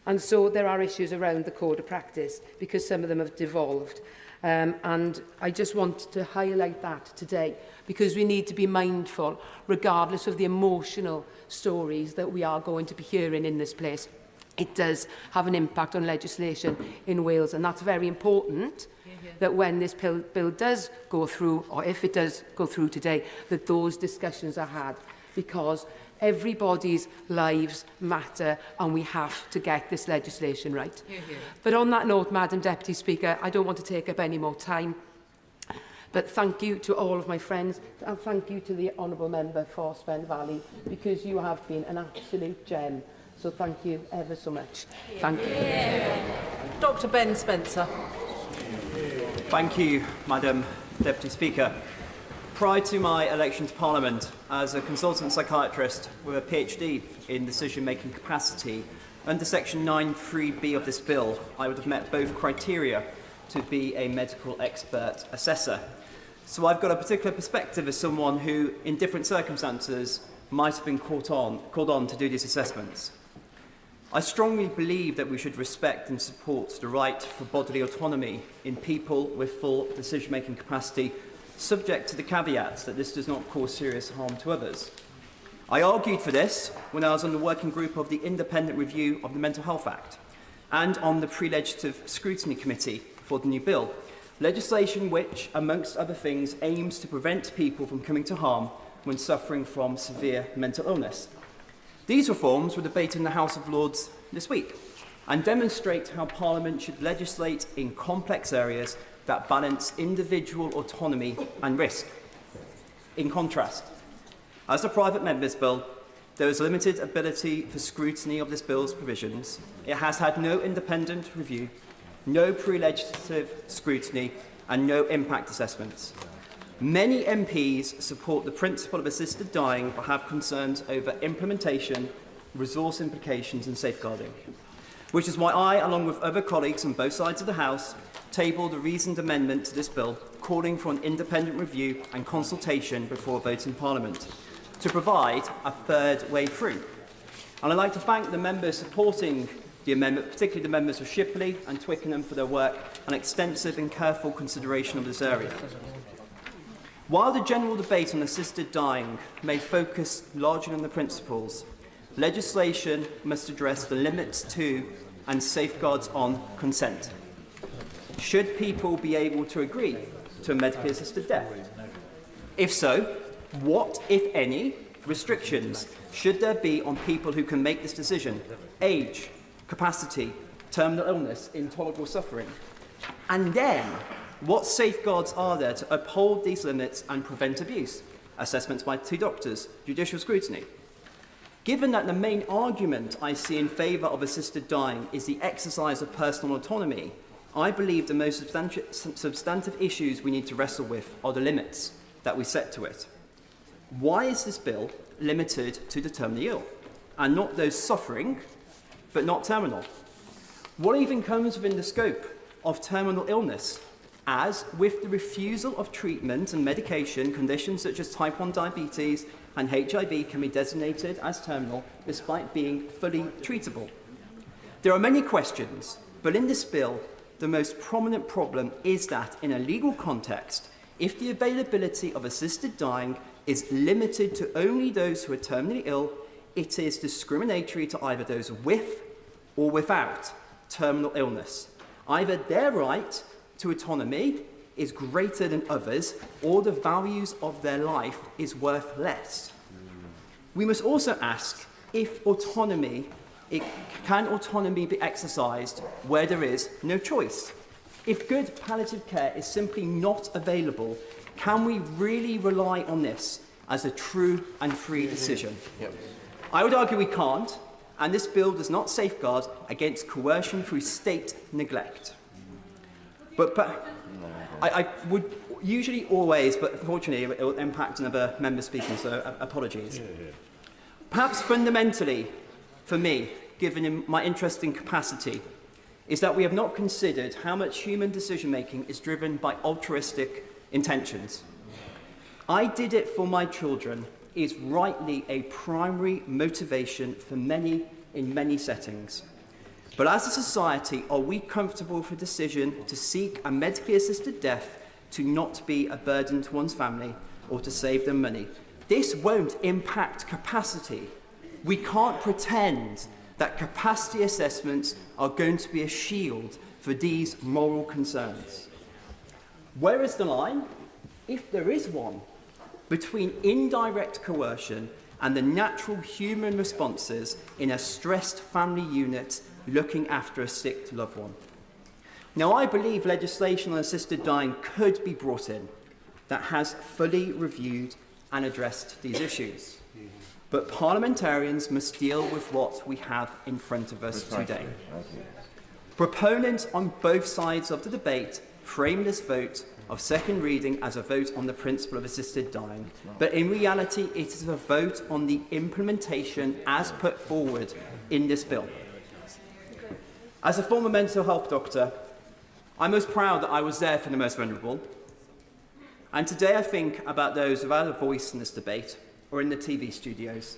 And so there are issues around the code of practice, because some of them have devolved. And I just want to highlight that today, because we need to be mindful, regardless of the emotional stories that we are going to be hearing in this place. It does have an impact on legislation in Wales, and that's very important, that when this bill does go through, or if it does go through today, that those discussions are had, because everybody's lives matter and we have to get this legislation right. But on that note, Madam Deputy Speaker, I don't want to take up any more time, but thank you to all of my friends, and thank you to the Honourable Member for Spen Valley, because you have been an absolute gem. So thank you ever so much. Thank you. Dr. Ben Spencer. Thank you, Madam Deputy Speaker. Prior to my election to Parliament, as a consultant psychiatrist with a PhD in decision-making capacity, under Section 9(3)(b) of this bill, I would have met both criteria to be a medical expert assessor. So I've got a particular perspective as someone who, in different circumstances, might have been called on to do these assessments. I strongly believe that we should respect and support the right for bodily autonomy in people with full decision-making capacity, subject to the caveats that this does not cause serious harm to others. I argued for this when I was on the working group of the Independent Review of the Mental Health Act and on the Pre-Legislative Scrutiny Committee for the new bill, legislation which, amongst other things, aims to prevent people from coming to harm when suffering from severe mental illness. These reforms were debated in the House of Lords this week and demonstrate how Parliament should legislate in complex areas that balance individual autonomy and risk. In contrast, as a private member's bill, there is limited ability for scrutiny of this bill's provisions. It has had no independent review, no pre-legislative scrutiny, and no impact assessments. Many MPs support the principle of assisted dying but have concerns over implementation, resource implications and safeguarding, which is why I, along with other colleagues on both sides of the House, tabled a reasoned amendment to this bill calling for an independent review and consultation before a vote in Parliament to provide a third way through. And I'd like to thank the members supporting the amendment, particularly the members of Shipley and Twickenham, for their work and extensive and careful consideration of this area. While the general debate on assisted dying may focus largely on the principles, legislation must address the limits to and safeguards on consent. Should people be able to agree to a medically assisted death? If so, what, if any, restrictions should there be on people who can make this decision? Age, capacity, terminal illness, intolerable suffering. And then, what safeguards are there to uphold these limits and prevent abuse? Assessments by 2 doctors, judicial scrutiny. Given that the main argument I see in favour of assisted dying is the exercise of personal autonomy, I believe the most substantive issues we need to wrestle with are the limits that we set to it. Why is this bill limited to the terminally ill, and not those suffering, but not terminal? What even comes within the scope of terminal illness? As with the refusal of treatment and medication, conditions such as type 1 diabetes and HIV can be designated as terminal despite being fully treatable. There are many questions, but in this bill, the most prominent problem is that in a legal context, if the availability of assisted dying is limited to only those who are terminally ill, it is discriminatory to either those with or without terminal illness. Either their right to autonomy is greater than others, or the values of their life is worth less. We must also ask if can autonomy be exercised where there is no choice? If good palliative care is simply not available, can we really rely on this as a true and free decision? I would argue we can't, and this bill does not safeguard against coercion through state neglect. But I would usually always, but unfortunately it will impact another member speaking, so apologies. Perhaps fundamentally, for me, given my interest in capacity, is that we have not considered how much human decision-making is driven by altruistic intentions. I did it for my children is rightly a primary motivation for many in many settings. But as a society, are we comfortable with the decision to seek a medically assisted death to not be a burden to one's family or to save them money? This won't impact capacity. We can't pretend that capacity assessments are going to be a shield for these moral concerns. Where is the line, if there is one, between indirect coercion and the natural human responses in a stressed family unit looking after a sick loved one? Now, I believe legislation on assisted dying could be brought in that has fully reviewed and addressed these issues. But parliamentarians must deal with what we have in front of us today. Proponents on both sides of the debate frame this vote of second reading as a vote on the principle of assisted dying, but in reality it is a vote on the implementation as put forward in this bill. As a former mental health doctor, I'm most proud that I was there for the most vulnerable, and today I think about those without a voice in this debate or in the TV studios.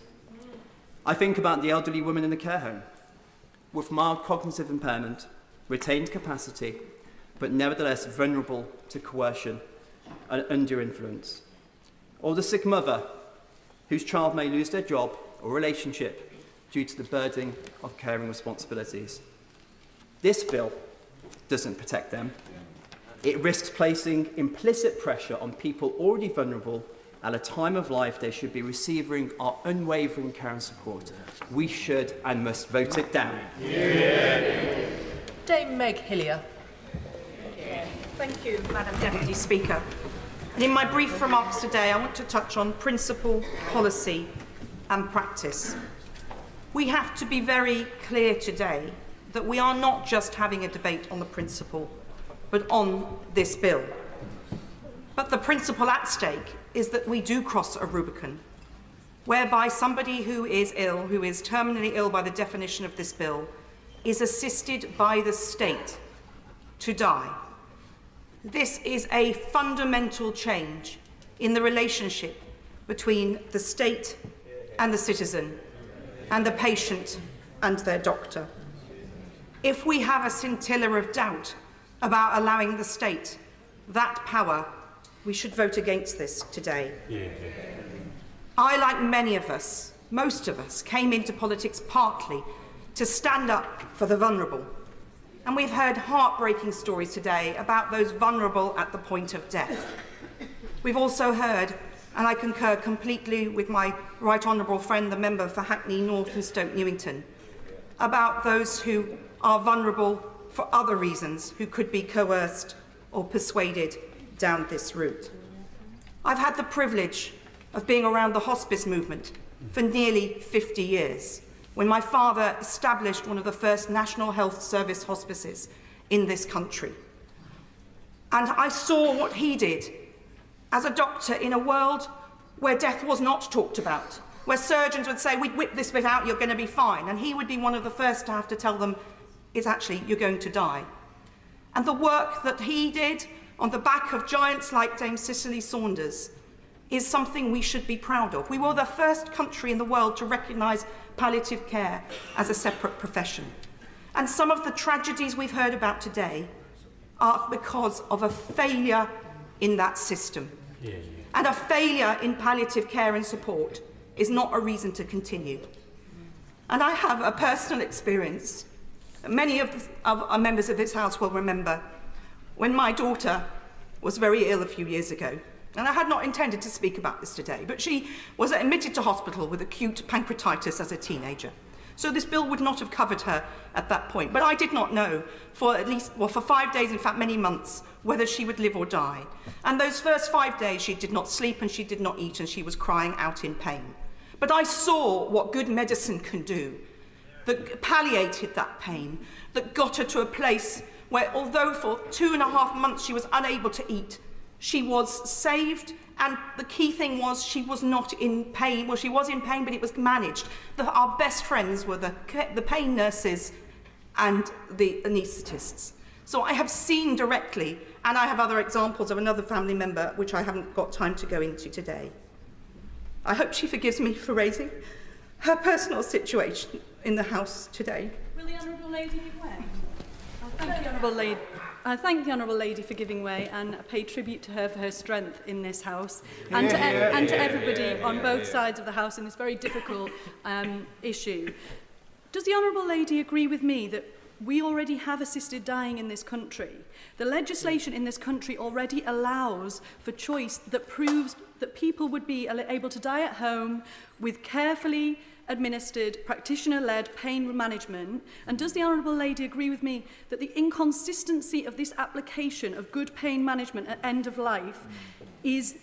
I think about the elderly woman in the care home with mild cognitive impairment, retained capacity, but nevertheless vulnerable to coercion and undue influence. Or the sick mother whose child may lose their job or relationship due to the burden of caring responsibilities. This bill doesn't protect them. It risks placing implicit pressure on people already vulnerable at a time of life they should be receiving our unwavering care and support. We should and must vote it down. Yeah. Dame Meg Hillier. Thank you, Madam Deputy Speaker. And in my brief remarks today, I want to touch on principle, policy and practice. We have to be very clear today that we are not just having a debate on the principle, but on this bill. But the principle at stake is that we do cross a Rubicon, whereby somebody who is ill, who is terminally ill by the definition of this bill, is assisted by the state to die. This is a fundamental change in the relationship between the state and the citizen, and the patient and their doctor. If we have a scintilla of doubt about allowing the state that power, we should vote against this today. Yeah. I, like many of us, most of us, came into politics partly to stand up for the vulnerable. And we've heard heartbreaking stories today about those vulnerable at the point of death. We've also heard, and I concur completely with my right honourable friend, the member for Hackney North and Stoke Newington, about those who are vulnerable for other reasons, who could be coerced or persuaded down this route. I've had the privilege of being around the hospice movement for nearly 50 years, when my father established one of the first National Health Service hospices in this country. And I saw what he did as a doctor in a world where death was not talked about, where surgeons would say, "We'd whip this bit out, you're going to be fine." And he would be one of the first to have to tell them, "It's actually, you're going to die." And the work that he did on the back of giants like Dame Cicely Saunders is something we should be proud of. We were the first country in the world to recognise palliative care as a separate profession. And some of the tragedies we've heard about today are because of a failure in that system. And a failure in palliative care and support is not a reason to continue. And I have a personal experience. Many of our members of this House will remember when my daughter was very ill a few years ago. And I had not intended to speak about this today, but she was admitted to hospital with acute pancreatitis as a teenager. So this bill would not have covered her at that point. But I did not know for for 5 days, in fact many months, whether she would live or die. And those first 5 days she did not sleep and she did not eat and she was crying out in pain. But I saw what good medicine can do that palliated that pain, that got her to a place where, although for 2.5 months she was unable to eat, she was saved, and the key thing was she was not in pain. Well, she was in pain, but it was managed. Our best friends were the pain nurses and the anaesthetists. So I have seen directly, and I have other examples of another family member, which I haven't got time to go into today. I hope she forgives me for raising her personal situation in the House today. Will the Honourable Lady give way? Thank the Honourable Lady for giving way, and pay tribute to her for her strength in this House, and to everybody on both sides of the House in this very difficult issue. Does the Honourable Lady agree with me that we already have assisted dying in this country? The legislation in this country already allows for choice that proves that people would be able to die at home with carefully administered, practitioner-led pain management. And does the Honourable Lady agree with me that the inconsistency of this application of good pain management at end of life is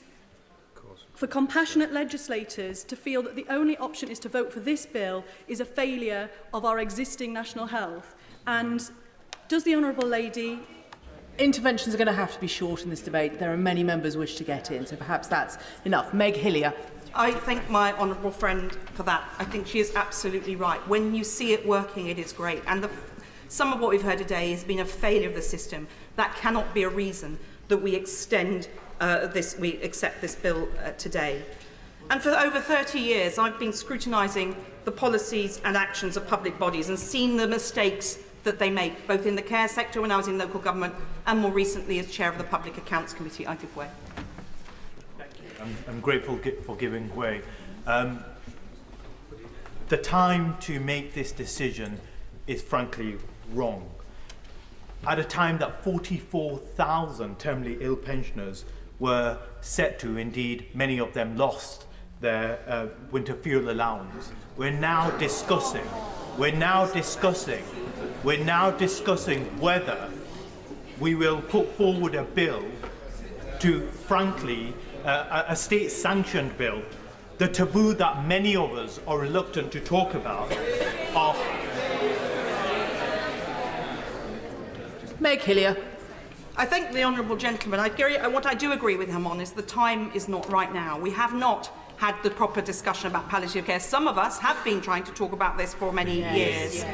for compassionate legislators to feel that the only option is to vote for this bill is a failure of our existing national health? And does the Honourable Lady... Interventions are going to have to be short in this debate. There are many members who wish to get in, so perhaps that's enough. Meg Hillier. I thank my honourable friend for that. I think she is absolutely right. When you see it working, it is great. And some of what we've heard today has been a failure of the system. That cannot be a reason that we we accept this bill today. And for over 30 years, I've been scrutinising the policies and actions of public bodies and seen the mistakes that they make, both in the care sector when I was in local government and more recently as chair of the Public Accounts Committee. I give way. I'm grateful for giving way. The time to make this decision is frankly wrong. At a time that 44,000 terminally ill pensioners were set to, indeed many of them lost their winter fuel allowance, we're now discussing whether we will put forward a bill to, frankly, a state-sanctioned bill. The taboo that many of us are reluctant to talk about are... Meg Hillier. I thank the honourable gentleman. What I do agree with him on is the time is not right now. We have not had the proper discussion about palliative care. Some of us have been trying to talk about this for many years,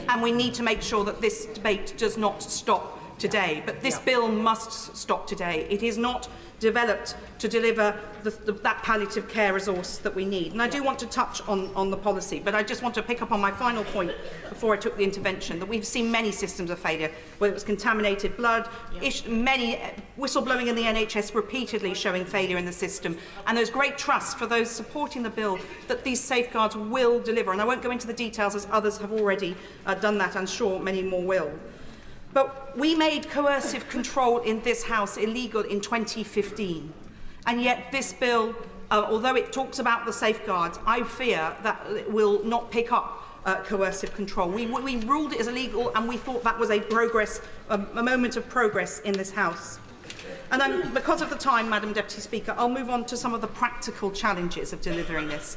and we need to make sure that this debate does not stop today. But this bill must stop today. It is not developed to deliver that palliative care resource that we need. And I do want to touch on the policy, but I just want to pick up on my final point before I took the intervention, that we've seen many systems of failure, whether it was contaminated blood, many whistleblowing in the NHS repeatedly showing failure in the system, and there's great trust for those supporting the bill that these safeguards will deliver. And I won't go into the details as others have already done that. I'm sure many more will. But we made coercive control in this House illegal in 2015. And yet this bill, although it talks about the safeguards, I fear that it will not pick up coercive control. We ruled it as illegal, and we thought that was a moment of progress in this House. And because of the time, Madam Deputy Speaker, I'll move on to some of the practical challenges of delivering this.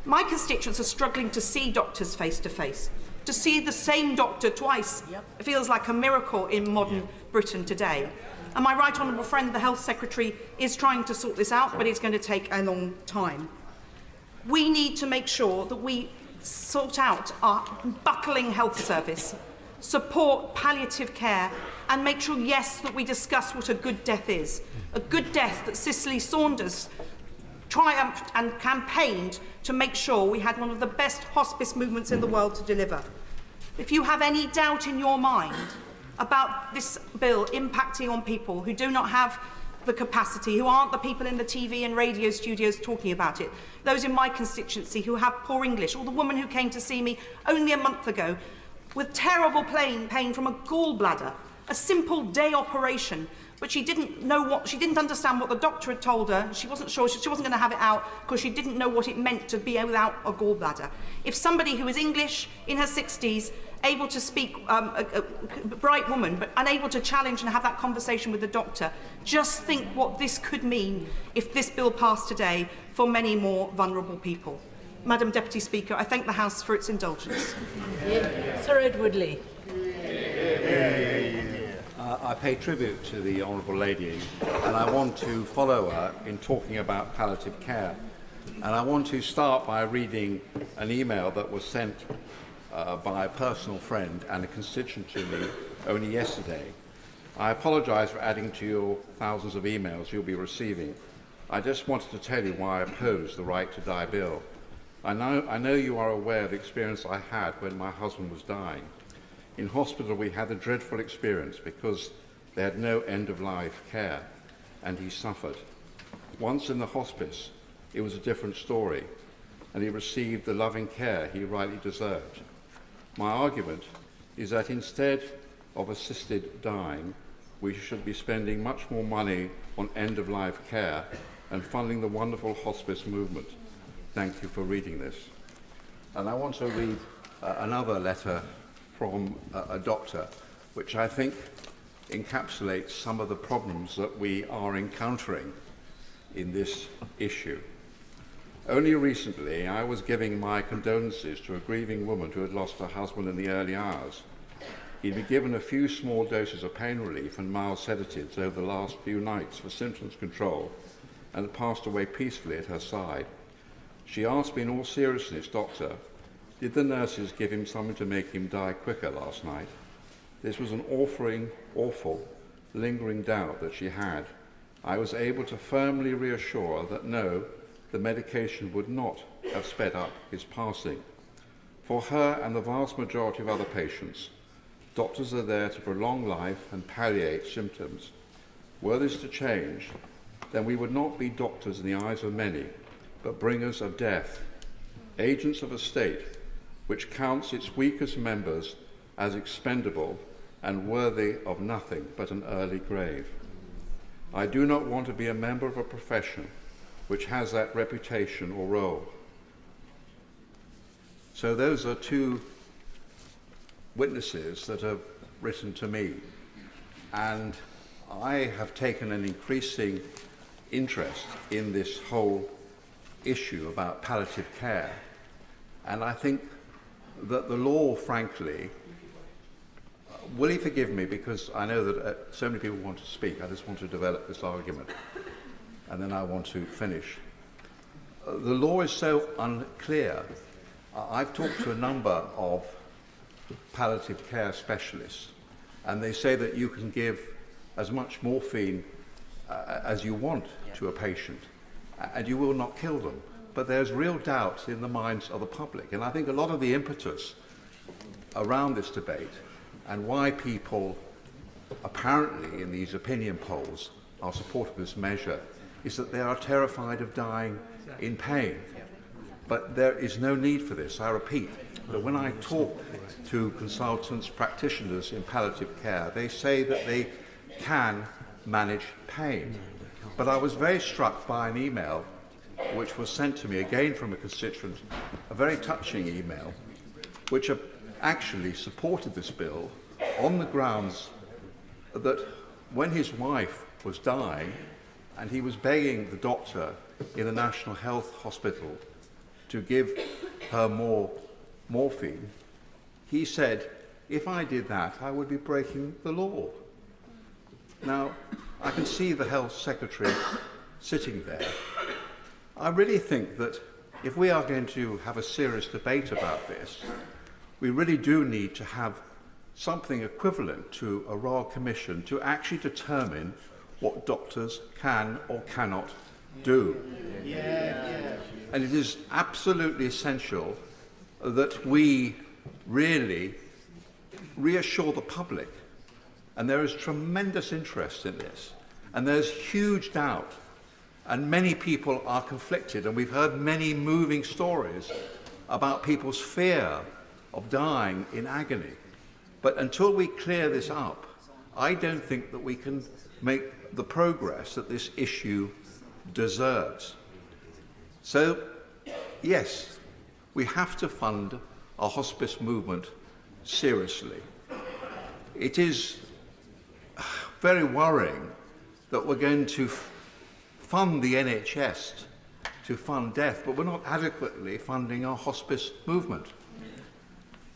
My constituents are struggling to see doctors face to face. To see the same doctor twice feels like a miracle in modern Britain today. And my right honourable friend, the Health Secretary, is trying to sort this out, but it's going to take a long time. We need to make sure that we sort out our buckling health service, support palliative care, and make sure, yes, that we discuss what a good death is. A good death that Cicely Saunders triumphed and campaigned to make sure we had one of the best hospice movements in the world to deliver. If you have any doubt in your mind about this bill impacting on people who do not have the capacity, who aren't the people in the TV and radio studios talking about it, those in my constituency who have poor English, or the woman who came to see me only a month ago with terrible pain from a gallbladder, a simple day operation, but she didn't understand what the doctor had told her. She wasn't sure, she wasn't going to have it out because she didn't know what it meant to be without a gallbladder. If somebody who is English, in her 60s, able to speak, a bright woman, but unable to challenge and have that conversation with the doctor, just think what this could mean if this bill passed today for many more vulnerable people. Madam Deputy Speaker, I thank the House for its indulgence. Sir Edward Lee. I pay tribute to the Honourable Lady, and I want to follow her in talking about palliative care. And I want to start by reading an email that was sent by a personal friend and a constituent to me only yesterday. I apologise for adding to your thousands of emails you'll be receiving. I just wanted to tell you why I oppose the Right to Die bill. I know you are aware of the experience I had when my husband was dying. In hospital, we had a dreadful experience because they had no end-of-life care, and he suffered. Once in the hospice, it was a different story, and he received the loving care he rightly deserved. My argument is that instead of assisted dying, we should be spending much more money on end-of-life care and funding the wonderful hospice movement. Thank you for reading this. And I want to read another letter from a doctor, which I think encapsulates some of the problems that we are encountering in this issue. Only recently, I was giving my condolences to a grieving woman who had lost her husband in the early hours. He'd been given a few small doses of pain relief and mild sedatives over the last few nights for symptoms control, and had passed away peacefully at her side. She asked me in all seriousness, "Doctor, did the nurses give him something to make him die quicker last night?" This was an awful, lingering doubt that she had. I was able to firmly reassure her that no, the medication would not have sped up his passing. For her and the vast majority of other patients, doctors are there to prolong life and palliate symptoms. Were this to change, then we would not be doctors in the eyes of many, but bringers of death, agents of a state which counts its weakest members as expendable and worthy of nothing but an early grave. I do not want to be a member of a profession which has that reputation or role. So those are two witnesses that have written to me, and I have taken an increasing interest in this whole issue about palliative care, and I think that the law, frankly, will you forgive me because I know that so many people want to speak. I just want to develop this argument and then I want to finish. The law is so unclear. I've talked to a number of palliative care specialists, and they say that you can give as much morphine as you want to a patient, and you will not kill them. But there's real doubt in the minds of the public, and I think a lot of the impetus around this debate and why people apparently in these opinion polls are supportive of this measure is that they are terrified of dying in pain. But there is no need for this. I repeat that when I talk to consultants, practitioners in palliative care, they say that they can manage pain. But I was very struck by an email which was sent to me again from a constituent, a very touching email, which actually supported this bill on the grounds that when his wife was dying and he was begging the doctor in the National Health Hospital to give her more morphine, he said, if I did that, I would be breaking the law. Now, I can see the Health Secretary sitting there. I really think that if we are going to have a serious debate about this, we really do need to have something equivalent to a Royal Commission to actually determine what doctors can or cannot do. And it is absolutely essential that we really reassure the public, and there is tremendous interest in this, and there's huge doubt, and many people are conflicted, and we've heard many moving stories about people's fear of dying in agony. But until we clear this up, I don't think that we can make the progress that this issue deserves. So, yes, we have to fund our hospice movement seriously. It is very worrying that we're going to fund the NHS to fund death, but we're not adequately funding our hospice movement.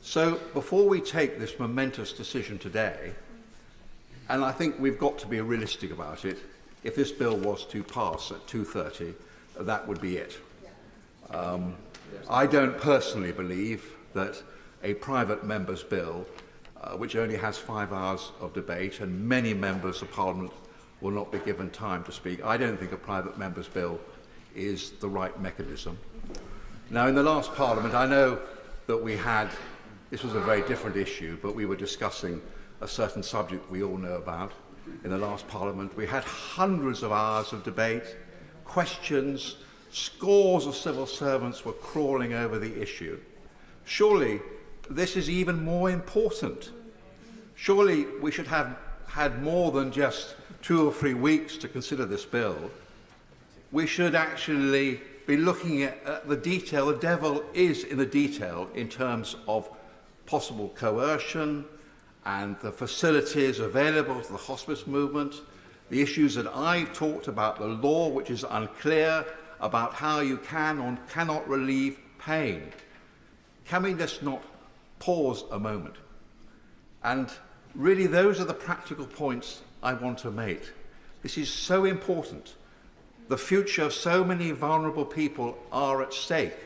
So before we take this momentous decision today, and I think we've got to be realistic about it, if this bill was to pass at 2:30, that would be it. I don't personally believe that a private member's bill, which only has 5 hours of debate and many members of Parliament will not be given time to speak, I don't think a private member's bill is the right mechanism. Now, in the last Parliament, I know that this was a very different issue, but we were discussing a certain subject we all know about. In the last Parliament, we had hundreds of hours of debate, questions, scores of civil servants were crawling over the issue. Surely this is even more important. Surely we should have had more than just 2 or 3 weeks to consider this bill. We should actually be looking at the detail. The devil is in the detail in terms of possible coercion and the facilities available to the hospice movement, the issues that I've talked about, the law which is unclear about how you can or cannot relieve pain. Can we just not pause a moment? And really, those are the practical points I want to make. This is so important. The future of so many vulnerable people are at stake.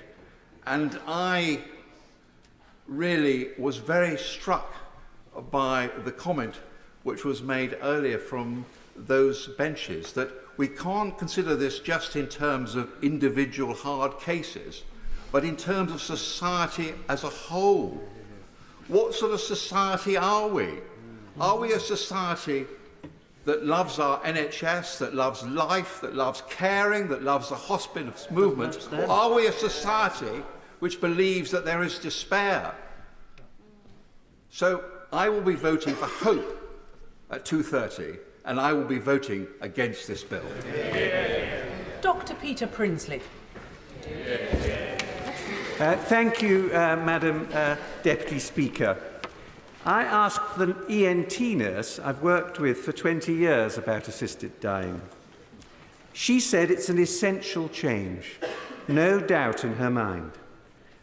And I really was very struck by the comment which was made earlier from those benches, that we can't consider this just in terms of individual hard cases, but in terms of society as a whole. What sort of society are we? Are we a society that loves our NHS, that loves life, that loves caring, that loves the hospice movement? Or are we a society which believes that there is despair? So I will be voting for hope at 2:30, and I will be voting against this bill. Dr. Peter Prinsley. Thank you, Madam Deputy Speaker. I asked the ENT nurse I've worked with for 20 years about assisted dying. She said it's an essential change, no doubt in her mind.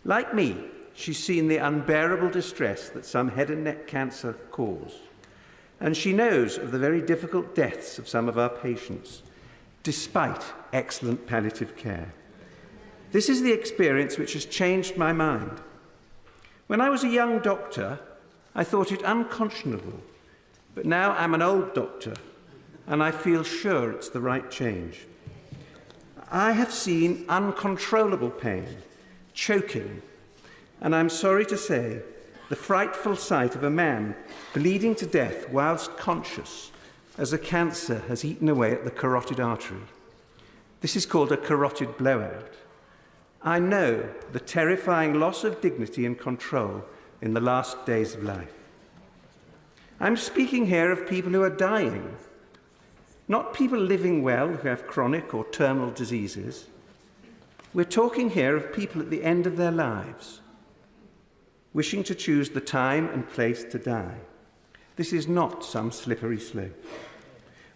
Like me, she's seen the unbearable distress that some head and neck cancer cause. And she knows of the very difficult deaths of some of our patients, despite excellent palliative care. This is the experience which has changed my mind. When I was a young doctor, I thought it unconscionable, but now I'm an old doctor, and I feel sure it's the right change. I have seen uncontrollable pain, choking, and I'm sorry to say, the frightful sight of a man bleeding to death whilst conscious as a cancer has eaten away at the carotid artery. This is called a carotid blowout. I know the terrifying loss of dignity and control in the last days of life. I'm speaking here of people who are dying, not people living well who have chronic or terminal diseases. We're talking here of people at the end of their lives, wishing to choose the time and place to die. This is not some slippery slope.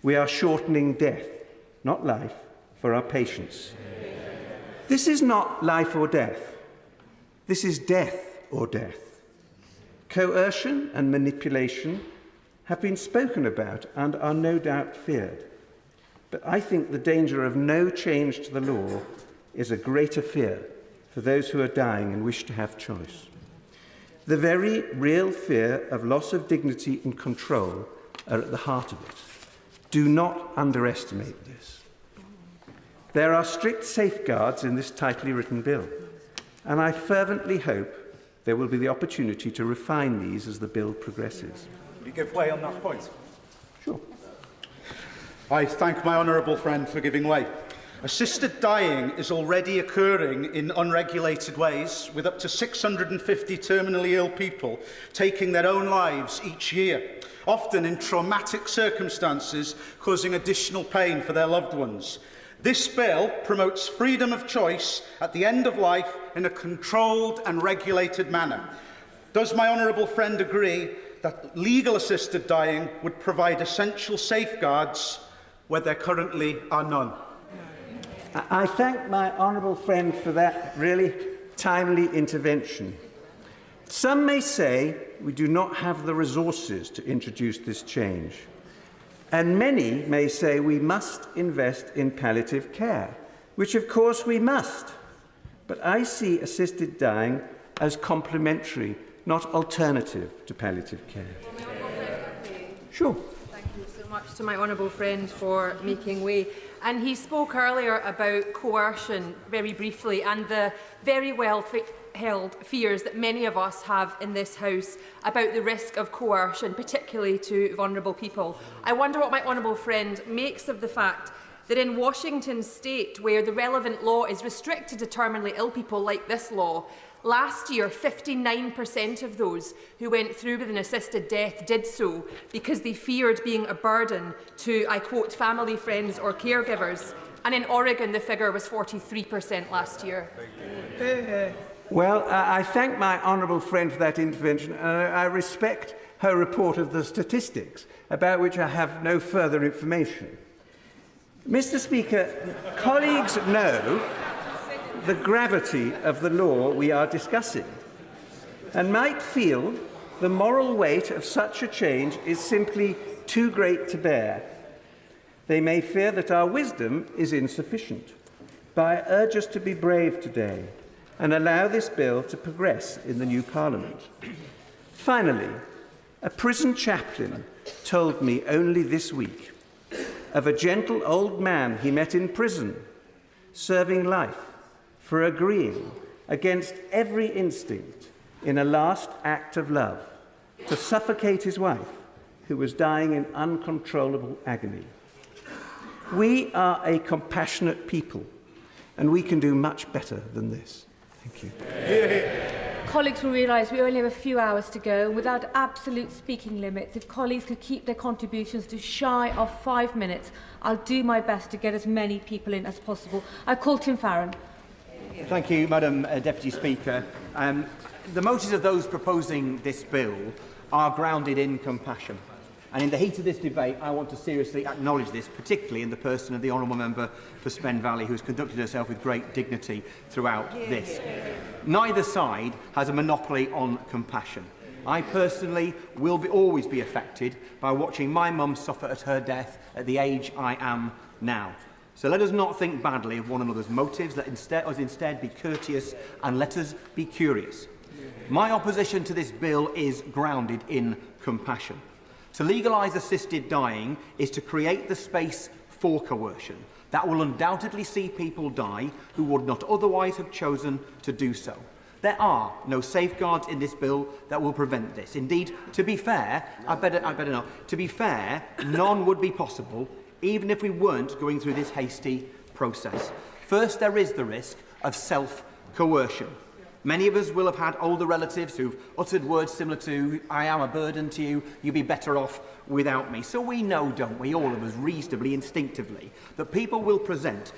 We are shortening death, not life, for our patients. This is not life or death. This is death or death. Coercion and manipulation have been spoken about and are no doubt feared. But I think the danger of no change to the law is a greater fear for those who are dying and wish to have choice. The very real fear of loss of dignity and control are at the heart of it. Do not underestimate this. There are strict safeguards in this tightly written bill, and I fervently hope there will be the opportunity to refine these as the bill progresses. Will you give way on that point? Sure. I thank my honourable friend for giving way. Assisted dying is already occurring in unregulated ways, with up to 650 terminally ill people taking their own lives each year, often in traumatic circumstances, causing additional pain for their loved ones. This bill promotes freedom of choice at the end of life in a controlled and regulated manner. Does my honourable friend agree that legal assisted dying would provide essential safeguards where there currently are none? I thank my honourable friend for that really timely intervention. Some may say we do not have the resources to introduce this change, and many may say we must invest in palliative care, which of course we must. But I see assisted dying as complementary, not alternative to palliative care. Sure. Thank you so much to my honourable friend for making way. And he spoke earlier about coercion very briefly and the very well-held fears that many of us have in this House about the risk of coercion, particularly to vulnerable people. I wonder what my honourable friend makes of the fact that in Washington state, where the relevant law is restricted to terminally ill people like this law, last year 59% of those who went through with an assisted death did so because they feared being a burden to, I quote, family, friends or caregivers. And in Oregon, the figure was 43% last year. Well, I thank my honourable friend for that intervention, and I respect her report of the statistics, about which I have no further information. Mr. Speaker, colleagues know the gravity of the law we are discussing and might feel the moral weight of such a change is simply too great to bear. They may fear that our wisdom is insufficient, but I urge us to be brave today and allow this bill to progress in the new Parliament. Finally, a prison chaplain told me only this week of a gentle old man he met in prison, serving life for agreeing against every instinct in a last act of love to suffocate his wife, who was dying in uncontrollable agony. We are a compassionate people, and we can do much better than this. Thank you. Colleagues will realise we only have a few hours to go, and without absolute speaking limits, if colleagues could keep their contributions to shy of 5 minutes, I'll do my best to get as many people in as possible. I call Tim Farron. Thank you, Madam Deputy Speaker. The motives of those proposing this bill are grounded in compassion. And in the heat of this debate, I want to seriously acknowledge this, particularly in the person of the Honourable Member for Spen Valley, who has conducted herself with great dignity throughout this. Neither side has a monopoly on compassion. I personally will always be affected by watching my mum suffer at her death at the age I am now. So let us not think badly of one another's motives. Let us instead be courteous and let us be curious. My opposition to this bill is grounded in compassion. To legalise assisted dying is to create the space for coercion that will undoubtedly see people die who would not otherwise have chosen to do so. There are no safeguards in this bill that will prevent this. Indeed, to be fair, to be fair, none would be possible even if we weren't going through this hasty process. First, there is the risk of self-coercion. Many of us will have had older relatives who've uttered words similar to, "I am a burden to you, you'd be better off without me." So we know, don't we, all of us reasonably, instinctively, that people will present,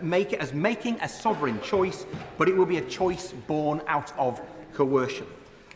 make it as making a sovereign choice, but it will be a choice born out of coercion.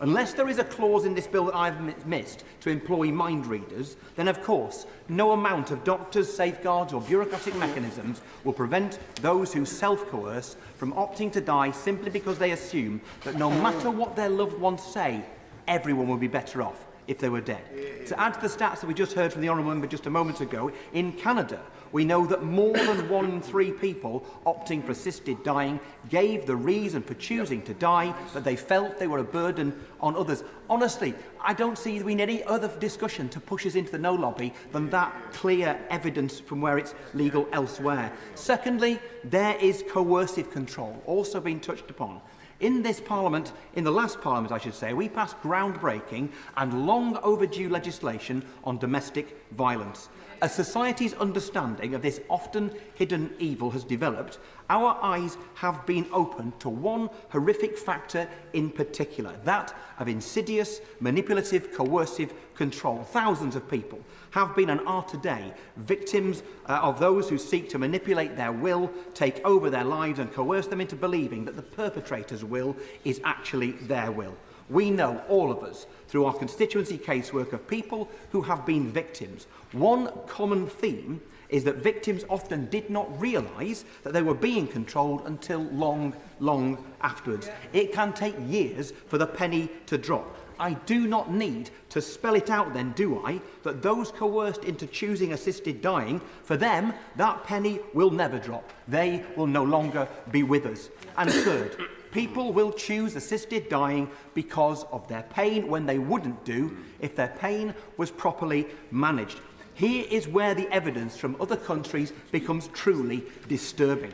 Unless there is a clause in this bill that I've missed to employ mind readers, then of course no amount of doctors, safeguards or bureaucratic mechanisms will prevent those who self-coerce from opting to die simply because they assume that no matter what their loved ones say, everyone will be better off if they were dead. To add to the stats that we just heard from the Honourable Member just a moment ago, in Canada, we know that more than 1 in 3 people opting for assisted dying gave the reason for choosing to die that they felt they were a burden on others. Honestly, I don't see we need any other discussion to push us into the no lobby than that clear evidence from where it's legal elsewhere. Secondly, there is coercive control, also being touched upon. In this Parliament, in the last Parliament I should say, we passed groundbreaking and long overdue legislation on domestic violence. As society's understanding of this often hidden evil has developed, our eyes have been opened to one horrific factor in particular, that of insidious, manipulative, coercive control. Thousands of people have been and are today victims of those who seek to manipulate their will, take over their lives and coerce them into believing that the perpetrator's will is actually their will. We know, all of us, through our constituency casework of people who have been victims. One common theme is that victims often did not realise that they were being controlled until long, long afterwards. It can take years for the penny to drop. I do not need to spell it out then, do I, that those coerced into choosing assisted dying, for them, that penny will never drop. They will no longer be with us. And third, people will choose assisted dying because of their pain when they wouldn't do if their pain was properly managed. Here is where the evidence from other countries becomes truly disturbing.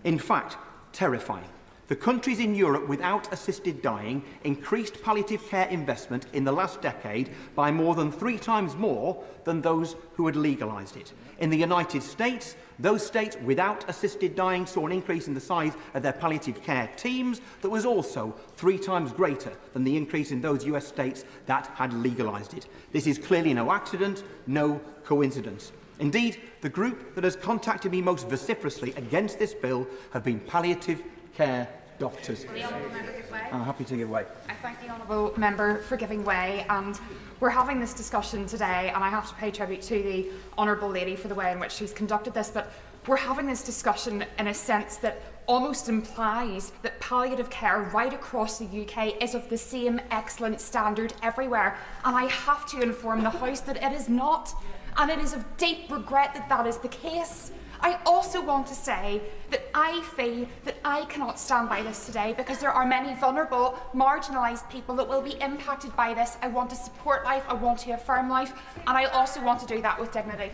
In fact, terrifying. The countries in Europe without assisted dying increased palliative care investment in the last decade by more than 3 times more than those who had legalised it. In the United States, those states without assisted dying saw an increase in the size of their palliative care teams that was also 3 times greater than the increase in those US states that had legalised it. This is clearly no accident, no coincidence. Indeed, the group that has contacted me most vociferously against this bill have been palliative care doctors. I'm happy to give way. I thank the honourable member for giving way, and we're having this discussion today, and I have to pay tribute to the honourable lady for the way in which she's conducted this, but we're having this discussion in a sense that almost implies that palliative care right across the UK is of the same excellent standard everywhere, and I have to inform the House that it is not, and it is of deep regret that that is the case. I also want to say that I feel that I cannot stand by this today because there are many vulnerable, marginalised people that will be impacted by this. I want to support life, I want to affirm life, and I also want to do that with dignity.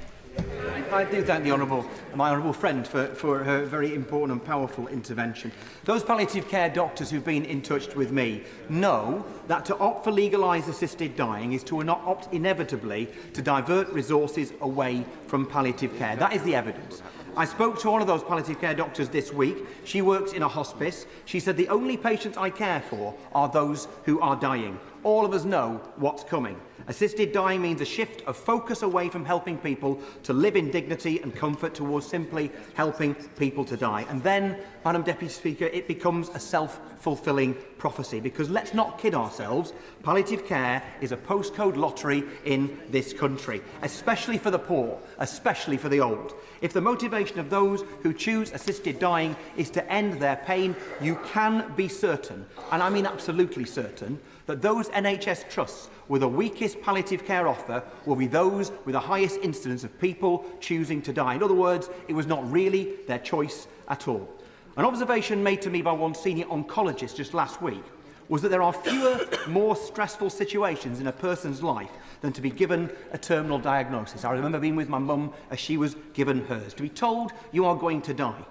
I do thank my honourable friend for her very important and powerful intervention. Those palliative care doctors who've been in touch with me know that to opt for legalised assisted dying is to not opt inevitably to divert resources away from palliative care. That is the evidence. I spoke to one of those palliative care doctors this week. She works in a hospice. She said the only patients I care for are those who are dying. All of us know what's coming. Assisted dying means a shift of focus away from helping people to live in dignity and comfort towards simply helping people to die. And then, Madam Deputy Speaker, it becomes a self-fulfilling prophecy, because let's not kid ourselves, palliative care is a postcode lottery in this country, especially for the poor, especially for the old. If the motivation of those who choose assisted dying is to end their pain, you can be certain, and I mean absolutely certain, that those NHS trusts with the weakest palliative care offer will be those with the highest incidence of people choosing to die. In other words, it was not really their choice at all. An observation made to me by one senior oncologist just last week was that there are fewer, more stressful situations in a person's life than to be given a terminal diagnosis. I remember being with my mum as she was given hers, to be told you are going to die.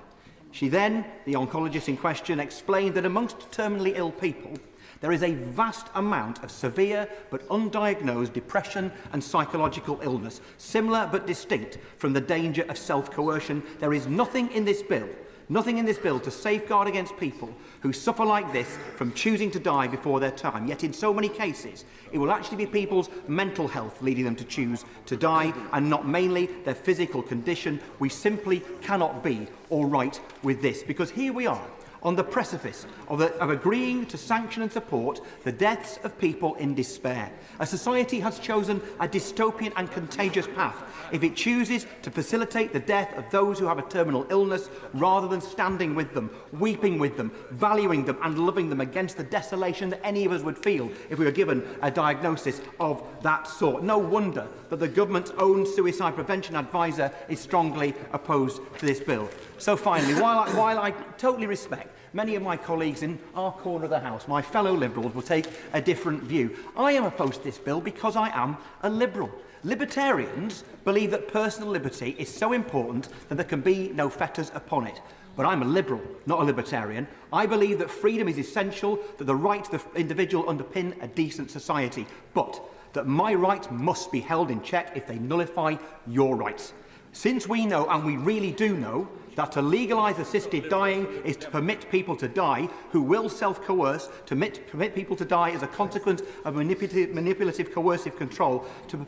She then, the oncologist in question, explained that amongst terminally ill people, there is a vast amount of severe but undiagnosed depression and psychological illness, similar but distinct from the danger of self-coercion. There is nothing in this bill to safeguard against people who suffer like this from choosing to die before their time. Yet in so many cases, it will actually be people's mental health leading them to choose to die, and not mainly their physical condition. We simply cannot be all right with this, because here we are, on the precipice of agreeing to sanction and support the deaths of people in despair. A society has chosen a dystopian and contagious path if it chooses to facilitate the death of those who have a terminal illness rather than standing with them, weeping with them, valuing them and loving them against the desolation that any of us would feel if we were given a diagnosis of that sort. No wonder that the government's own suicide prevention advisor is strongly opposed to this bill. So finally, while I totally respect many of my colleagues in our corner of the House, my fellow Liberals, will take a different view, I am opposed to this bill because I am a Liberal. Libertarians believe that personal liberty is so important that there can be no fetters upon it. But I'm a Liberal, not a Libertarian. I believe that freedom is essential, that the rights of the individual underpin a decent society, but that my rights must be held in check if they nullify your rights. Since we know, and we really do know, that to legalise assisted dying is to permit people to die who will self-coerce, to permit people to die as a consequence of manipulative coercive control, to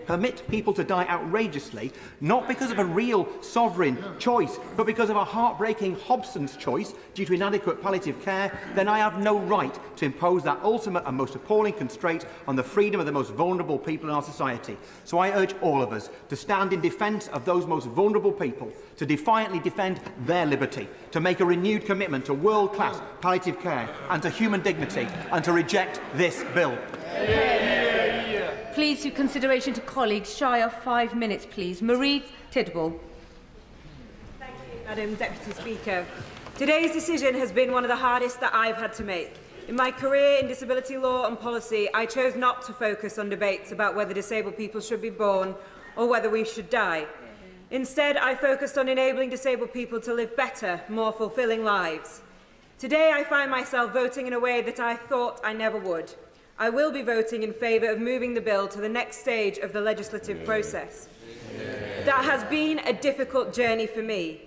permit people to die outrageously, not because of a real sovereign choice, but because of a heartbreaking Hobson's choice due to inadequate palliative care, then I have no right to impose that ultimate and most appalling constraint on the freedom of the most vulnerable people in our society. So I urge all of us to stand in defence of those most vulnerable people, to defiantly defend their liberty, to make a renewed commitment to world-class palliative care and to human dignity, and to reject this bill. Please, through consideration to colleagues, shy of 5 minutes, please. Marie Tidball. Thank you, Madam Deputy Speaker. Today's decision has been one of the hardest that I've had to make. In my career in disability law and policy, I chose not to focus on debates about whether disabled people should be born or whether we should die. Instead, I focused on enabling disabled people to live better, more fulfilling lives. Today, I find myself voting in a way that I thought I never would. I will be voting in favour of moving the bill to the next stage of the legislative process. That has been a difficult journey for me.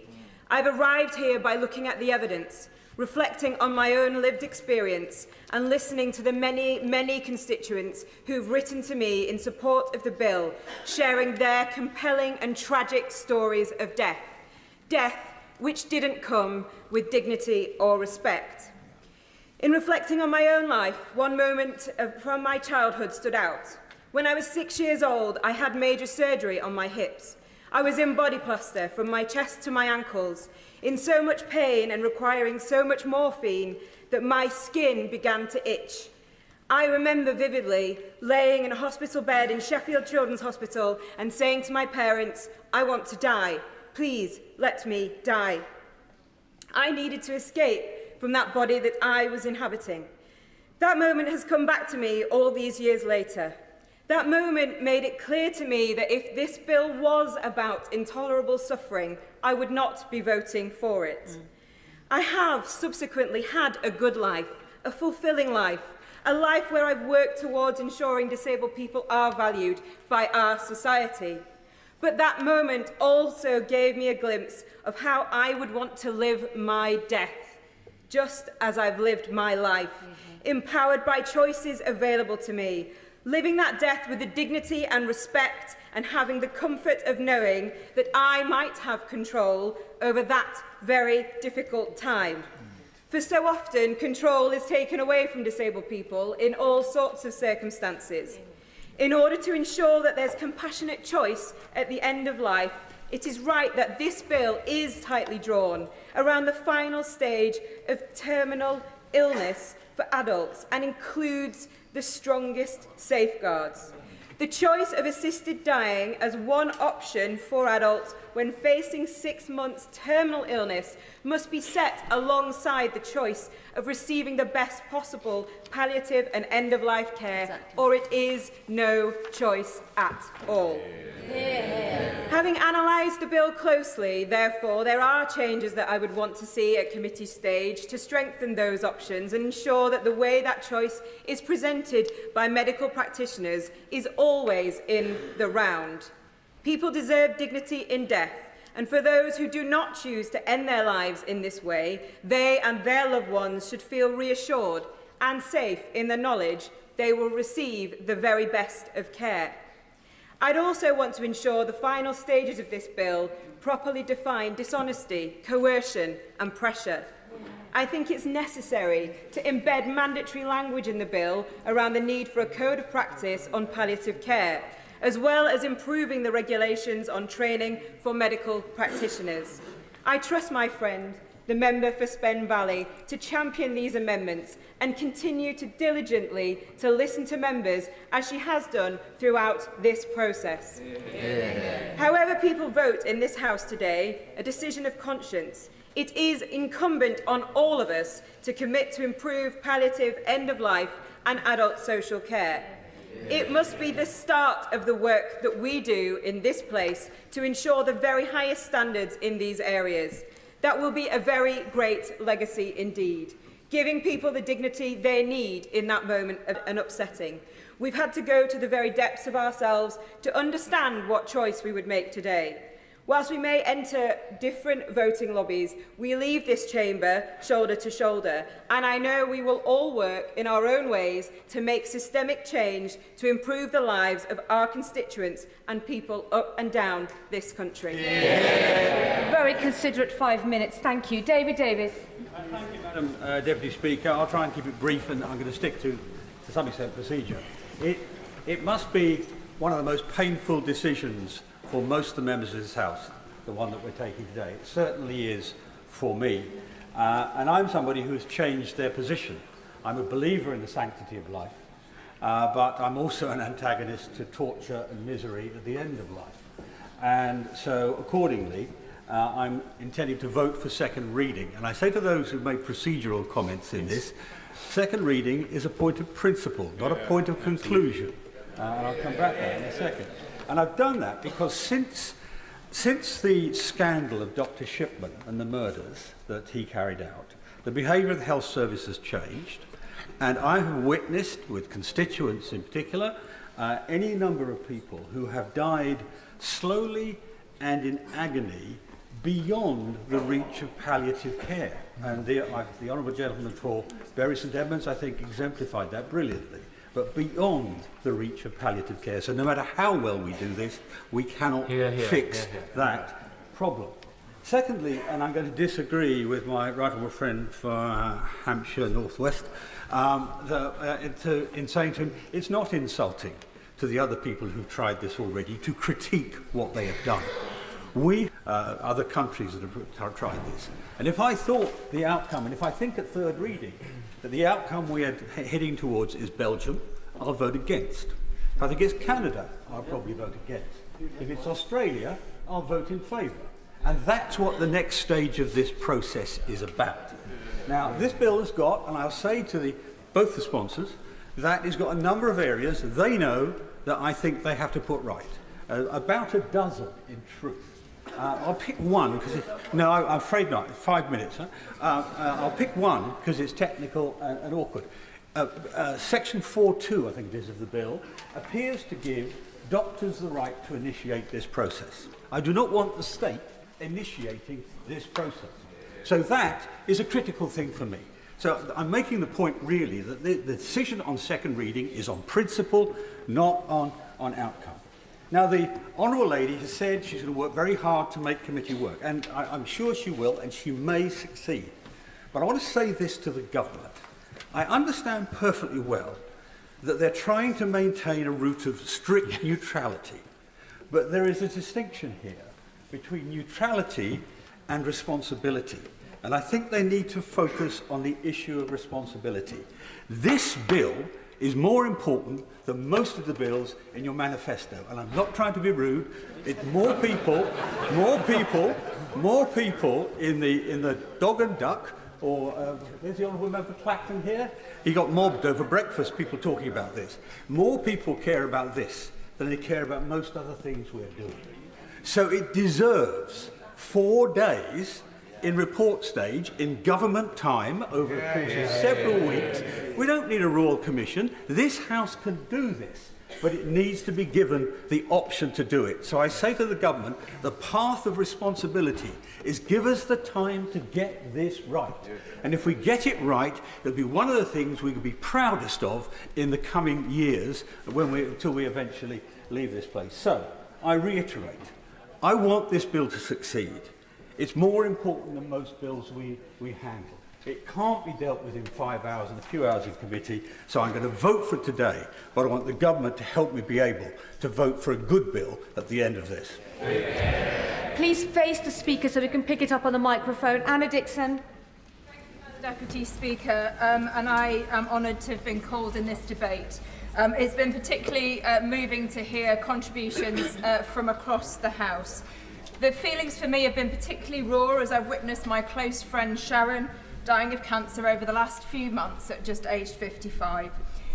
I've arrived here by looking at the evidence, reflecting on my own lived experience and listening to the many constituents who've written to me in support of the bill, sharing their compelling and tragic stories of death. Death which didn't come with dignity or respect. In reflecting on my own life, one moment from my childhood stood out. When I was 6 years old, I had major surgery on my hips. I was in body plaster from my chest to my ankles, in so much pain and requiring so much morphine that my skin began to itch. I remember vividly laying in a hospital bed in Sheffield Children's Hospital and saying to my parents, "I want to die. Please let me die." I needed to escape from that body that I was inhabiting. That moment has come back to me all these years later. That moment made it clear to me that if this bill was about intolerable suffering, I would not be voting for it. I have subsequently had a good life, a fulfilling life, a life where I've worked towards ensuring disabled people are valued by our society. But that moment also gave me a glimpse of how I would want to live my death, just as I've lived my life, empowered by choices available to me, living that death with the dignity and respect and having the comfort of knowing that I might have control over that very difficult time. For so often, control is taken away from disabled people in all sorts of circumstances. In order to ensure that there's compassionate choice at the end of life, it is right that this bill is tightly drawn around the final stage of terminal illness for adults and includes the strongest safeguards. The choice of assisted dying as one option for adults when facing 6 months terminal illness must be set alongside the choice of receiving the best possible palliative and end-of-life care, or it is no choice at all. Having analysed the bill closely, therefore, there are changes that I would want to see at committee stage to strengthen those options and ensure that the way that choice is presented by medical practitioners is always in the round. People deserve dignity in death, and for those who do not choose to end their lives in this way, they and their loved ones should feel reassured and safe in the knowledge they will receive the very best of care. I'd also want to ensure the final stages of this bill properly define dishonesty, coercion and pressure. I think it's necessary to embed mandatory language in the bill around the need for a code of practice on palliative care, as well as improving the regulations on training for medical practitioners. I trust my friend, the member for Spen Valley, to champion these amendments and continue to diligently to listen to members as she has done throughout this process. However people vote in this House today, a decision of conscience, it is incumbent on all of us to commit to improve palliative end-of-life and adult social care. It must be the start of the work that we do in this place to ensure the very highest standards in these areas. That will be a very great legacy indeed, giving people the dignity they need in that moment of an upsetting. We've had to go to the very depths of ourselves to understand what choice we would make today. Whilst we may enter different voting lobbies, we leave this chamber shoulder to shoulder, and I know we will all work in our own ways to make systemic change to improve the lives of our constituents and people up and down this country. Very considerate 5 minutes. Thank you. David Davis. Thank you, Madam Deputy Speaker. I'll try and keep it brief, and I'm going to stick to some extent, procedure. It must be one of the most painful decisions for most of the members of this House, the one that we're taking today. It certainly is for me. And I'm somebody who has changed their position. I'm a believer in the sanctity of life, but I'm also an antagonist to torture and misery at the end of life. And so, accordingly, I'm intending to vote for second reading. And I say to those who've made procedural comments in this, second reading is a point of principle, not a point of conclusion. And I'll come back to that in a second. And I've done that because since the scandal of Dr. Shipman and the murders that he carried out, the behaviour of the health service has changed, and I have witnessed, with constituents in particular, any number of people who have died slowly and in agony beyond the reach of palliative care. And the Honourable Gentleman for Bury St Edmunds, I think, exemplified that brilliantly. But beyond the reach of palliative care. So no matter how well we do this, we cannot fix that problem. Secondly, and I'm going to disagree with my right honourable friend for Hampshire North West, in saying to him, it's not insulting to the other people who've tried this already to critique what they have done. We, other countries that have tried this. And if I thought the outcome, and if I think at third reading, that the outcome we are heading towards is Belgium, I'll vote against. If I think it's Canada, I'll probably vote against. If it's Australia, I'll vote in favour. And that's what the next stage of this process is about. Now, this bill has got, and I'll say to both the sponsors, that it's got a number of areas they know that I think they have to put right. About a dozen, in truth. I'll pick one because no, I'm afraid not. 5 minutes. Huh? I'll pick one because it's technical and awkward. Section 4.2, I think it is, of the bill, appears to give doctors the right to initiate this process. I do not want the state initiating this process. So that is a critical thing for me. So I'm making the point really that the decision on second reading is on principle, not on outcome. Now, the Honourable Lady has said she's going to work very hard to make committee work, and I'm sure she will, and she may succeed. But I want to say this to the government. I understand perfectly well that they're trying to maintain a route of strict neutrality, but there is a distinction here between neutrality and responsibility, and I think they need to focus on the issue of responsibility. This bill is more important than most of the bills in your manifesto. And I'm not trying to be rude. It's more people in the dog and duck, or there's the Honourable Member Clacton here. He got mobbed over breakfast, people talking about this. More people care about this than they care about most other things we're doing. So it deserves 4 days in report stage, in government time, over the course of several weeks. We don't need a Royal Commission. This House can do this, but it needs to be given the option to do it. So I say to the government, the path of responsibility is give us the time to get this right. And if we get it right, it'll be one of the things we can be proudest of in the coming years until we eventually leave this place. So, I reiterate, I want this bill to succeed. It's more important than most bills we handle. It can't be dealt with in 5 hours and a few hours in committee, so I'm going to vote for it today, but I want the government to help me be able to vote for a good bill at the end of this. Please face the speaker so we can pick it up on the microphone. Anna Dixon. Deputy Speaker, and I am honoured to have been called in this debate. It's been particularly moving to hear contributions from across the House. The feelings for me have been particularly raw as I've witnessed my close friend Sharon dying of cancer over the last few months at just aged 55.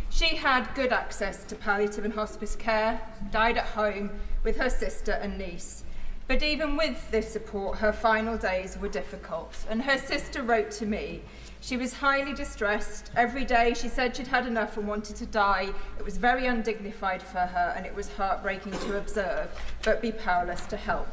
She had good access to palliative and hospice care, died at home with her sister and niece. But even with this support, her final days were difficult. And her sister wrote to me. She was highly distressed. Every day she said she'd had enough and wanted to die. It was very undignified for her and it was heartbreaking to observe, but be powerless to help.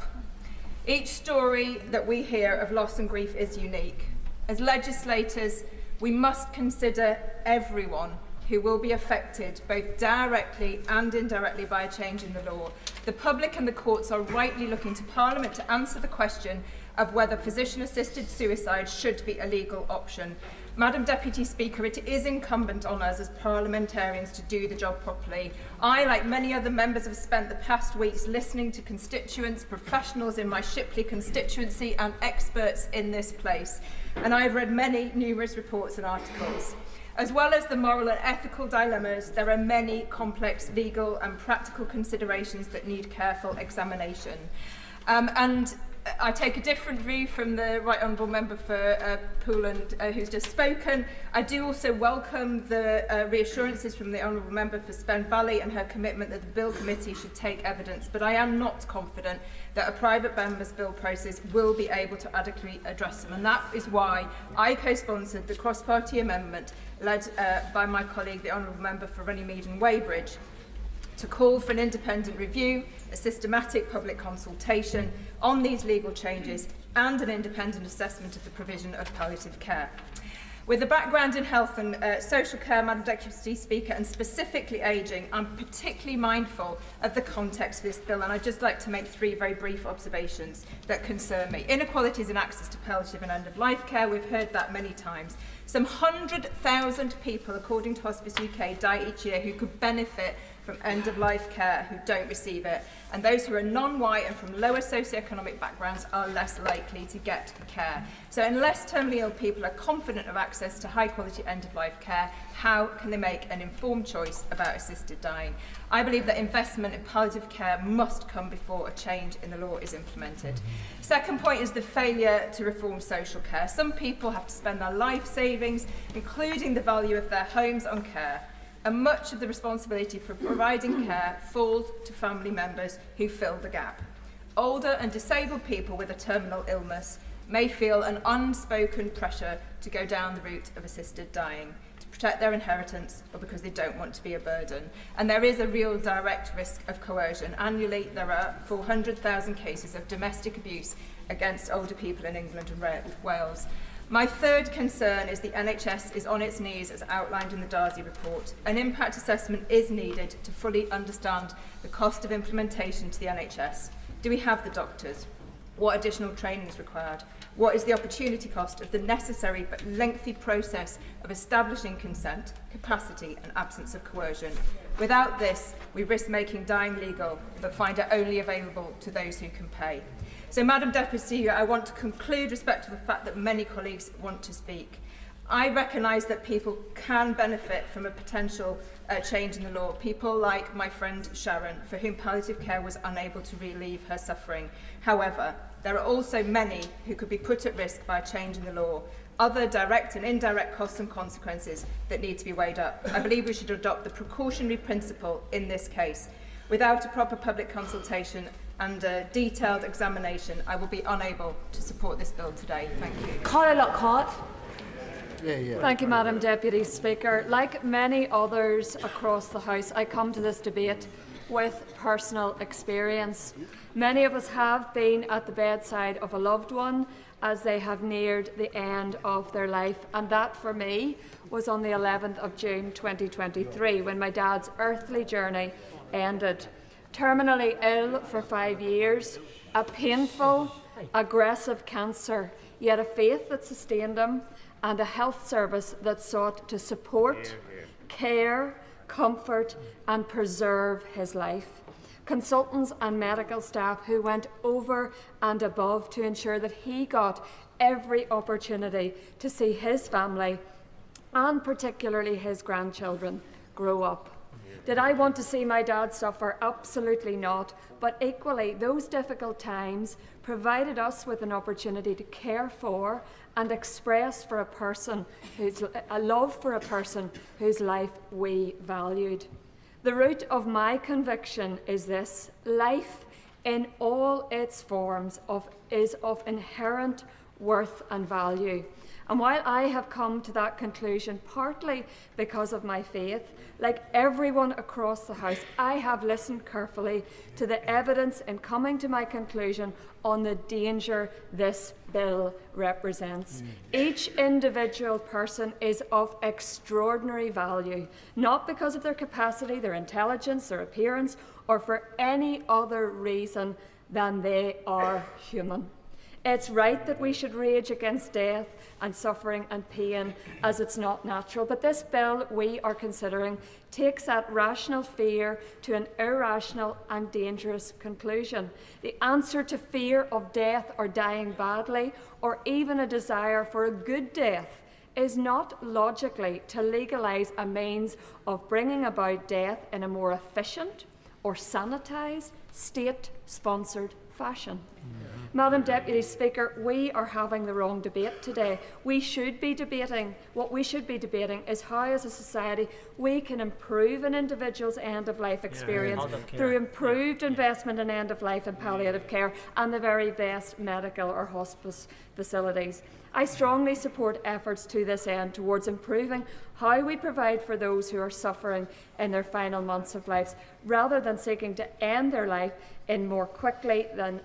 Each story that we hear of loss and grief is unique. As legislators, we must consider everyone who will be affected both directly and indirectly by a change in the law. The public and the courts are rightly looking to Parliament to answer the question of whether physician-assisted suicide should be a legal option. Madam Deputy Speaker, it is incumbent on us as parliamentarians to do the job properly. I, like many other members, have spent the past weeks listening to constituents, professionals in my Shipley constituency and experts in this place. And I have read numerous reports and articles. As well as the moral and ethical dilemmas, there are many complex legal and practical considerations that need careful examination. And I take a different view from the Right Honourable Member for Pooland who's just spoken. I do also welcome the reassurances from the Honourable Member for Spen Valley and her commitment that the Bill Committee should take evidence, but I am not confident that a private member's bill process will be able to adequately address them, and that is why I co-sponsored the cross-party amendment led by my colleague, the Honourable Member for Runnymede and Weybridge, to call for an independent review, a systematic public consultation on these legal changes and an independent assessment of the provision of palliative care. With a background in health and social care, Madam Deputy Speaker, and specifically ageing, I'm particularly mindful of the context of this bill, and I'd just like to make three very brief observations that concern me. Inequalities in access to palliative and end-of-life care, we've heard that many times. Some 100,000 people, according to Hospice UK, die each year who could benefit from end-of-life care who don't receive it, and those who are non-white and from lower socioeconomic backgrounds are less likely to get care. So unless terminally ill people are confident of access to high-quality end-of-life care, how can they make an informed choice about assisted dying? I believe that investment in palliative care must come before a change in the law is implemented. Second point is the failure to reform social care. Some people have to spend their life savings, including the value of their homes, on care, and much of the responsibility for providing care falls to family members who fill the gap. Older and disabled people with a terminal illness may feel an unspoken pressure to go down the route of assisted dying, to protect their inheritance or because they don't want to be a burden. And there is a real direct risk of coercion. Annually, there are 400,000 cases of domestic abuse against older people in England and Wales. My third concern is the NHS is on its knees as outlined in the Darcy report. An impact assessment is needed to fully understand the cost of implementation to the NHS. Do we have the doctors? What additional training is required? What is the opportunity cost of the necessary but lengthy process of establishing consent, capacity and absence of coercion? Without this, we risk making dying legal but find it only available to those who can pay. So, Madam Deputy, I want to conclude respect to the fact that many colleagues want to speak. I recognise that people can benefit from a potential change in the law. People like my friend Sharon, for whom palliative care was unable to relieve her suffering. However, there are also many who could be put at risk by a change in the law. Other direct and indirect costs and consequences that need to be weighed up. I believe we should adopt the precautionary principle in this case. Without a proper public consultation and a detailed examination, I will be unable to support this bill today. Thank you. Cara Lockhart. Thank you, Madam Deputy Speaker. Like many others across the House, I come to this debate with personal experience. Many of us have been at the bedside of a loved one as they have neared the end of their life, and that for me was on the 11th of June 2023 when my dad's earthly journey ended. Terminally ill for 5 years, a painful, aggressive cancer, yet a faith that sustained him and a health service that sought to support, care, comfort and preserve his life. Consultants and medical staff who went over and above to ensure that he got every opportunity to see his family and particularly his grandchildren grow up. Did I want to see my dad suffer? Absolutely not. But equally, those difficult times provided us with an opportunity to care for and express for a love for a person whose life we valued. The root of my conviction is this: life in all its forms is of inherent worth and value. And while I have come to that conclusion partly because of my faith, like everyone across the House, I have listened carefully to the evidence in coming to my conclusion on the danger this bill represents. Each individual person is of extraordinary value, not because of their capacity, their intelligence, their appearance, or for any other reason than they are human. It's right that we should rage against death and suffering and pain as it's not natural. But this bill we are considering takes that rational fear to an irrational and dangerous conclusion. The answer to fear of death or dying badly, or even a desire for a good death, is not logically to legalise a means of bringing about death in a more efficient or sanitised, state-sponsored fashion. Madam Deputy Speaker, we are having the wrong debate today. What we should be debating is how, as a society, we can improve an individual's end-of-life experience through improved investment in end-of-life and palliative care and the very best medical or hospice facilities. I strongly support efforts to this end towards improving how we provide for those who are suffering in their final months of life, rather than seeking to end their life more quickly than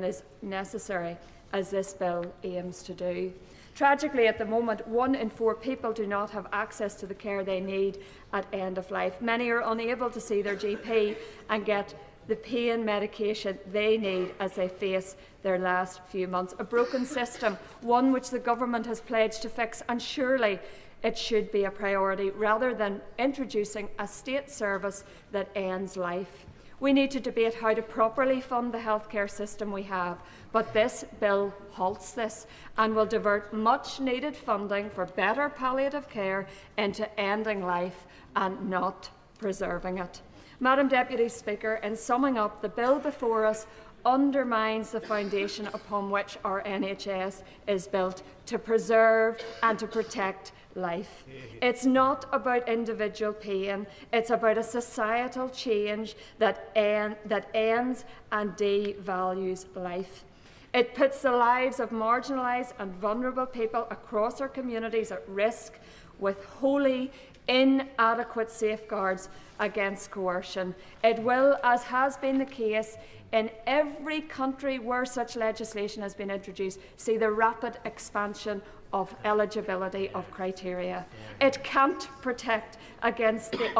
is necessary, as this bill aims to do. Tragically, at the moment, 1 in 4 people do not have access to the care they need at end of life. Many are unable to see their GP and get the pain medication they need as they face their last few months. A broken system, one which the government has pledged to fix, and surely it should be a priority rather than introducing a state service that ends life. We need to debate how to properly fund the healthcare system we have, but this bill halts this and will divert much needed funding for better palliative care into ending life and not preserving it. Madam Deputy Speaker, in summing up, the bill before us undermines the foundation upon which our NHS is built to preserve and to protect life. It's not about individual pain, it's about a societal change that ends and devalues life. It puts the lives of marginalised and vulnerable people across our communities at risk with wholly inadequate safeguards against coercion. It will, as has been the case in every country where such legislation has been introduced, see the rapid expansion of eligibility of criteria. It can't protect against the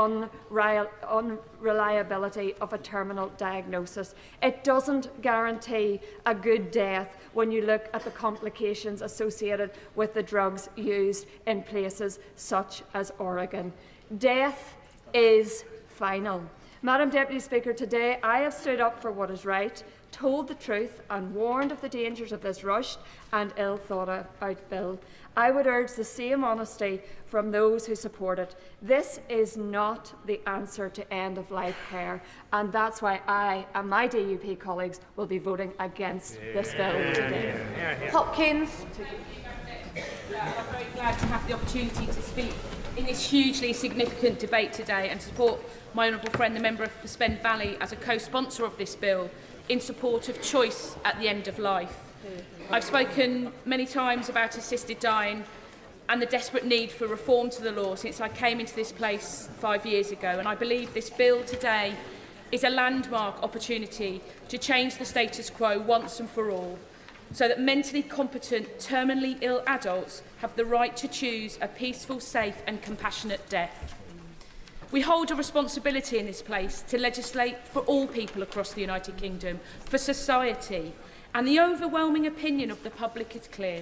unreliability of a terminal diagnosis. It doesn't guarantee a good death when you look at the complications associated with the drugs used in places such as Oregon. Death is final. Madam Deputy Speaker, today I have stood up for what is right, told the truth and warned of the dangers of this rushed and ill thought out bill. I would urge the same honesty from those who support it. This is not the answer to end-of-life care, and that's why I and my DUP colleagues will be voting against this bill today. Hopkins. I'm very glad to have the opportunity to speak in this hugely significant debate today and to support my honourable friend, the member for Spen Valley, as a co-sponsor of this bill in support of choice at the end of life. I've spoken many times about assisted dying and the desperate need for reform to the law since I came into this place 5 years ago, and I believe this bill today is a landmark opportunity to change the status quo once and for all, so that mentally competent, terminally ill adults have the right to choose a peaceful, safe and compassionate death. We hold a responsibility in this place to legislate for all people across the United Kingdom, for society, and the overwhelming opinion of the public is clear.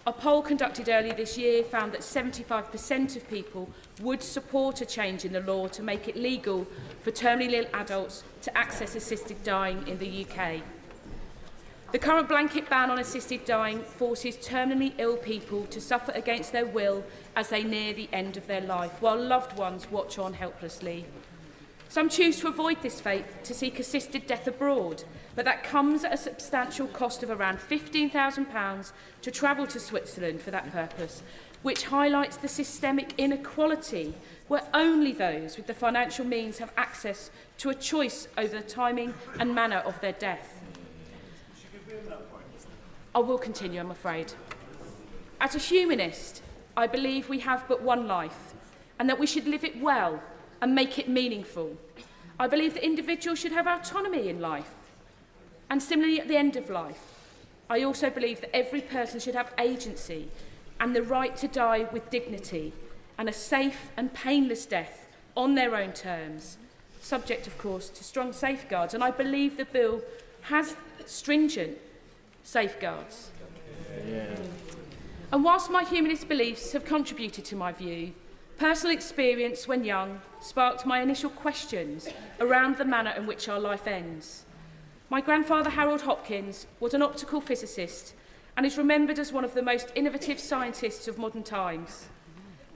A poll conducted earlier this year found that 75% of people would support a change in the law to make it legal for terminally ill adults to access assisted dying in the UK. The current blanket ban on assisted dying forces terminally ill people to suffer against their will as they near the end of their life, while loved ones watch on helplessly. Some choose to avoid this fate to seek assisted death abroad, but that comes at a substantial cost of around £15,000 to travel to Switzerland for that purpose, which highlights the systemic inequality where only those with the financial means have access to a choice over the timing and manner of their death. I will continue, I'm afraid. As a humanist, I believe we have but one life and that we should live it well and make it meaningful. I believe that individuals should have autonomy in life and similarly at the end of life. I also believe that every person should have agency and the right to die with dignity and a safe and painless death on their own terms, subject, of course, to strong safeguards. And I believe the bill has stringent safeguards. Yeah. And whilst my humanist beliefs have contributed to my view, personal experience when young sparked my initial questions around the manner in which our life ends. My grandfather, Harold Hopkins, was an optical physicist and is remembered as one of the most innovative scientists of modern times.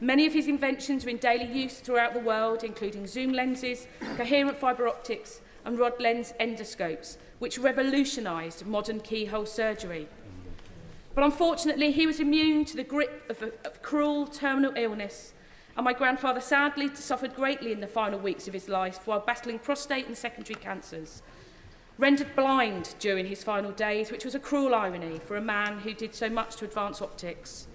Many of his inventions are in daily use throughout the world, including zoom lenses, coherent fibre optics and rod lens endoscopes, which revolutionised modern keyhole surgery. But unfortunately, he was immune to the grip of cruel terminal illness, and my grandfather sadly suffered greatly in the final weeks of his life while battling prostate and secondary cancers. Rendered blind during his final days, which was a cruel irony for a man who did so much to advance optics.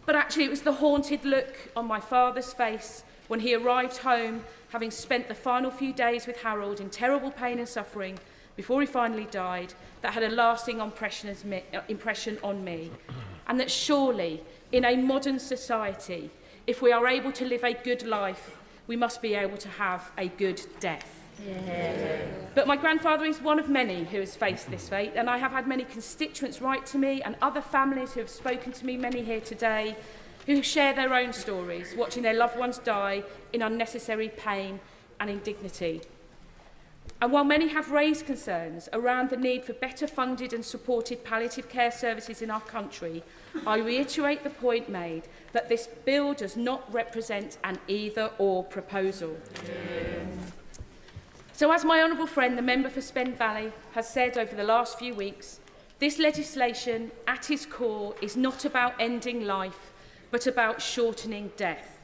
But actually it was the haunted look on my father's face when he arrived home, having spent the final few days with Harold in terrible pain and suffering before he finally died, that had a lasting impression on me. And that surely, in a modern society, if we are able to live a good life, we must be able to have a good death. Yeah. But my grandfather is one of many who has faced this fate, and I have had many constituents write to me and other families who have spoken to me, many here today, who share their own stories, watching their loved ones die in unnecessary pain and indignity. And while many have raised concerns around the need for better funded and supported palliative care services in our country, I reiterate the point made that this bill does not represent an either-or proposal. Yeah. So as my honourable friend, the member for Spen Valley, has said over the last few weeks, this legislation at its core is not about ending life, but about shortening death.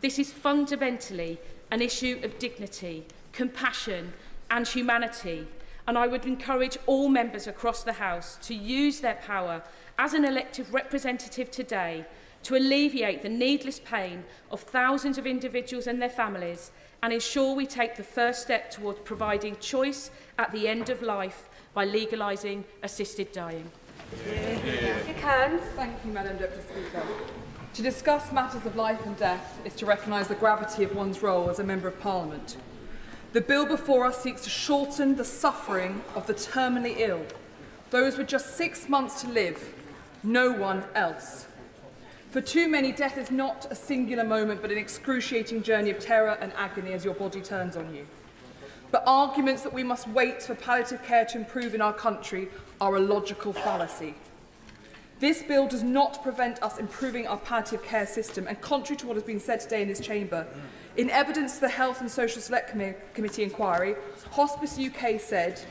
This is fundamentally an issue of dignity, compassion and humanity, and I would encourage all members across the House to use their power as an elected representative today to alleviate the needless pain of thousands of individuals and their families and ensure we take the first step towards providing choice at the end of life by legalising assisted dying. Thank you, Madam Deputy Speaker. To discuss matters of life and death is to recognise the gravity of one's role as a Member of Parliament. The bill before us seeks to shorten the suffering of the terminally ill, those with just 6 months to live, no one else. For too many, death is not a singular moment, but an excruciating journey of terror and agony as your body turns on you. But arguments that we must wait for palliative care to improve in our country are a logical fallacy. This bill does not prevent us improving our palliative care system, and contrary to what has been said today in this chamber, in evidence to the Health and Social Select Committee inquiry, Hospice UK said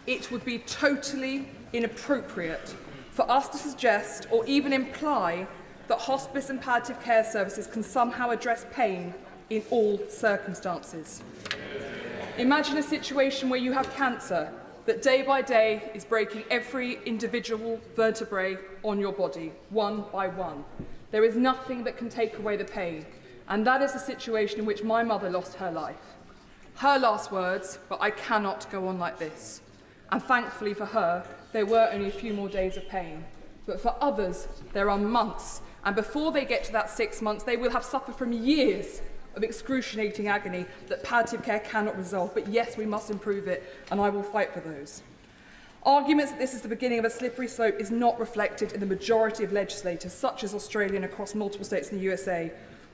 it would be totally inappropriate for us to suggest or even imply that hospice and palliative care services can somehow address pain in all circumstances. Imagine a situation where you have cancer that day by day is breaking every individual vertebrae on your body, one by one. There is nothing that can take away the pain, and that is the situation in which my mother lost her life. Her last words, "But I cannot go on like this." And thankfully for her, there were only a few more days of pain. But for others, there are months, and before they get to that 6 months, they will have suffered from years of excruciating agony that palliative care cannot resolve. But yes, we must improve it, and I will fight for those. Arguments that this is the beginning of a slippery slope is not reflected in the majority of legislators, such as Australia and across multiple states in the USA,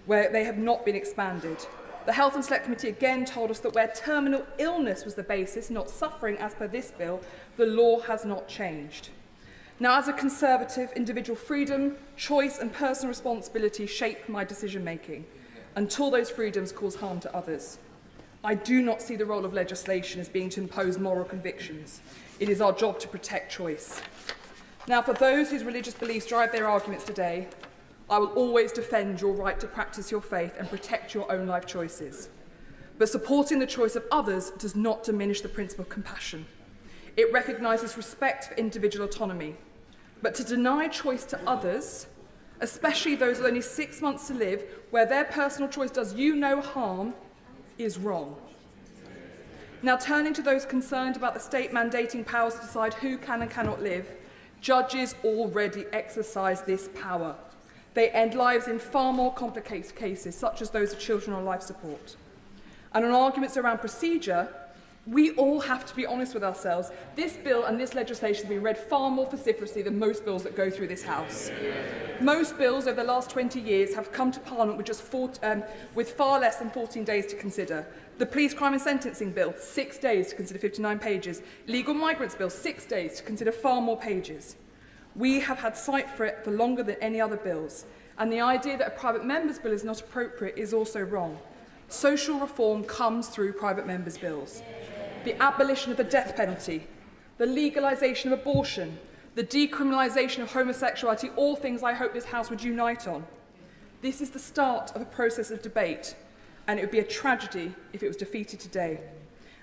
where they have not been expanded. The Health and Select Committee again told us that where terminal illness was the basis, not suffering as per this bill, the law has not changed. Now, as a Conservative, individual freedom, choice and personal responsibility shape my decision-making until those freedoms cause harm to others. I do not see the role of legislation as being to impose moral convictions. It is our job to protect choice. Now, for those whose religious beliefs drive their arguments today, I will always defend your right to practice your faith and protect your own life choices. But supporting the choice of others does not diminish the principle of compassion. It recognises respect for individual autonomy. but to deny choice to others, especially those with only 6 months to live, where their personal choice does you no harm, is wrong. Now, turning to those concerned about the state mandating powers to decide who can and cannot live, judges already exercise this power. They end lives in far more complicated cases, such as those of children on life support. And on arguments around procedure, we all have to be honest with ourselves. This bill and this legislation has been read far more vociferously than most bills that go through this House. Most bills over the last 20 years have come to Parliament with far less than 14 days to consider. The Police, Crime and Sentencing Bill, 6 days to consider 59 pages. Legal Migrants Bill, 6 days to consider far more pages. We have had sight for it for longer than any other bills. And the idea that a private member's bill is not appropriate is also wrong. Social reform comes through private members' bills. The abolition of the death penalty, the legalisation of abortion, the decriminalisation of homosexuality, all things I hope this House would unite on. This is the start of a process of debate, and it would be a tragedy if it was defeated today.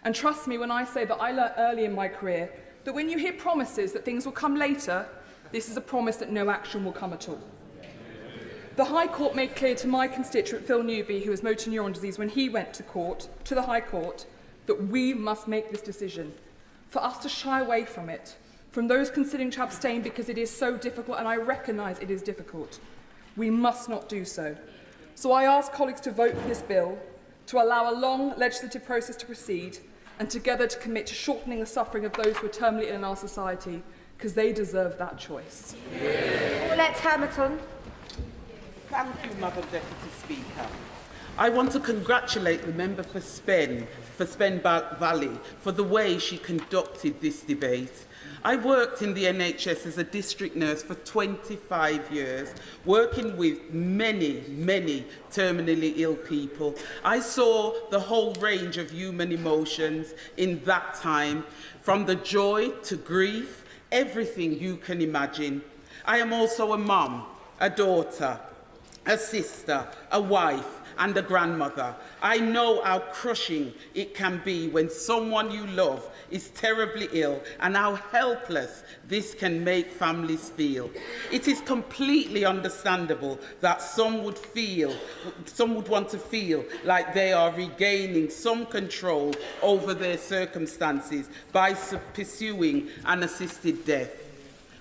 And trust me when I say that I learnt early in my career that when you hear promises that things will come later, this is a promise that no action will come at all. The High Court made clear to my constituent Phil Newby, who has motor neuron disease, when he went to the High Court, that we must make this decision. For us to shy away from it, from those considering to abstain because it is so difficult, and I recognise it is difficult, we must not do so. So I ask colleagues to vote for this bill, to allow a long legislative process to proceed, and together to commit to shortening the suffering of those who are terminally ill in our society, because they deserve that choice. Let's Hamilton. Thank you, Madam Deputy Speaker. I want to congratulate the member for Spen Valley, for the way she conducted this debate. I worked in the NHS as a district nurse for 25 years, working with many, many terminally ill people. I saw the whole range of human emotions in that time, from the joy to grief, everything you can imagine. I am also a mum, a daughter, a sister, a wife, and a grandmother. I know how crushing it can be when someone you love is terribly ill, and how helpless this can make families feel. It is completely understandable that some would want to feel like they are regaining some control over their circumstances by pursuing an assisted death.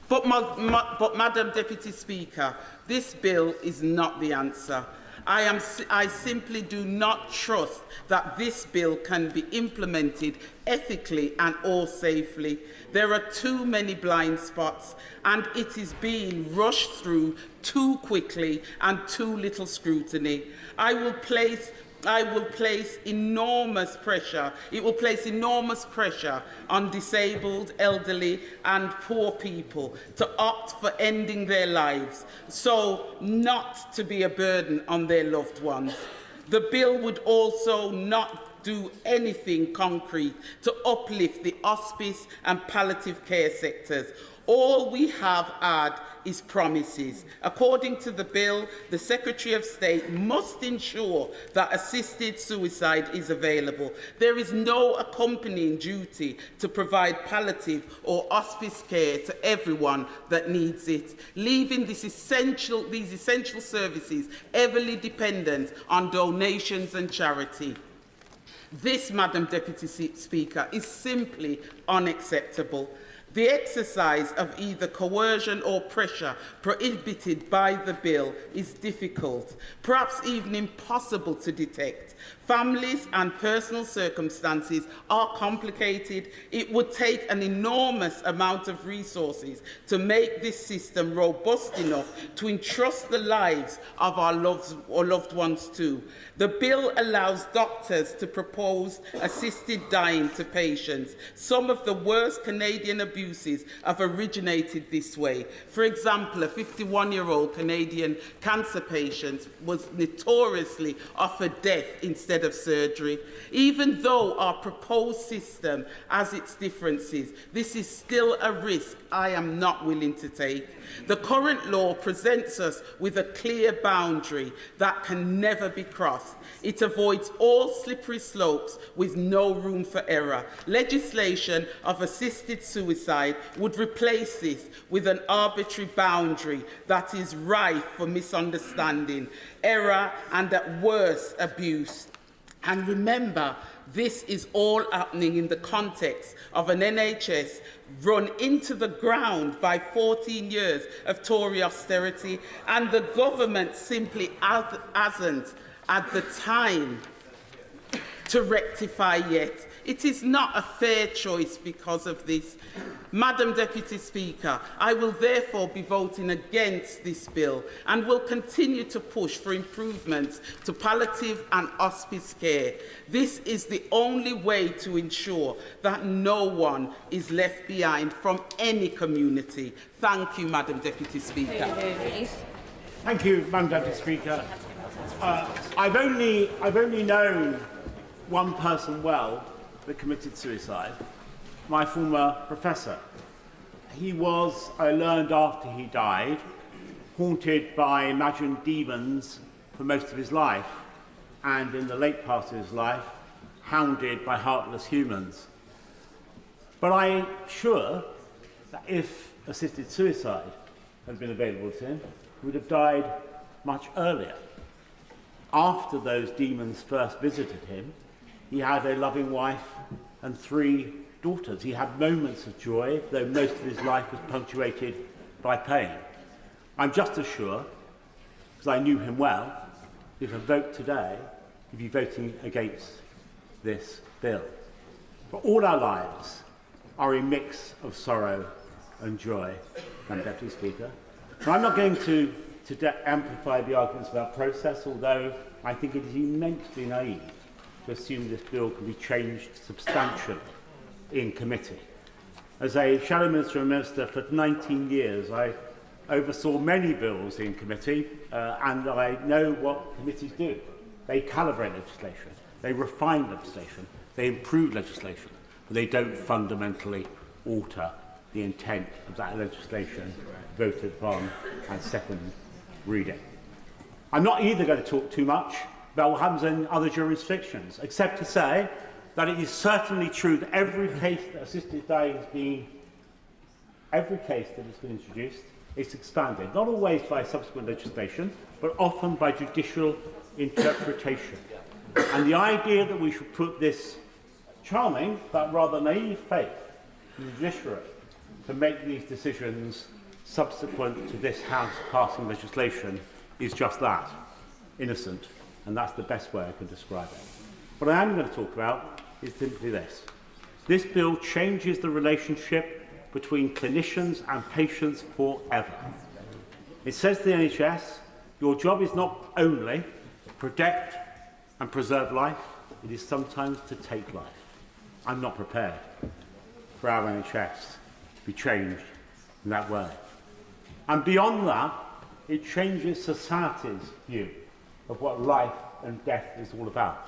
But Madam Deputy Speaker, this bill is not the answer. I simply do not trust that this bill can be implemented ethically and or safely. There are too many blind spots, and it is being rushed through too quickly and too little scrutiny. It will place enormous pressure on disabled, elderly and poor people to opt for ending their lives, so not to be a burden on their loved ones. The bill would also not do anything concrete to uplift the hospice and palliative care sectors. All we have had is promises. According to the bill, the Secretary of State must ensure that assisted suicide is available. There is no accompanying duty to provide palliative or hospice care to everyone that needs it, leaving these essential services heavily dependent on donations and charity. This, Madam Deputy Speaker, is simply unacceptable. The exercise of either coercion or pressure prohibited by the bill is difficult, perhaps even impossible to detect. Families and personal circumstances are complicated. It would take an enormous amount of resources to make this system robust enough to entrust the lives of our loved ones to. The bill allows doctors to propose assisted dying to patients. Some of the worst Canadian abuses have originated this way. For example, a 51-year-old Canadian cancer patient was notoriously offered death instead of surgery. Even though our proposed system has its differences, this is still a risk I am not willing to take. The current law presents us with a clear boundary that can never be crossed. It avoids all slippery slopes with no room for error. Legislation of assisted suicide suicide would replace this with an arbitrary boundary that is rife for misunderstanding, error, and at worst, abuse. And remember, this is all happening in the context of an NHS run into the ground by 14 years of Tory austerity, and the government simply hasn't had the time to rectify yet. It is not a fair choice because of this. Madam Deputy Speaker, I will therefore be voting against this bill and will continue to push for improvements to palliative and hospice care. This is the only way to ensure that no one is left behind from any community. Thank you, Madam Deputy Speaker. Thank you, Madam Deputy Speaker. I've only known one person well that committed suicide, my former professor. He was, I learned after he died, haunted by imagined demons for most of his life, and in the late part of his life, hounded by heartless humans. But I'm sure that if assisted suicide had been available to him, he would have died much earlier. After those demons first visited him, he had a loving wife and 3 daughters. He had moments of joy, though most of his life was punctuated by pain. I'm just as sure, because I knew him well, if a vote today, he'd be voting against this bill. For all our lives are a mix of sorrow and joy, Madam Deputy Speaker. And I'm not going to amplify the arguments about process, although I think it is immensely naive to assume this bill can be changed substantially in committee. As a shadow minister and minister for 19 years, I oversaw many bills in committee, and I know what committees do. They calibrate legislation, they refine legislation, they improve legislation, but they don't fundamentally alter the intent of that legislation voted upon at second reading. I'm not either going to talk too much about what happens in other jurisdictions, except to say that it is certainly true that every case that assisted dying has been, every case that has been introduced is expanded, not always by subsequent legislation, but often by judicial interpretation. And the idea that we should put this charming but rather naive faith in the judiciary to make these decisions subsequent to this House passing legislation is just that, innocent, and that's the best way I can describe it. What I am going to talk about is simply this. This bill changes the relationship between clinicians and patients forever. It says to the NHS, your job is not only to protect and preserve life, it is sometimes to take life. I'm not prepared for our NHS to be changed in that way. And beyond that, it changes society's view of what life and death is all about.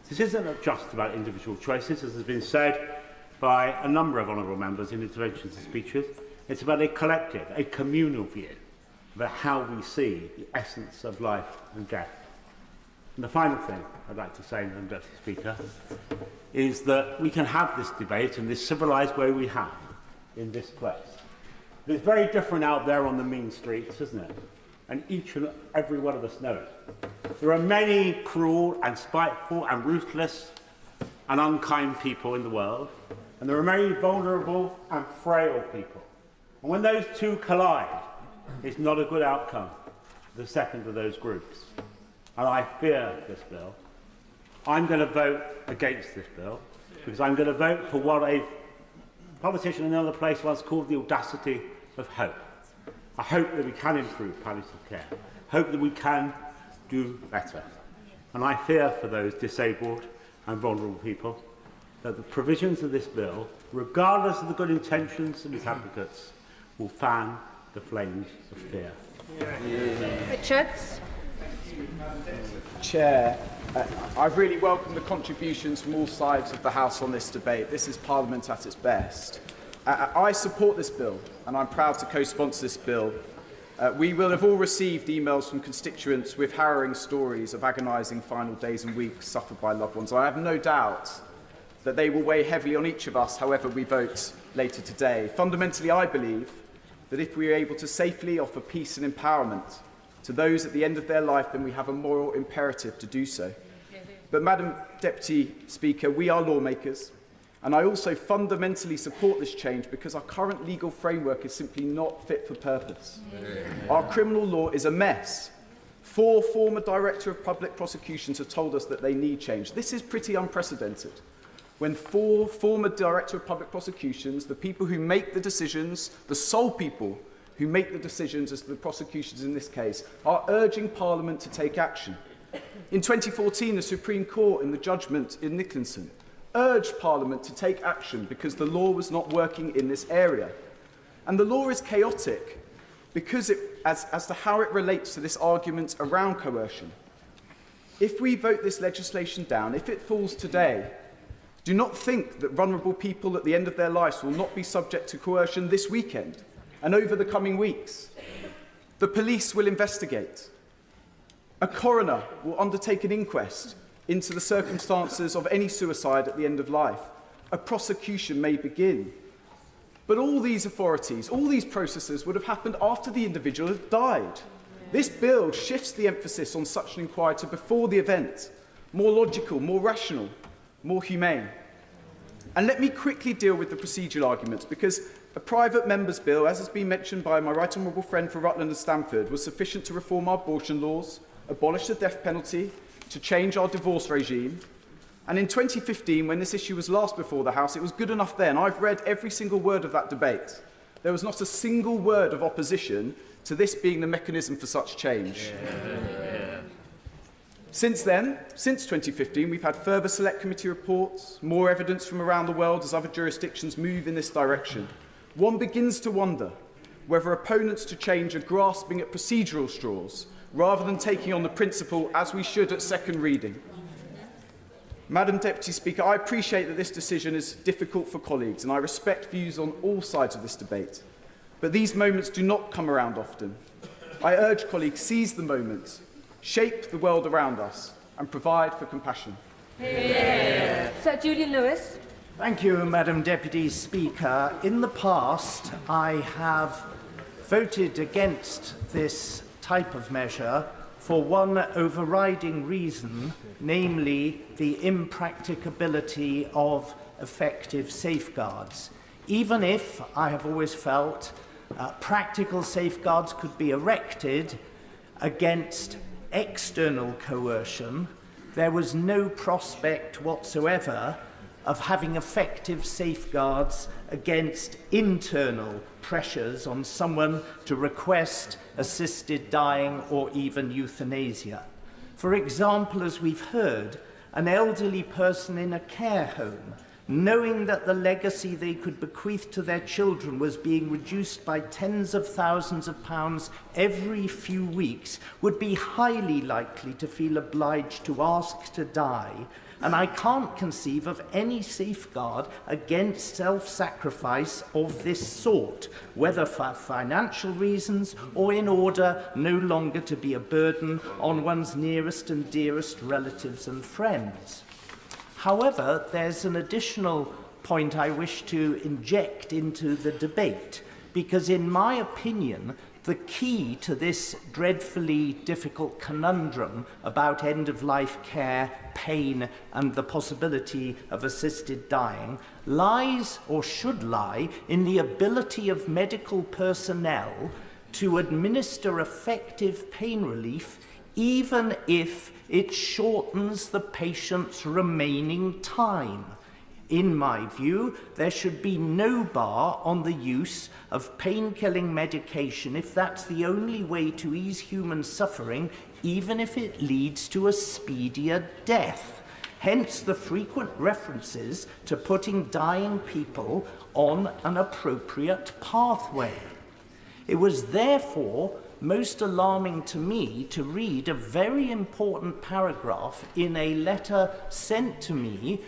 This isn't just about individual choices, as has been said by a number of honourable members in interventions and speeches. It's about a collective, a communal view about how we see the essence of life and death. And the final thing I'd like to say, Madam Deputy Speaker, is that we can have this debate in this civilised way we have in this place. But it's very different out there on the mean streets, isn't it? And each and every one of us know it. There are many cruel and spiteful and ruthless and unkind people in the world, and there are many vulnerable and frail people. And when those two collide, it's not a good outcome for the second of those groups. And I fear this bill. I'm going to vote against this bill because I'm going to vote for what a politician in another place once called the audacity of hope. I hope that we can improve palliative care. Hope that we can do better. And I fear for those disabled and vulnerable people that the provisions of this bill, regardless of the good intentions of its advocates, will fan the flames of fear. Richards. Chair, I've really welcomed the contributions from all sides of the House on this debate. This is Parliament at its best. I support this bill, and I'm proud to co-sponsor this bill. We will have all received emails from constituents with harrowing stories of agonising final days and weeks suffered by loved ones. I have no doubt that they will weigh heavily on each of us, however we vote later today. Fundamentally, I believe that if we are able to safely offer peace and empowerment to those at the end of their life, then we have a moral imperative to do so. But, Madam Deputy Speaker, we are lawmakers, and I also fundamentally support this change because our current legal framework is simply not fit for purpose. Our criminal law is a mess. 4 former Director of Public Prosecutions have told us that they need change. This is pretty unprecedented. When 4 former Director of Public Prosecutions, the people who make the decisions, the sole people who make the decisions as to the prosecutions in this case, are urging Parliament to take action. In 2014, the Supreme Court, in the judgment in Nicholson, urged Parliament to take action because the law was not working in this area. And the law is chaotic because as to how it relates to this argument around coercion. If we vote this legislation down, if it falls today, do not think that vulnerable people at the end of their lives will not be subject to coercion this weekend and over the coming weeks. The police will investigate. A coroner will undertake an inquest into the circumstances of any suicide at the end of life. A prosecution may begin. But all these authorities, all these processes would have happened after the individual had died. This bill shifts the emphasis on such an inquiry to before the event, more logical, more rational, more humane. And let me quickly deal with the procedural arguments, because a private member's bill, as has been mentioned by my right honourable friend for Rutland and Stamford, was sufficient to reform our abortion laws, abolish the death penalty, to change our divorce regime. And in 2015, when this issue was last before the House, it was good enough then. I've read every single word of that debate. There was not a single word of opposition to this being the mechanism for such change. Since then, since 2015, we've had further select committee reports, more evidence from around the world as other jurisdictions move in this direction. One begins to wonder whether opponents to change are grasping at procedural straws rather than taking on the principle as we should at second reading. Madam Deputy Speaker, I appreciate that this decision is difficult for colleagues, and I respect views on all sides of this debate. But these moments do not come around often. I urge colleagues, seize the moment, shape the world around us, and provide for compassion. Sir Julian Lewis. Thank you, Madam Deputy Speaker. In the past, I have voted against this type of measure for one overriding reason, namely the impracticability of effective safeguards. Even if I have always felt practical safeguards could be erected against external coercion, there was no prospect whatsoever of having effective safeguards against internal pressures on someone to request assisted dying or even euthanasia. For example, as we've heard, an elderly person in a care home, knowing that the legacy they could bequeath to their children was being reduced by tens of thousands of pounds every few weeks, would be highly likely to feel obliged to ask to die. And I can't conceive of any safeguard against self-sacrifice of this sort, whether for financial reasons or in order no longer to be a burden on one's nearest and dearest relatives and friends. However, there's an additional point I wish to inject into the debate, because in my opinion, the key to this dreadfully difficult conundrum about end-of-life care, pain, and the possibility of assisted dying lies, or should lie, in the ability of medical personnel to administer effective pain relief even if it shortens the patient's remaining time. In my view, there should be no bar on the use of pain-killing medication if that's the only way to ease human suffering, even if it leads to a speedier death. Hence the frequent references to putting dying people on an appropriate pathway. It was therefore most alarming to me to read a very important paragraph in a letter sent to me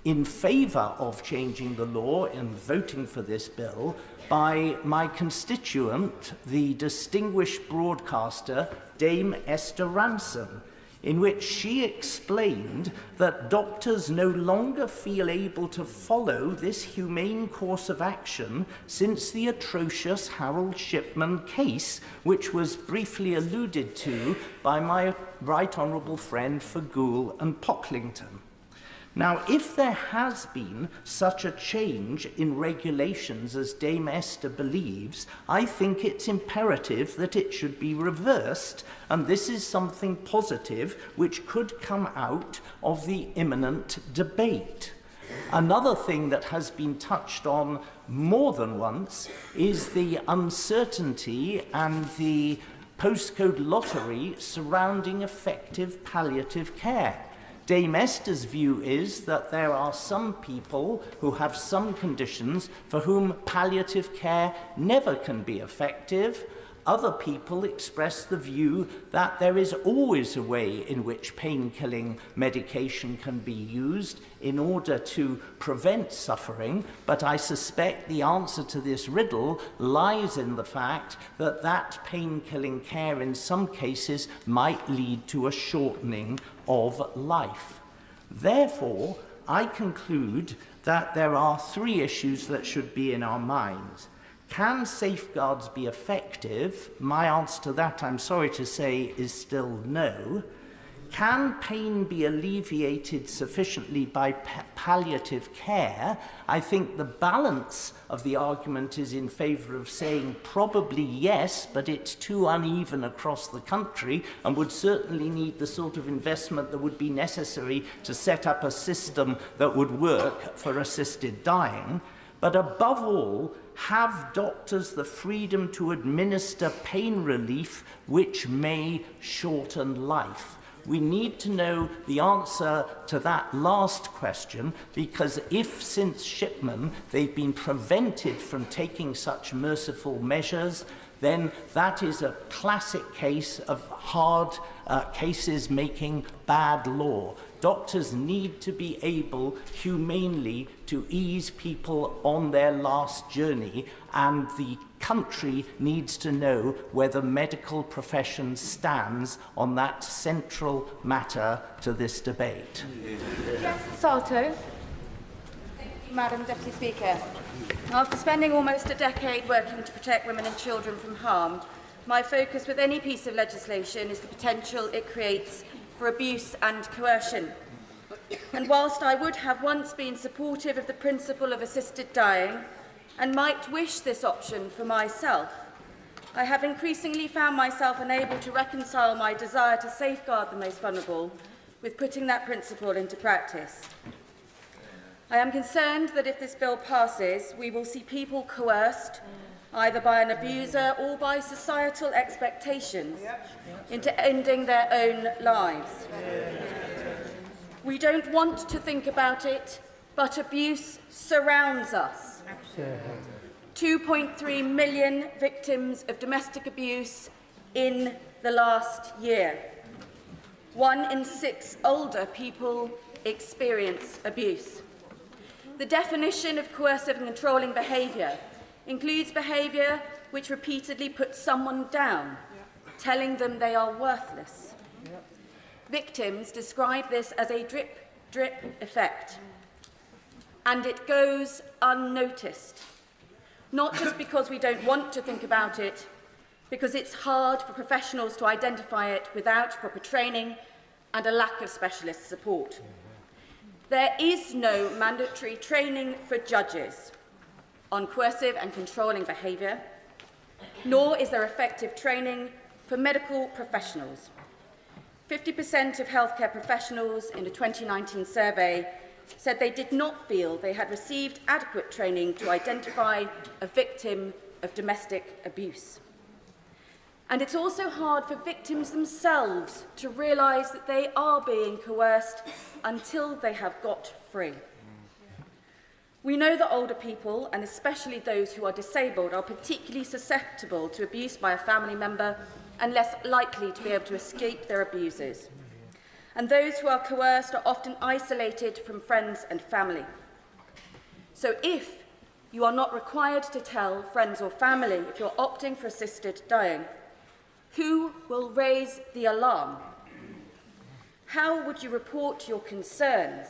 in favour of changing the law and voting for this bill by my constituent, the distinguished broadcaster, Dame Esther Ransom. in which she explained that doctors no longer feel able to follow this humane course of action since the atrocious Harold Shipman case, which was briefly alluded to by my right honourable friend Fagool and Pocklington. Now, if there has been such a change in regulations as Dame Esther believes, I think it's imperative that it should be reversed, and this is something positive which could come out of the imminent debate. Another thing that has been touched on more than once is the uncertainty and the postcode lottery surrounding effective palliative care. Dame Esther's view is that there are some people who have some conditions for whom palliative care never can be effective. Other people express the view that there is always a way in which pain-killing medication can be used in order to prevent suffering, but I suspect the answer to this riddle lies in the fact that that pain-killing care in some cases might lead to a shortening of life. Therefore, I conclude that there are three issues that should be in our minds. Can safeguards be effective? My answer to that, I'm sorry to say, is still no. Can pain be alleviated sufficiently by palliative care? I think the balance of the argument is in favour of saying probably yes, but it's too uneven across the country and would certainly need the sort of investment that would be necessary to set up a system that would work for assisted dying. But above all, have doctors the freedom to administer pain relief which may shorten life? We need to know the answer to that last question, because if since Shipman they've been prevented from taking such merciful measures, then that is a classic case of hard cases making bad law. Doctors need to be able humanely to ease people on their last journey, and the country needs to know where the medical profession stands on that central matter to this debate. Yes, Salto. Madam Deputy Speaker, after spending almost a decade working to protect women and children from harm, my focus with any piece of legislation is the potential it creates for abuse and coercion. And whilst I would have once been supportive of the principle of assisted dying and might wish this option for myself, I have increasingly found myself unable to reconcile my desire to safeguard the most vulnerable with putting that principle into practice. I am concerned that if this bill passes, we will see people coerced, either by an abuser or by societal expectations, into ending their own lives. We don't want to think about it, but abuse surrounds us. 2.3 million victims of domestic abuse in the last year. 1 in 6 older people experience abuse. The definition of coercive and controlling behaviour includes behaviour which repeatedly puts someone down, telling them they are worthless. Victims describe this as a drip-drip effect, and it goes unnoticed, not just because we don't want to think about it, because it's hard for professionals to identify it without proper training and a lack of specialist support. There is no mandatory training for judges on coercive and controlling behaviour, nor is there effective training for medical professionals. 50% of healthcare professionals in a 2019 survey said they did not feel they had received adequate training to identify a victim of domestic abuse. And it's also hard for victims themselves to realise that they are being coerced until they have got free. We know that older people, and especially those who are disabled, are particularly susceptible to abuse by a family member and less likely to be able to escape their abusers. And those who are coerced are often isolated from friends and family. So if you are not required to tell friends or family if you're opting for assisted dying, who will raise the alarm? how would you report your concerns?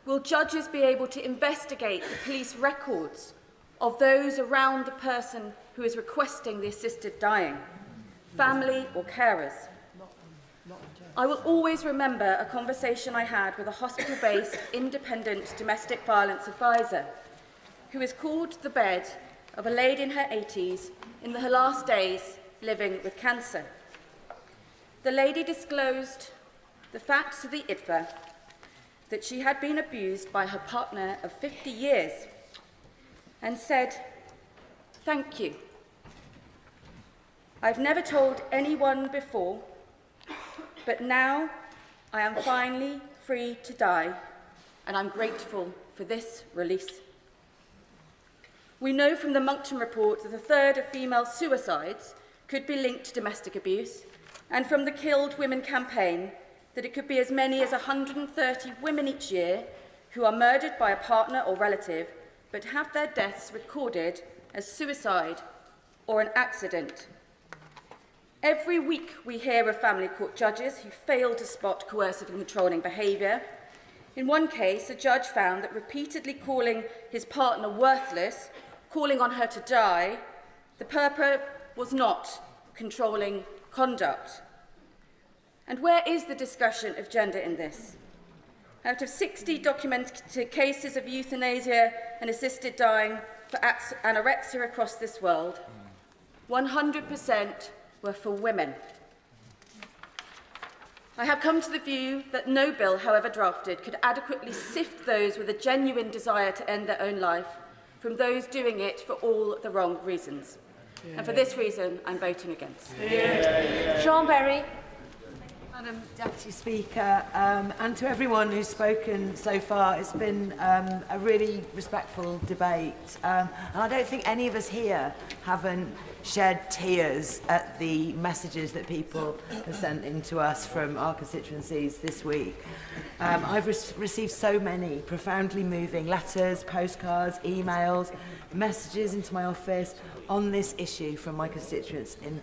Will judges be able to investigate the police records of those around the person who is requesting the assisted dying, family or carers? I will always remember a conversation I had with a hospital-based independent domestic violence advisor who has called the bed of a lady in her 80s in her last days living with cancer. The lady disclosed the facts to the IDVA that she had been abused by her partner of 50 years and said, "Thank you. I've never told anyone before, but now I am finally free to die, and I'm grateful for this release." We know from the Moncton report that a third of female suicides could be linked to domestic abuse, and from the Killed Women campaign that it could be as many as 130 women each year who are murdered by a partner or relative but have their deaths recorded as suicide or an accident. Every week we hear of family court judges who fail to spot coercive and controlling behaviour. In one case, a judge found that repeatedly calling his partner worthless, calling on her to die, the purpose was not controlling conduct. And where is the discussion of gender in this? Out of 60 documented cases of euthanasia and assisted dying for anorexia across this world, 100% were for women. I have come to the view that no bill, however drafted, could adequately sift those with a genuine desire to end their own life from those doing it for all the wrong reasons. And for this reason, I'm voting against. Sean Berry. Madam Deputy Speaker, and to everyone who's spoken so far, it's been a really respectful debate. And I don't think any of us here haven't shed tears at the messages that people have sent in to us from our constituencies this week. I've received so many profoundly moving letters, postcards, emails, messages into my office on this issue from my constituents in Brighton.